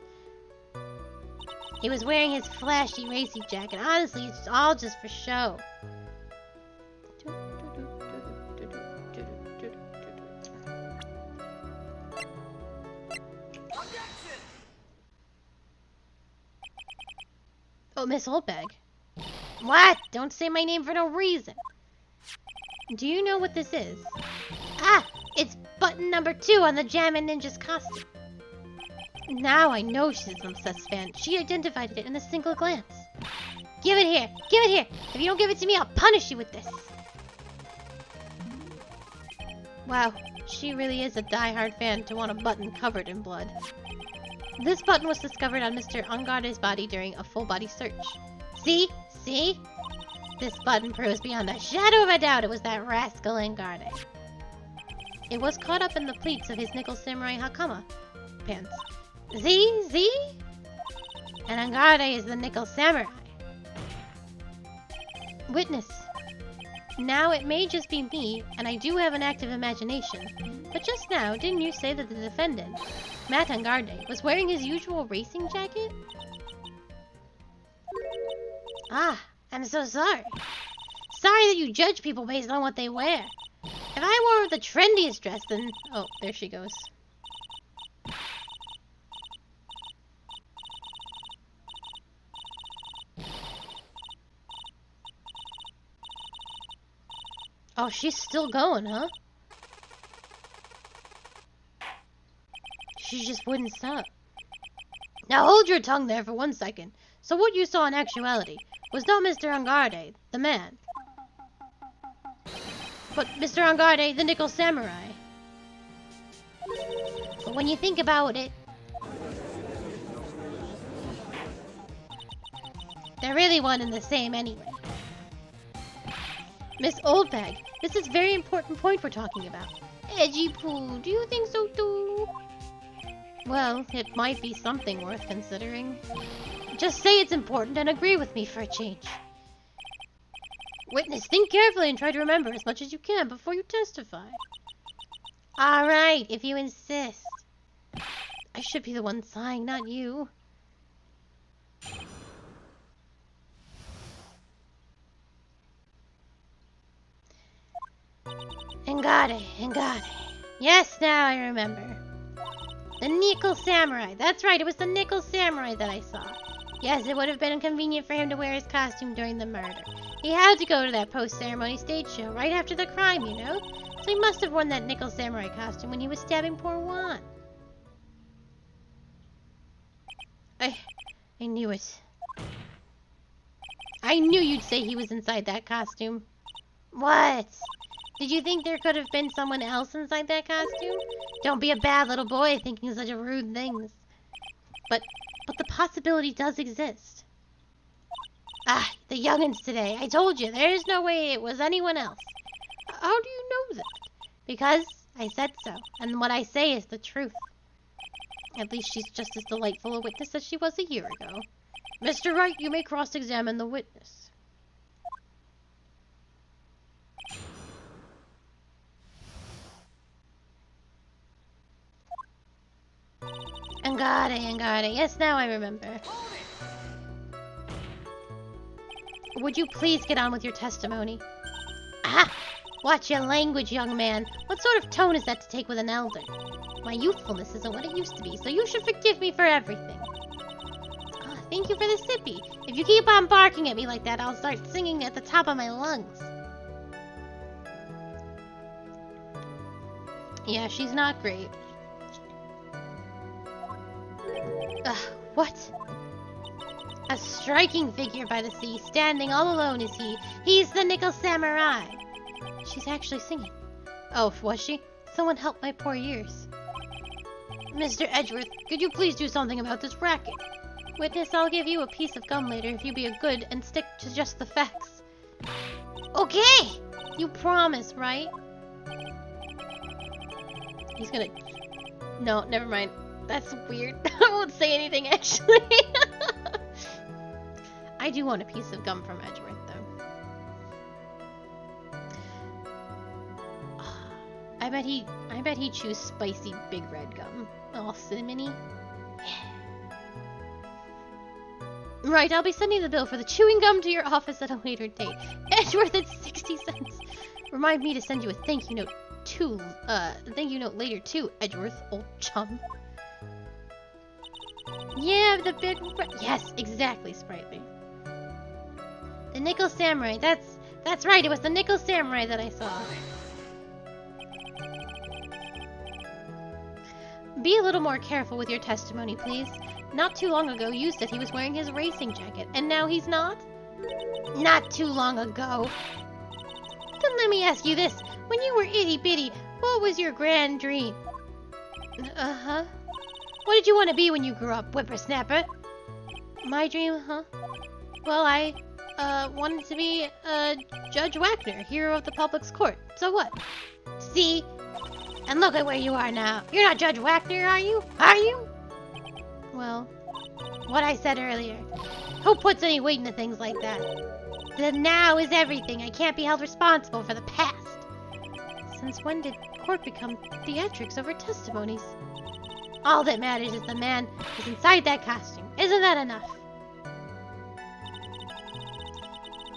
He was wearing his flashy racing jacket. Honestly, it's all just for show. Oh, Miss Oldbag. What? Don't say my name for no reason. Do you know what this is? Ah! It's button number 2 on the Jammin' Ninja's costume. Now I know she's an obsessed fan. She identified it in a single glance. Give it here! Give it here! If you don't give it to me, I'll punish you with this! Wow, she really is a die-hard fan to want a button covered in blood. This button was discovered on Mr. Angarde's body during a full-body search. See? See? This button proves beyond a shadow of a doubt it was that rascal Angarde. It was caught up in the pleats of his nickel samurai hakama pants. See? See? And Angarde is the nickel samurai. Witness. Now, it may just be me, and I do have an active imagination, but just now, didn't you say that the defendant, Matt Angarde, was wearing his usual racing jacket? Ah, I'm so sorry. Sorry that you judge people based on what they wear. If I wore the trendiest dress, then... Oh, there she goes. Oh, she's still going, huh? She just wouldn't stop. Now hold your tongue there for 1 second. So what you saw in actuality was not Mr. Angarde, the man, but Mr. Angarde, the nickel samurai. But when you think about it, they're really one and the same anyway. Miss Oldbag, this is a very important point we're talking about. Edgy Poo, do you think so too? Well, it might be something worth considering. Just say it's important and agree with me for a change. Witness, think carefully and try to remember as much as you can before you testify. Alright, if you insist. I should be the one sighing, not you. Engade. Yes, now I remember. The Nickel Samurai. That's right, it was the Nickel Samurai that I saw. Yes, it would have been inconvenient for him to wear his costume during the murder. He had to go to that post-ceremony stage show right after the crime, you know? So he must have worn that Nickel Samurai costume when he was stabbing poor Juan. I knew it. I knew you'd say he was inside that costume. What? Did you think there could have been someone else inside that costume? Don't be a bad little boy thinking such a rude things. But the possibility does exist. Ah, the youngins today. I told you, there's no way it was anyone else. How do you know that? Because I said so, and what I say is the truth. At least she's just as delightful a witness as she was a year ago. Mr. Wright, you may cross-examine the witness. Engade. Yes, now I remember. Would you please get on with your testimony? Ah! Watch your language, young man. What sort of tone is that to take with an elder? My youthfulness isn't what it used to be, so you should forgive me for everything. Oh, thank you for the sippy. If you keep on barking at me like that, I'll start singing at the top of my lungs. Yeah, she's not great. What? A striking figure by the sea, standing all alone is he. He's the Nickel Samurai. She's actually singing. Oh, was she? Someone help my poor ears. Mr. Edgewoooooorth, could you please do something about this racket? Witness, I'll give you a piece of gum later if you be a good and stick to just the facts. Okay! You promise, right? He's gonna... No, never mind. That's weird. I won't say anything, actually. I do want a piece of gum from Edgewoooooorth, though. I bet he chews spicy big red gum. All cinnamony. Yeah. Right, I'll be sending the bill for the chewing gum to your office at a later date. Edgewoooooorth, it's 60 cents. Remind me to send you a thank you note later too, Edgewoooooorth, old chum. Yeah, the big... Yes, exactly, Sprightly. The Nickel Samurai, that's right, it was the Nickel Samurai that I saw. Be a little more careful with your testimony, please. Not too long ago, you said he was wearing his racing jacket, and now he's not? Not too long ago. Then let me ask you this. When you were itty-bitty, what was your grand dream? Uh-huh. What did you want to be when you grew up, whippersnapper? My dream, huh? Well, I, wanted to be, Judge Wagner, hero of the public's court. So what? See? And look at where you are now. You're not Judge Wagner, are you? Are you? Well, what I said earlier. Who puts any weight into things like that? The now is everything. I can't be held responsible for the past. Since when did court become theatrics over testimonies? All that matters is the man is inside that costume. Isn't that enough?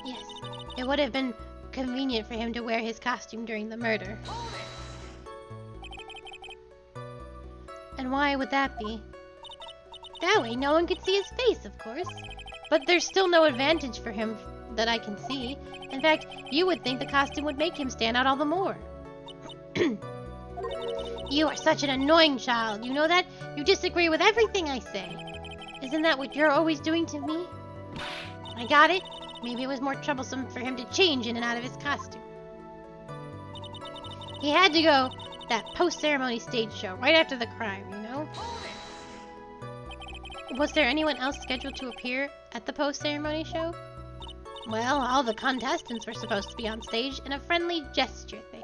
Yes, it would have been convenient for him to wear his costume during the murder. And why would that be? That way no one could see his face, of course. But there's still no advantage for him that I can see. In fact, you would think the costume would make him stand out all the more. You are such an annoying child, you know that? You disagree with everything I say. Isn't that what you're always doing to me? I got it. Maybe it was more troublesome for him to change in and out of his costume. He had to go that post-ceremony stage show right after the crime, you know? Was there anyone else scheduled to appear at the post-ceremony show? Well, all the contestants were supposed to be on stage in a friendly gesture thing.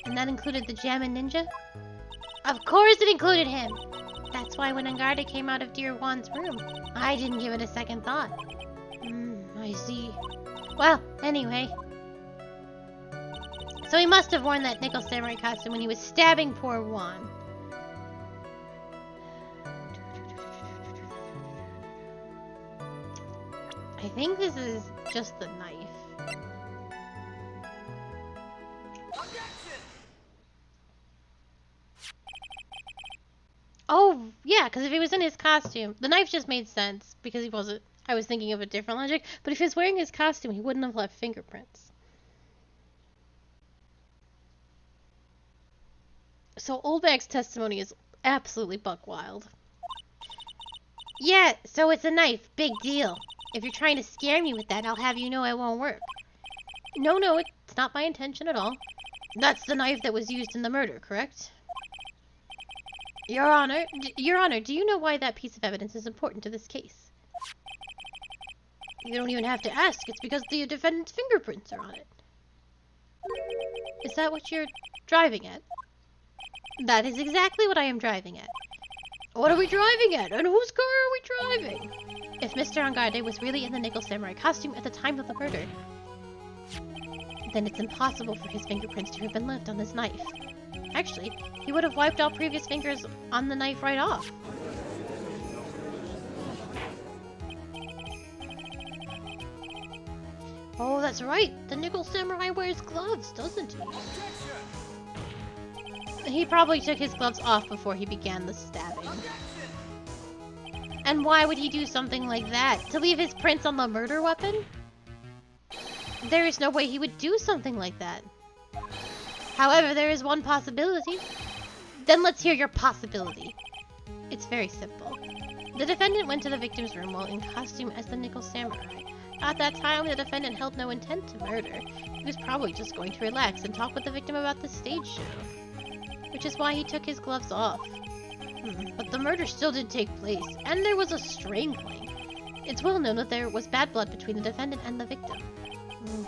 And that included the Jammin' Ninja? Of course it included him! That's why when Engade came out of dear Juan's room, I didn't give it a second thought. I see. Well, anyway. So he must have worn that nickel samurai costume when he was stabbing poor Juan. I think this is just the knife. Oh, yeah, because if he was in his costume, the knife just made sense because he wasn't. I was thinking of a different logic, but if he was wearing his costume, he wouldn't have left fingerprints. So Oldback's testimony is absolutely buck wild. Yeah, so it's a knife. Big deal. If you're trying to scare me with that, I'll have you know it won't work. No, it's not my intention at all. That's the knife that was used in the murder, correct? Your Honor, do you know why that piece of evidence is important to this case? You don't even have to ask. It's because the defendant's fingerprints are on it. Is that what you're driving at? That is exactly what I am driving at. What are we driving at? And whose car are we driving? If Mr. Angarde was really in the nickel samurai costume at the time of the murder, then it's impossible for his fingerprints to have been left on this knife. Actually, he would have wiped all previous fingers on the knife right off. Oh, that's right. The nickel samurai wears gloves, doesn't he? He probably took his gloves off before he began the stabbing. And why would he do something like that? To leave his prints on the murder weapon? There is no way he would do something like that. However, there is one possibility. Then let's hear your possibility. It's very simple. The defendant went to the victim's room while in costume as the nickel samurai. At that time, the defendant held no intent to murder. He was probably just going to relax and talk with the victim about the stage show. Which is why he took his gloves off. But the murder still did take place, and there was a strangling. It's well known that there was bad blood between the defendant and the victim.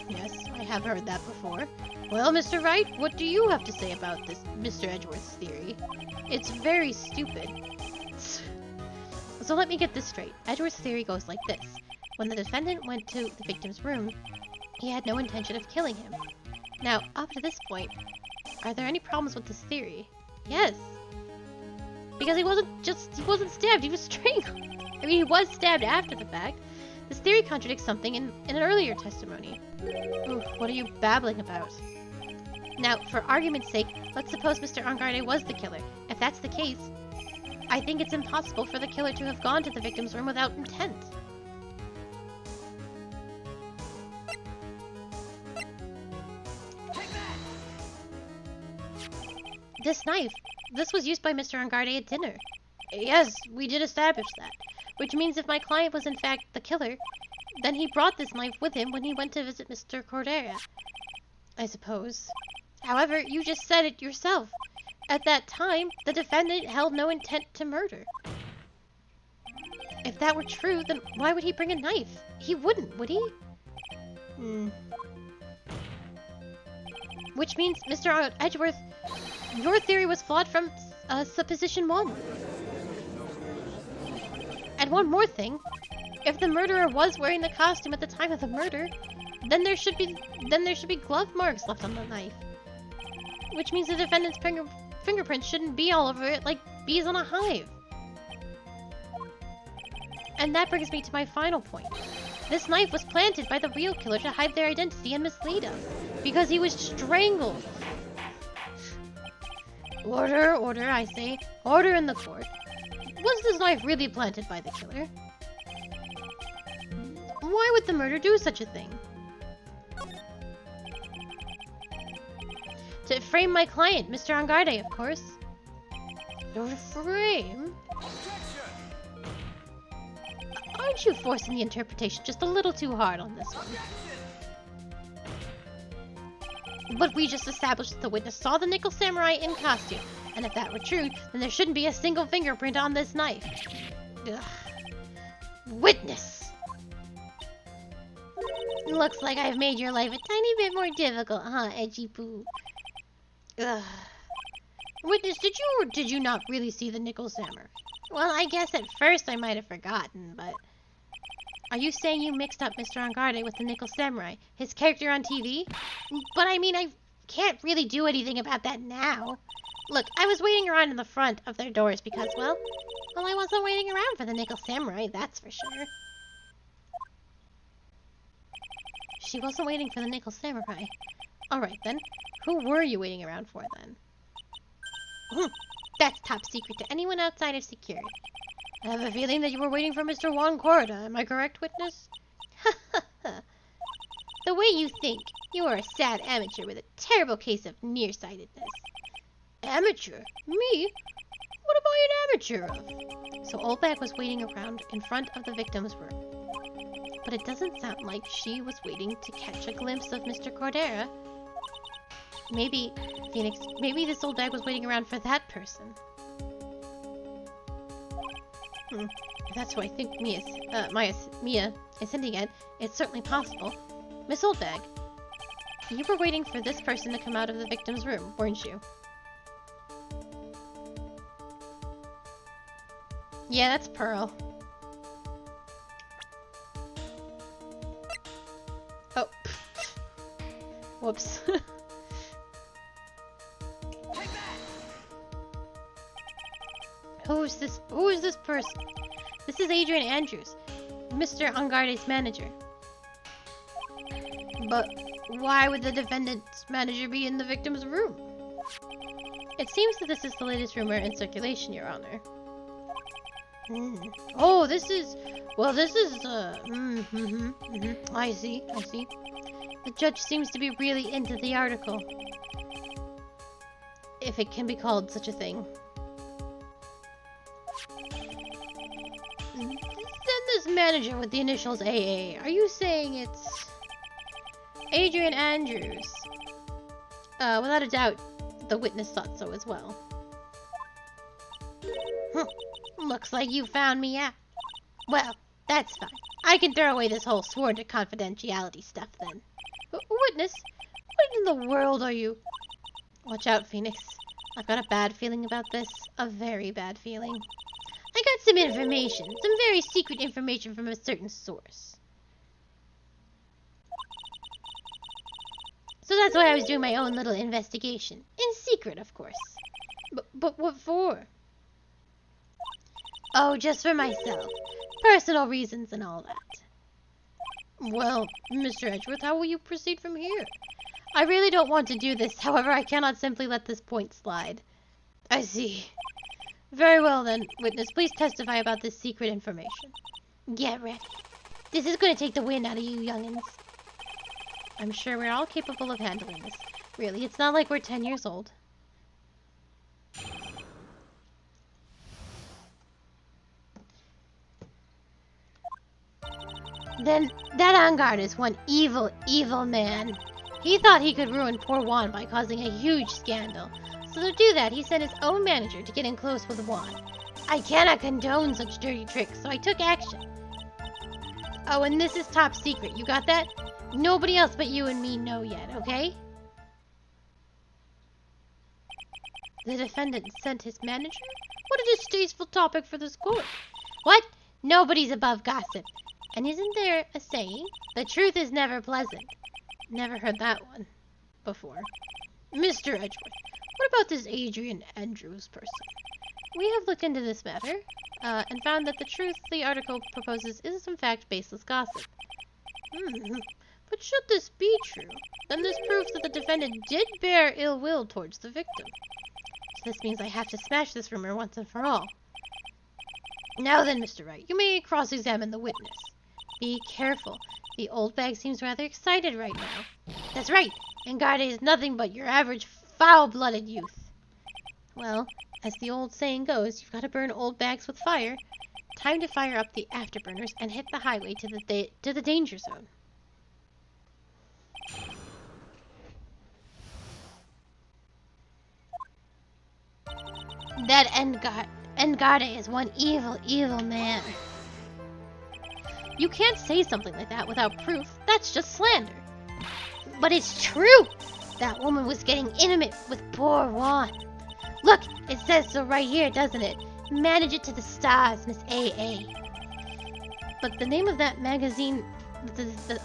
Yes, I have heard that before. Well, Mr. Wright, what do you have to say about this Mr. Edgewoooooorth's theory? It's very stupid. So let me get this straight. Edgewoooooorth's theory goes like this. When the defendant went to the victim's room, he had no intention of killing him. Now, up to this point, are there any problems with this theory? Yes. Because he wasn't stabbed, he was strangled. I mean, he was stabbed after the fact. This theory contradicts something in an earlier testimony. Ooh, what are you babbling about? Now, for argument's sake, let's suppose Mr. Angarde was the killer. If that's the case, I think it's impossible for the killer to have gone to the victim's room without intent. This knife, this was used by Mr. Angarde at dinner. Yes, we did establish that. Which means if my client was in fact the killer, then he brought this knife with him when he went to visit Mr. Cordera. I suppose. However, you just said it yourself. At that time, the defendant held no intent to murder. If that were true, then why would he bring a knife? He wouldn't, would he? Which means, Mr. Edgewoooooorth, your theory was flawed from supposition 1. And one more thing. If the murderer was wearing the costume at the time of the murder, then there should be glove marks left on the knife. Which means the defendant's fingerprints shouldn't be all over it like bees on a hive. And that brings me to my final point. This knife was planted by the real killer to hide their identity and mislead us. Because he was strangled. Order, order, I say. Order in the court. Was this knife really planted by the killer? Why would the murderer do such a thing? To frame my client, Mr. Angarde, of course. To frame? Aren't you forcing the interpretation just a little too hard on this one? But we just established that the witness saw the nickel samurai in costume. And if that were true, then there shouldn't be a single fingerprint on this knife. Ugh. Witness! Looks like I've made your life a tiny bit more difficult, huh, Edgy Poo? Ugh. Witness, did you or did you not really see the nickel samurai? Well, I guess at first I might have forgotten, but... Are you saying you mixed up Mr. Angarde with the nickel samurai, his character on TV? But I mean, I can't really do anything about that now. Look, I was waiting around in the front of their doors because, well, I wasn't waiting around for the Nickel Samurai, that's for sure. She wasn't waiting for the Nickel Samurai. Alright then, who were you waiting around for then? That's top secret to anyone outside of security. I have a feeling that you were waiting for Mr. Juan Corda, am I correct, witness? The way you think, you are a sad amateur with a terrible case of nearsightedness. Amateur? Me? What am I an amateur of? So Oldbag was waiting around in front of the victim's room. But it doesn't sound like she was waiting to catch a glimpse of Mr. Cordera. Maybe, Phoenix, maybe this Oldbag was waiting around for that person. If that's who I think Mia is hinting at, it's certainly possible. Miss Oldbag, you were waiting for this person to come out of the victim's room, weren't you? Yeah, that's Pearl. Oh. Whoops. Who is this person? This is Adrian Andrews, Mr. Angarde's manager. But why would the defendant's manager be in the victim's room? It seems that this is the latest rumor in circulation, Your Honor. Oh, this is... Well, this is... I see. The judge seems to be really into the article. If it can be called such a thing. Then this manager with the initials AA, are you saying it's... Adrian Andrews? Without a doubt, the witness thought so as well. Looks like you found me out. Well, that's fine. I can throw away this whole sworn to confidentiality stuff then. Witness? What in the world are you? Watch out, Phoenix. I've got a bad feeling about this. A very bad feeling. I got some information. Some very secret information from a certain source. So that's why I was doing my own little investigation. In secret, of course. But what for? Oh, just for myself. Personal reasons and all that. Well, Mr. Edgewoooooorth, how will you proceed from here? I really don't want to do this, however, I cannot simply let this point slide. I see. Very well then, witness, please testify about this secret information. Get ready. This is going to take the wind out of you youngins. I'm sure we're all capable of handling this. Really, it's not like we're 10 years old. Then, that Angarde is one evil, evil man. He thought he could ruin poor Juan by causing a huge scandal. So to do that, he sent his own manager to get in close with Juan. I cannot condone such dirty tricks, so I took action. Oh, and this is top secret, you got that? Nobody else but you and me know yet, okay? The defendant sent his manager? What a distasteful topic for this court. What? Nobody's above gossip. And isn't there a saying? The truth is never pleasant. Never heard that one before. Mr. Edgewoooooorth, what about this Adrian Andrews person? We have looked into this matter, and found that the truth the article proposes is in fact baseless gossip. But should this be true, then this proves that the defendant did bear ill will towards the victim. So this means I have to smash this rumor once and for all. Now then, Mr. Wright, you may cross-examine the witness. Be careful. The old bag seems rather excited right now. That's right. Angarde is nothing but your average foul-blooded youth. Well, as the old saying goes, you've got to burn old bags with fire. Time to fire up the afterburners and hit the highway to the danger zone. That Angarde is one evil, evil man. You can't say something like that without proof. That's just slander. But it's true! That woman was getting intimate with poor Juan. Look, it says so right here, doesn't it? Manage it to the stars, Miss AA. But the name of that magazine,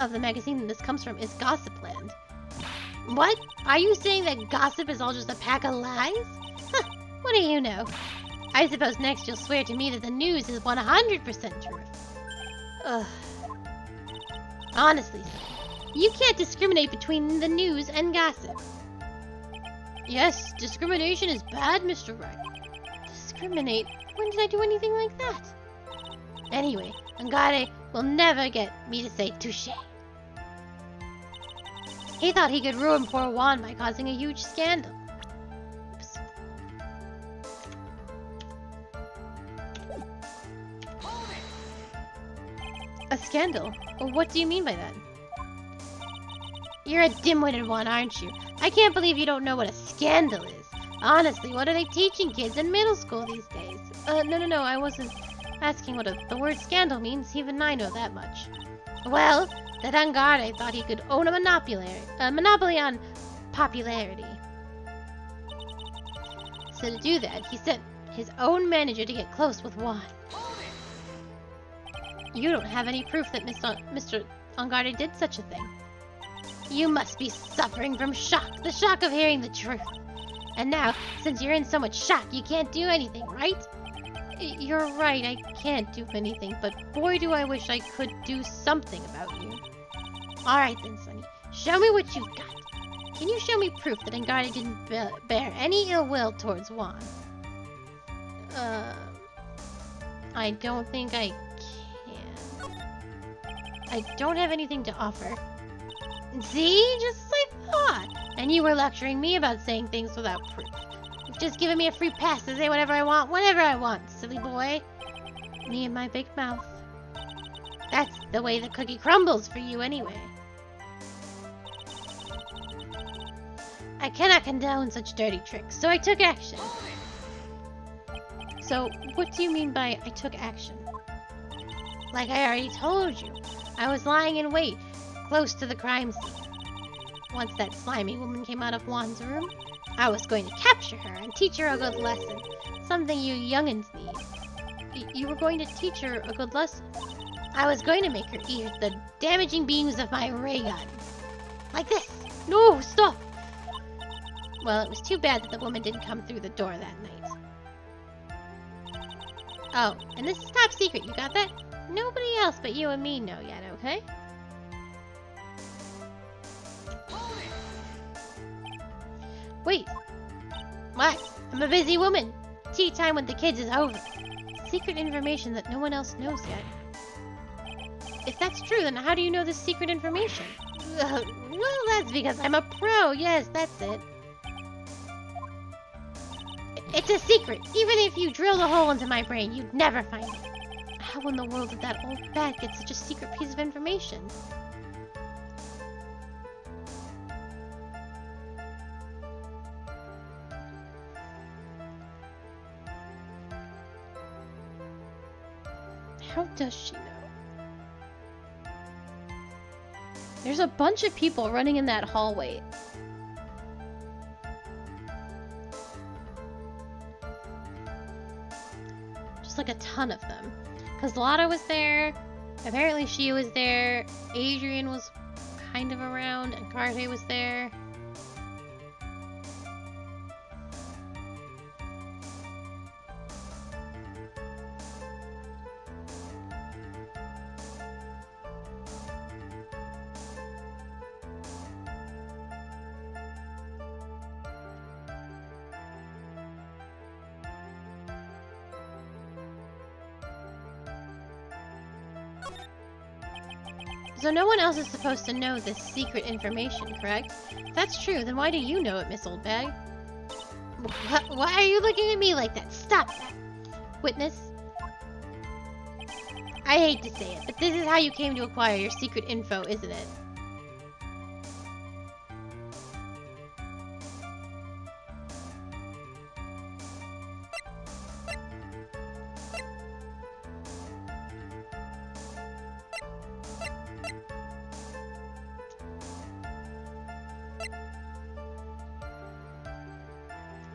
of the magazine this comes from is Gossipland. What? Are you saying that gossip is all just a pack of lies? Huh, what do you know? I suppose next you'll swear to me that the news is 100% true. Ugh. Honestly, you can't discriminate between the news and gossip. Yes, discrimination is bad, Mr. Wright. Discriminate? When did I do anything like that? Anyway, Angare will never get me to say touche. He thought he could ruin poor Juan by causing a huge scandal. Oops. A scandal? Well, what do you mean by that? You're a dim-witted one, aren't you? I can't believe you don't know what a scandal is. Honestly, what are they teaching kids in middle school these days? No, I wasn't asking what the word scandal means. Even I know that much. Well, that Angare thought he could own a monopoly on popularity. So to do that, he sent his own manager to get close with Juan. You don't have any proof that Mr. Angare did such a thing. You must be suffering from shock, the shock of hearing the truth. And now, since you're in so much shock, you can't do anything, right? You're right, I can't do anything, but boy do I wish I could do something about you. Alright then, Sonny, show me what you've got. Can you show me proof that Angare didn't bear any ill will towards Juan? I don't think I can. I don't have anything to offer. See? Just as I thought. And you were lecturing me about saying things without proof. You've just given me a free pass to say whatever I want, whenever I want, silly boy. Me and my big mouth. That's the way the cookie crumbles for you anyway. I cannot condone such dirty tricks, so I took action. So, what do you mean by I took action? Like I already told you, I was lying in wait, close to the crime scene. Once that slimy woman came out of Juan's room, I was going to capture her and teach her a good lesson. Something you youngins need. You were going to teach her a good lesson? I was going to make her eat the damaging beams of my ray gun. Like this. No, stop! Well, it was too bad that the woman didn't come through the door that night. Oh, and this is top secret, you got that? Nobody else but you and me know yet, okay? Wait. What? I'm a busy woman. Tea time with the kids is over. Secret information that no one else knows yet. If that's true, then how do you know this secret information? Well, that's because I'm a pro. Yes, that's it. It's a secret. Even if you drilled a hole into my brain, you'd never find it. How in the world did that old bat get such a secret piece of information? How does she know? There's a bunch of people running in that hallway. Just like a ton of them. Because Lotta was there. Apparently she was there. Adrian was kind of around. And Carte was there. So no one else is supposed to know this secret information, correct? If that's true, then why do you know it, Miss Oldbag? Why are you looking at me like that? Stop that! Witness? I hate to say it, but this is how you came to acquire your secret info, isn't it?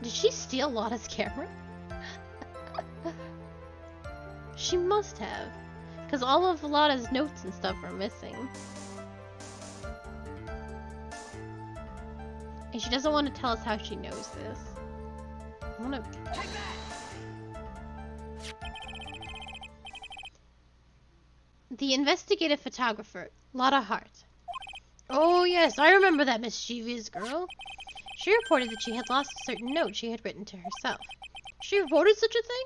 Did she steal Lotta's camera? She must have. Because all of Lotta's notes and stuff are missing. And she doesn't want to tell us how she knows this. I want to... The investigative photographer, Lotta Hart. Oh yes, I remember that mischievous girl. She reported that she had lost a certain note she had written to herself. She reported such a thing?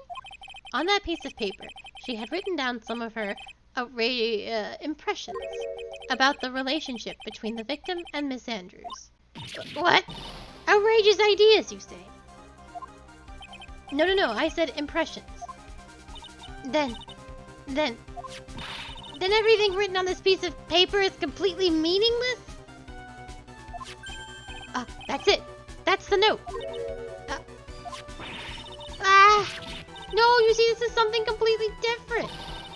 On that piece of paper, she had written down some of her impressions about the relationship between the victim and Miss Andrews. What? Outrageous ideas, you say? No, I said impressions. Then everything written on this piece of paper is completely meaningless? That's it. That's the note. No, you see, this is something completely different.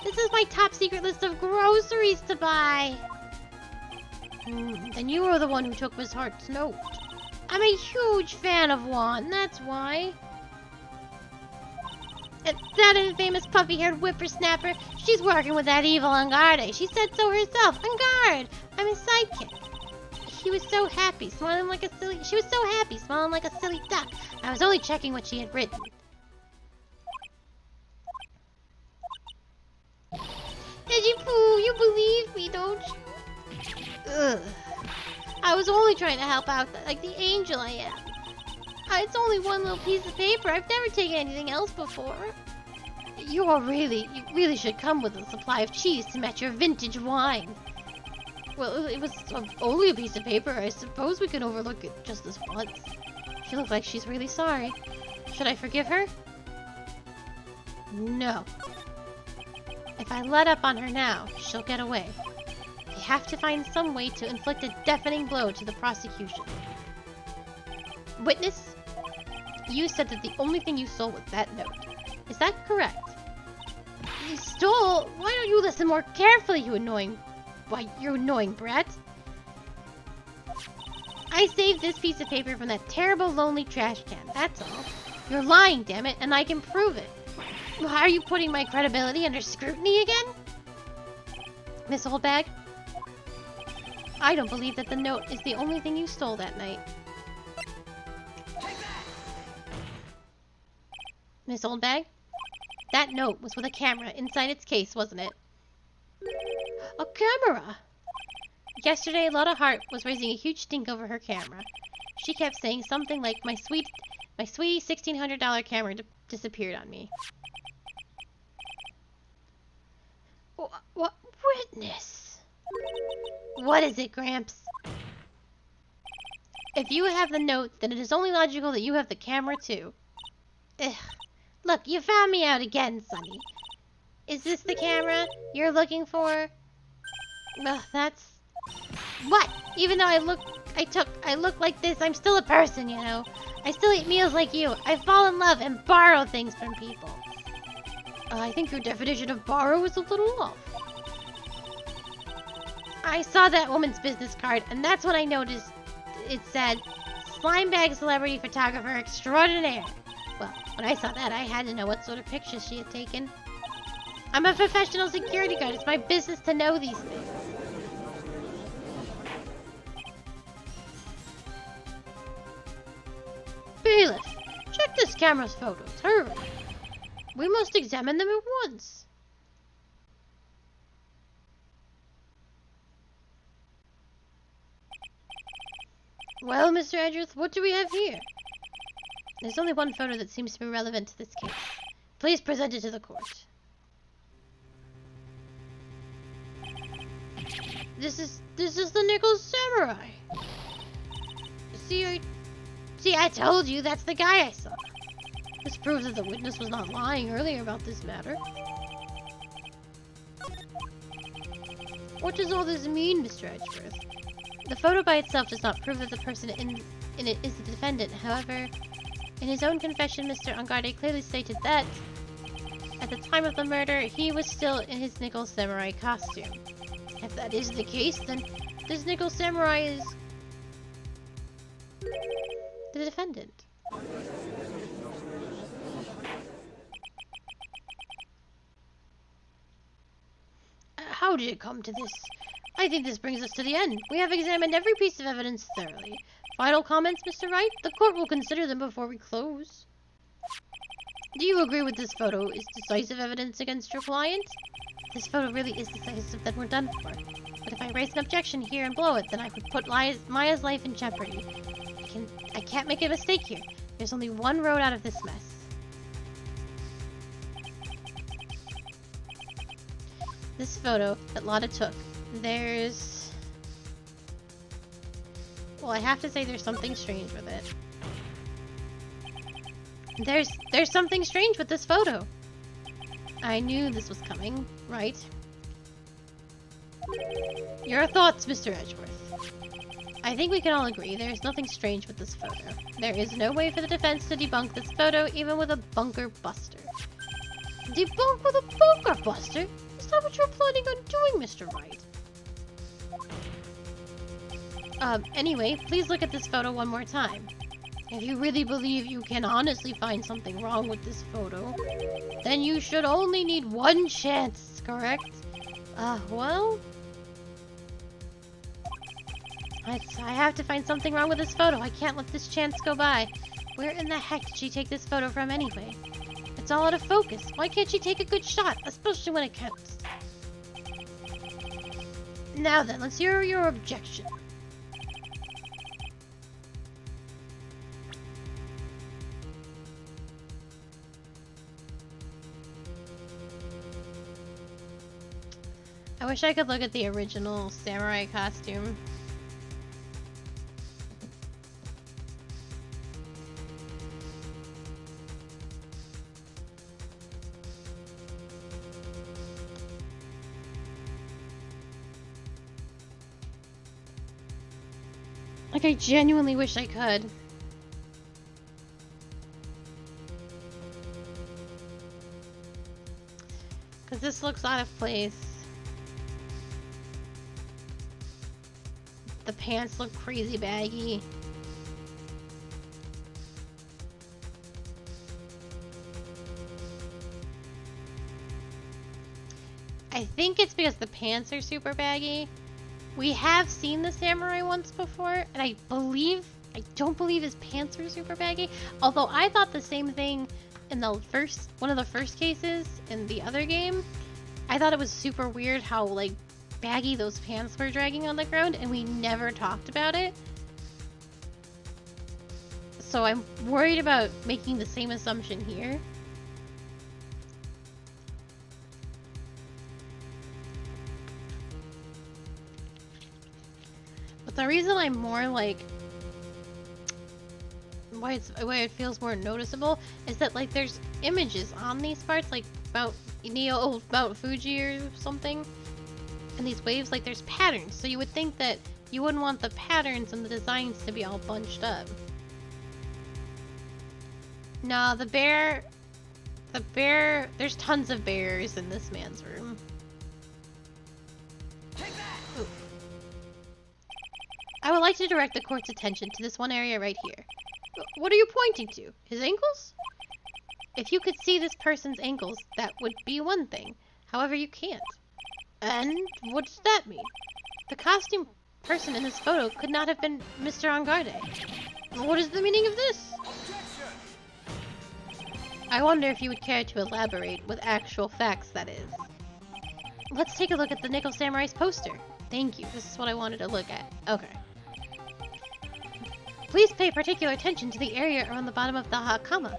This is my top secret list of groceries to buy. Then you were the one who took Miss Hart's note. I'm a huge fan of Juan, that's why. That infamous puffy-haired whippersnapper, she's working with that evil Angarde. She said so herself. Angarde, I'm his sidekick. She was so happy, smiling like a silly duck. I was only checking what she had written. Edgewoooooorth, you believe me, don't you? Ugh. I was only trying to help out like the angel I am. It's only one little piece of paper. I've never taken anything else before. You really should come with a supply of cheese to match your vintage wine. Well, it was only a piece of paper. I suppose we can overlook it just this once. She looks like she's really sorry. Should I forgive her? No. If I let up on her now, she'll get away. I have to find some way to inflict a deafening blow to the prosecution. Witness, you said that the only thing you stole was that note. Is that correct? You stole? Why don't you listen more carefully, you annoying brat? I saved this piece of paper from that terrible, lonely trash can, that's all. You're lying, damn it, and I can prove it. Why are you putting my credibility under scrutiny again? Miss Oldbag? I don't believe that the note is the only thing you stole that night. Miss Oldbag? That note was with a camera inside its case, wasn't it? A camera? Yesterday, Lotta Hart was raising a huge stink over her camera. She kept saying something like, my sweet $1,600 camera disappeared on me. What? Witness? What is it, Gramps? If you have the note, then it is only logical that you have the camera, too. Ugh. Look, you found me out again, Sonny. Is this the camera you're looking for? Well, that's... What? Even though I look like this, I'm still a person, you know? I still eat meals like you. I fall in love and borrow things from people. I think your definition of borrow is a little off. I saw that woman's business card, and that's when I noticed it said, Slimebag Celebrity Photographer Extraordinaire. Well, when I saw that, I had to know what sort of pictures she had taken. I'm a professional security guard. It's my business to know these things. Bailiff, check this camera's photos. Hurry. We must examine them at once. Well, Mr. Edgewoooooorth, what do we have here? There's only one photo that seems to be relevant to this case. Please present it to the court. This is the Nickel Samurai. See, I told you that's the guy I saw. This proves that the witness was not lying earlier about this matter. What does all this mean, Mr. Edgeworth? The photo by itself does not prove that the person in it is the defendant. However, in his own confession, Mr. Angarde clearly stated that at the time of the murder, he was still in his Nickel Samurai costume. If that is the case, then this Nickel Samurai is the defendant. How did it come to this? I think this brings us to the end. We have examined every piece of evidence thoroughly. Final comments, Mr. Wright? The court will consider them before we close. Do you agree with this photo is decisive evidence against your client? This photo really is decisive, then we're done for. But if I raise an objection here and blow it, then I would put Maya's life in jeopardy. I can't make a mistake here. There's only one road out of this mess. This photo that Lotta took, there's... Well, I have to say there's something strange with it. There's something strange with this photo. I knew this was coming, right? Your thoughts, Mr. Edgewoooooorth. I think we can all agree there's nothing strange with this photo. There is no way for the defense to debunk this photo, even with a bunker buster. Debunk with a bunker buster? Is that what you're planning on doing, Mr. Wright? Anyway, please look at this photo one more time. If you really believe you can honestly find something wrong with this photo, then you should only need one chance, correct? Well... I have to find something wrong with this photo. I can't let this chance go by. Where in the heck did she take this photo from anyway? It's all out of focus. Why can't she take a good shot, especially when it counts? Now then, let's hear your objection. I wish I could look at the original samurai costume. Like, I genuinely wish I could. Because this looks out of place. The pants look crazy baggy. I think it's because the pants are super baggy. We have seen the samurai once before, and I don't believe his pants were super baggy. Although I thought the same thing in one of the first cases in the other game. I thought it was super weird how, like, baggy those pants were dragging on the ground, and we never talked about it. So I'm worried about making the same assumption here. But the reason I'm more like why it feels more noticeable is that, like, there's images on these parts, like Mount Fuji or something. And these waves, like, there's patterns, so you would think that you wouldn't want the patterns and the designs to be all bunched up. No, the bear, there's tons of bears in this man's room. Ooh. I would like to direct the court's attention to this one area right here. What are you pointing to? His ankles? If you could see this person's ankles, that would be one thing. However, you can't. And what does that mean? The costume person in this photo could not have been Mr. Angarde. What is the meaning of this? I wonder if you would care to elaborate with actual facts, that is. Let's take a look at the Nickel Samurai's poster. Thank you. This is what I wanted to look at. Okay. Please pay particular attention to the area around the bottom of the hakama.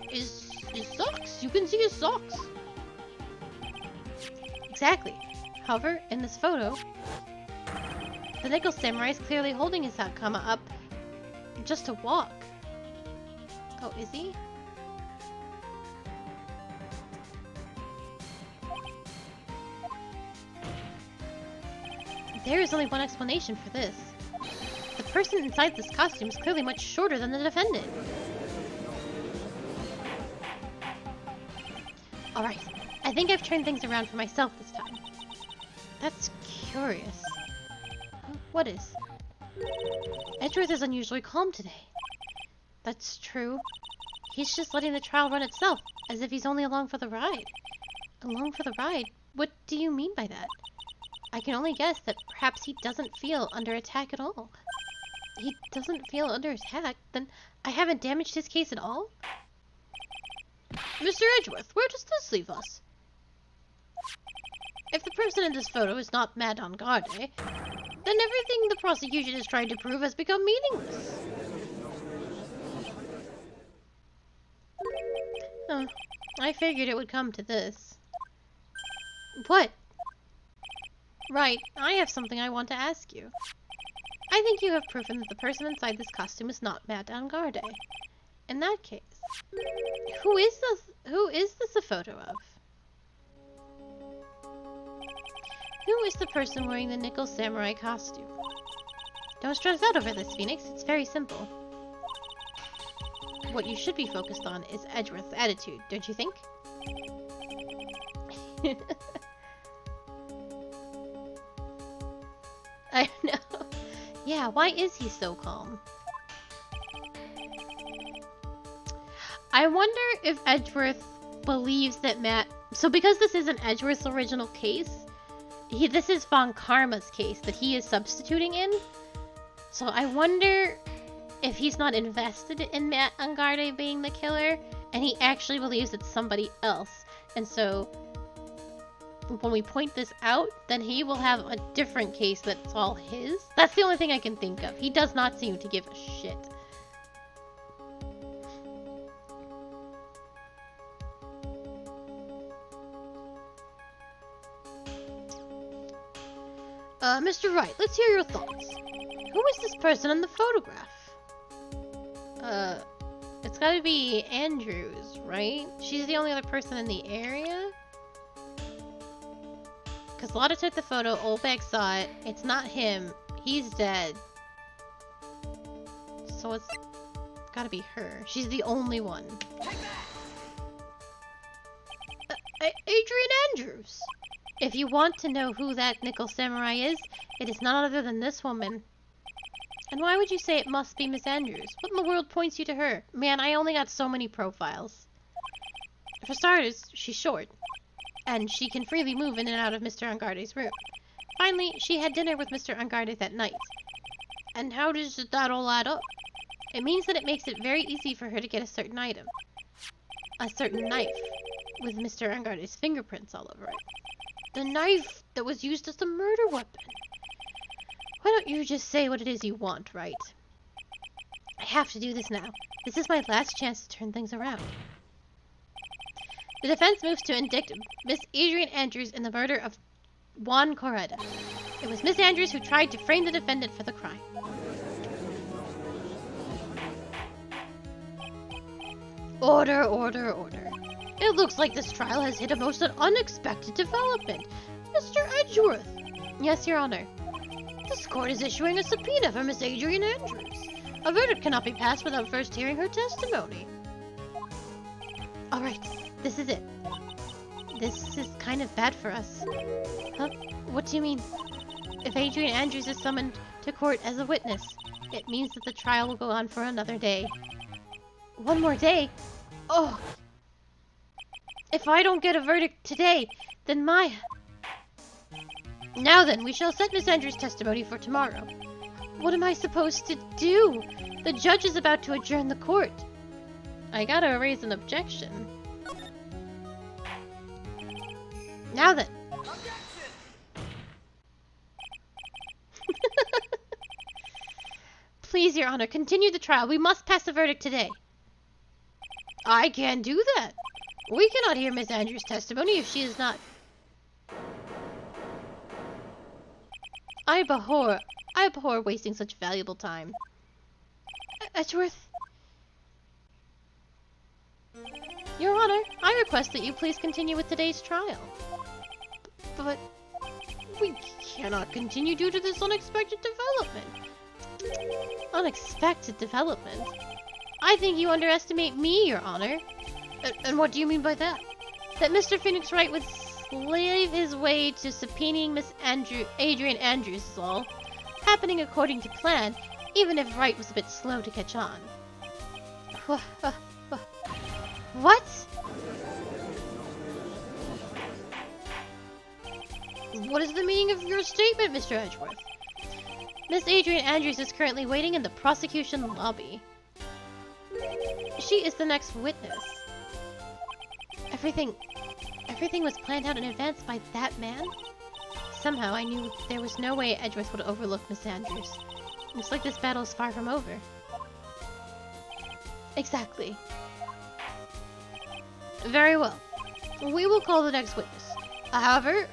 His socks? You can see his socks. Exactly. However, in this photo, the Nickel Samurai is clearly holding his hakama up just to walk. Oh, is he? There is only one explanation for this. The person inside this costume is clearly much shorter than the defendant. Alright, I think I've turned things around for myself this time. That's curious. What is? Edgewoooooorth is unusually calm today. That's true. He's just letting the trial run itself, as if he's only along for the ride. Along for the ride? What do you mean by that? I can only guess that perhaps he doesn't feel under attack at all. He doesn't feel under attack? Then I haven't damaged his case at all? Mr. Edgewoooooorth, where does this leave us? If the person in this photo is not Matt Angarde, then everything the prosecution is trying to prove has become meaningless. Oh, I figured it would come to this. What? Right, I have something I want to ask you. I think you have proven that the person inside this costume is not Matt Angarde. In that case, who is this a photo of? Who is the person wearing the nickel samurai costume? Don't stress out over this, Phoenix. It's very simple. What you should be focused on is Edgeworth's attitude, don't you think? I know. Yeah, why is he so calm? I wonder if Edgeworth believes that Matt... So because this isn't Edgeworth's original case, this is Von Karma's case that he is substituting in. So I wonder if he's not invested in Matt Angarde being the killer, and he actually believes it's somebody else. And so when we point this out, then he will have a different case that's all his. That's the only thing I can think of. He does not seem to give a shit. Mr. Wright, let's hear your thoughts. Who is this person in the photograph? It's gotta be Andrews, right? She's the only other person in the area? Because Lotta took the photo, Olbek saw it. It's not him. He's dead. So it's gotta be her. She's the only one. Adrian Andrews! If you want to know who that nickel samurai is, it is none other than this woman. And why would you say it must be Miss Andrews? What in the world points you to her? Man, I only got so many profiles. For starters, she's short. And she can freely move in and out of Mr. Angarde's room. Finally, she had dinner with Mr. Angarde that night. And how does that all add up? It means that it makes it very easy for her to get a certain item. A certain knife. With Mr. Angarde's fingerprints all over it. The knife that was used as the murder weapon. Why don't you just say what it is you want, Wright? I have to do this now. This is my last chance to turn things around. The defense moves to indict Miss Adrian Andrews in the murder of Juan Correda. It was Miss Andrews who tried to frame the defendant for the crime. Order, order, order. It looks like this trial has hit a most unexpected development. Mr. Edgewoooooorth! Yes, Your Honor. This court is issuing a subpoena for Miss Adrian Andrews. A verdict cannot be passed without first hearing her testimony. Alright, this is it. This is kind of bad for us. Huh? What do you mean? If Adrian Andrews is summoned to court as a witness, it means that the trial will go on for another day. One more day? Oh! If I don't get a verdict today, then my... Now then, we shall set Miss Andrews' testimony for tomorrow. What am I supposed to do? The judge is about to adjourn the court. I gotta raise an objection. Now then. Please, Your Honor, continue the trial. We must pass a verdict today. I can't do that. We cannot hear Miss Andrews' testimony if she is not... I abhor wasting such valuable time. Edgeworth? Your Honor, I request that you please continue with today's trial. But... we cannot continue due to this unexpected development. Unexpected development? I think you underestimate me, Your Honor. And what do you mean by that? That Mr. Phoenix Wright would slave his way to subpoenaing Miss Adrian Andrews is all. Happening according to plan, even if Wright was a bit slow to catch on. What? What is the meaning of your statement, Mr. Edgeworth? Miss Adrian Andrews is currently waiting in the prosecution lobby. She is the next witness. Everything was planned out in advance by that man? Somehow I knew there was no way Edgeworth would overlook Miss Andrews. Looks like this battle is far from over. Exactly. Very well. We will call the next witness. However,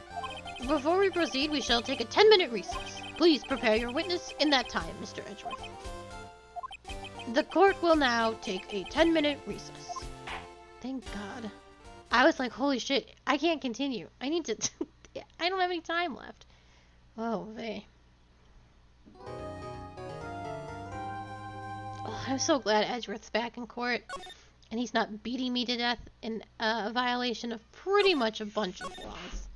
before we proceed, we shall take a 10-minute recess. Please prepare your witness in that time, Mr. Edgeworth. The court will now take a 10-minute recess. Thank God. I was like, holy shit, I can't continue. I need to... I don't have any time left. Oh, they... Oh, I'm so glad Edgeworth's back in court. And he's not beating me to death in a violation of pretty much a bunch of laws.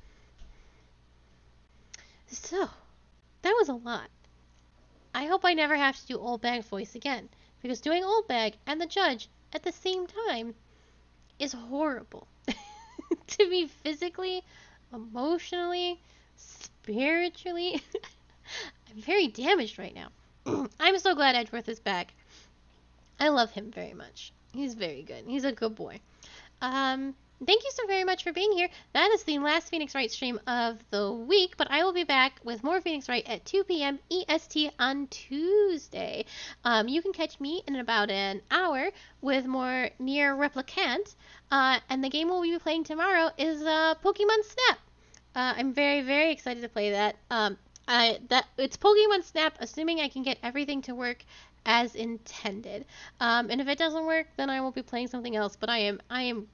So, that was a lot. I hope I never have to do Old Bag voice again. Because doing Old Bag and the judge at the same time is horrible. To me physically, emotionally, spiritually. I'm very damaged right now. I'm so glad Edgeworth is back. I love him very much. He's very good. He's a good boy. Thank you so very much for being here. That is the last Phoenix Wright stream of the week, but I will be back with more Phoenix Wright at 2 p.m. EST on Tuesday. You can catch me in about an hour with more Nier Replicant, and the game we'll be playing tomorrow is Pokemon Snap. I'm very, very excited to play that. It's Pokemon Snap, assuming I can get everything to work as intended. And if it doesn't work, then I will be playing something else. But I am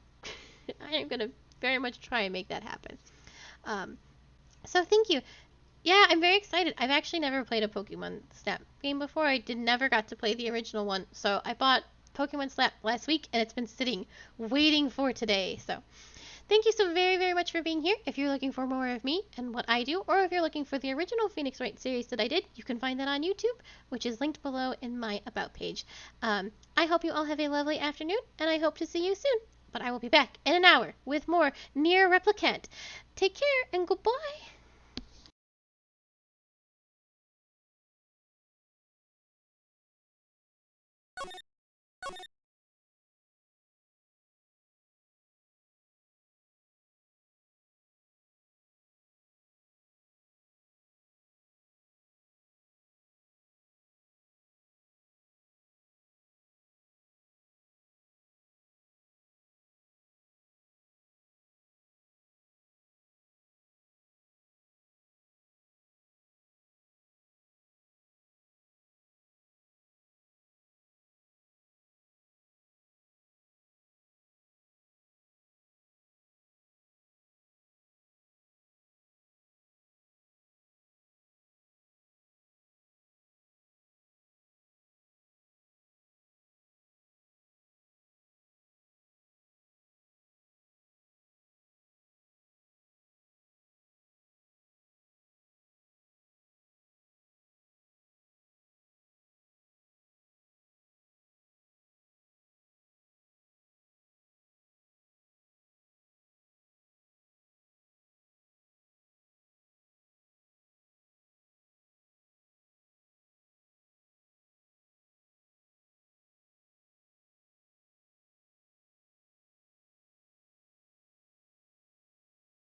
gonna very much try and make that happen. So thank you. Yeah, I'm very excited. I've actually never played a Pokemon Snap game before. I never got to play the original one. So I bought Pokemon Snap last week, and it's been sitting, waiting for today. So thank you so very, very much for being here. If you're looking for more of me and what I do, or if you're looking for the original Phoenix Wright series that I did, you can find that on YouTube, which is linked below in my About page. I hope you all have a lovely afternoon, and I hope to see you soon. But I will be back in an hour with more Nier Replicant. Take care and goodbye.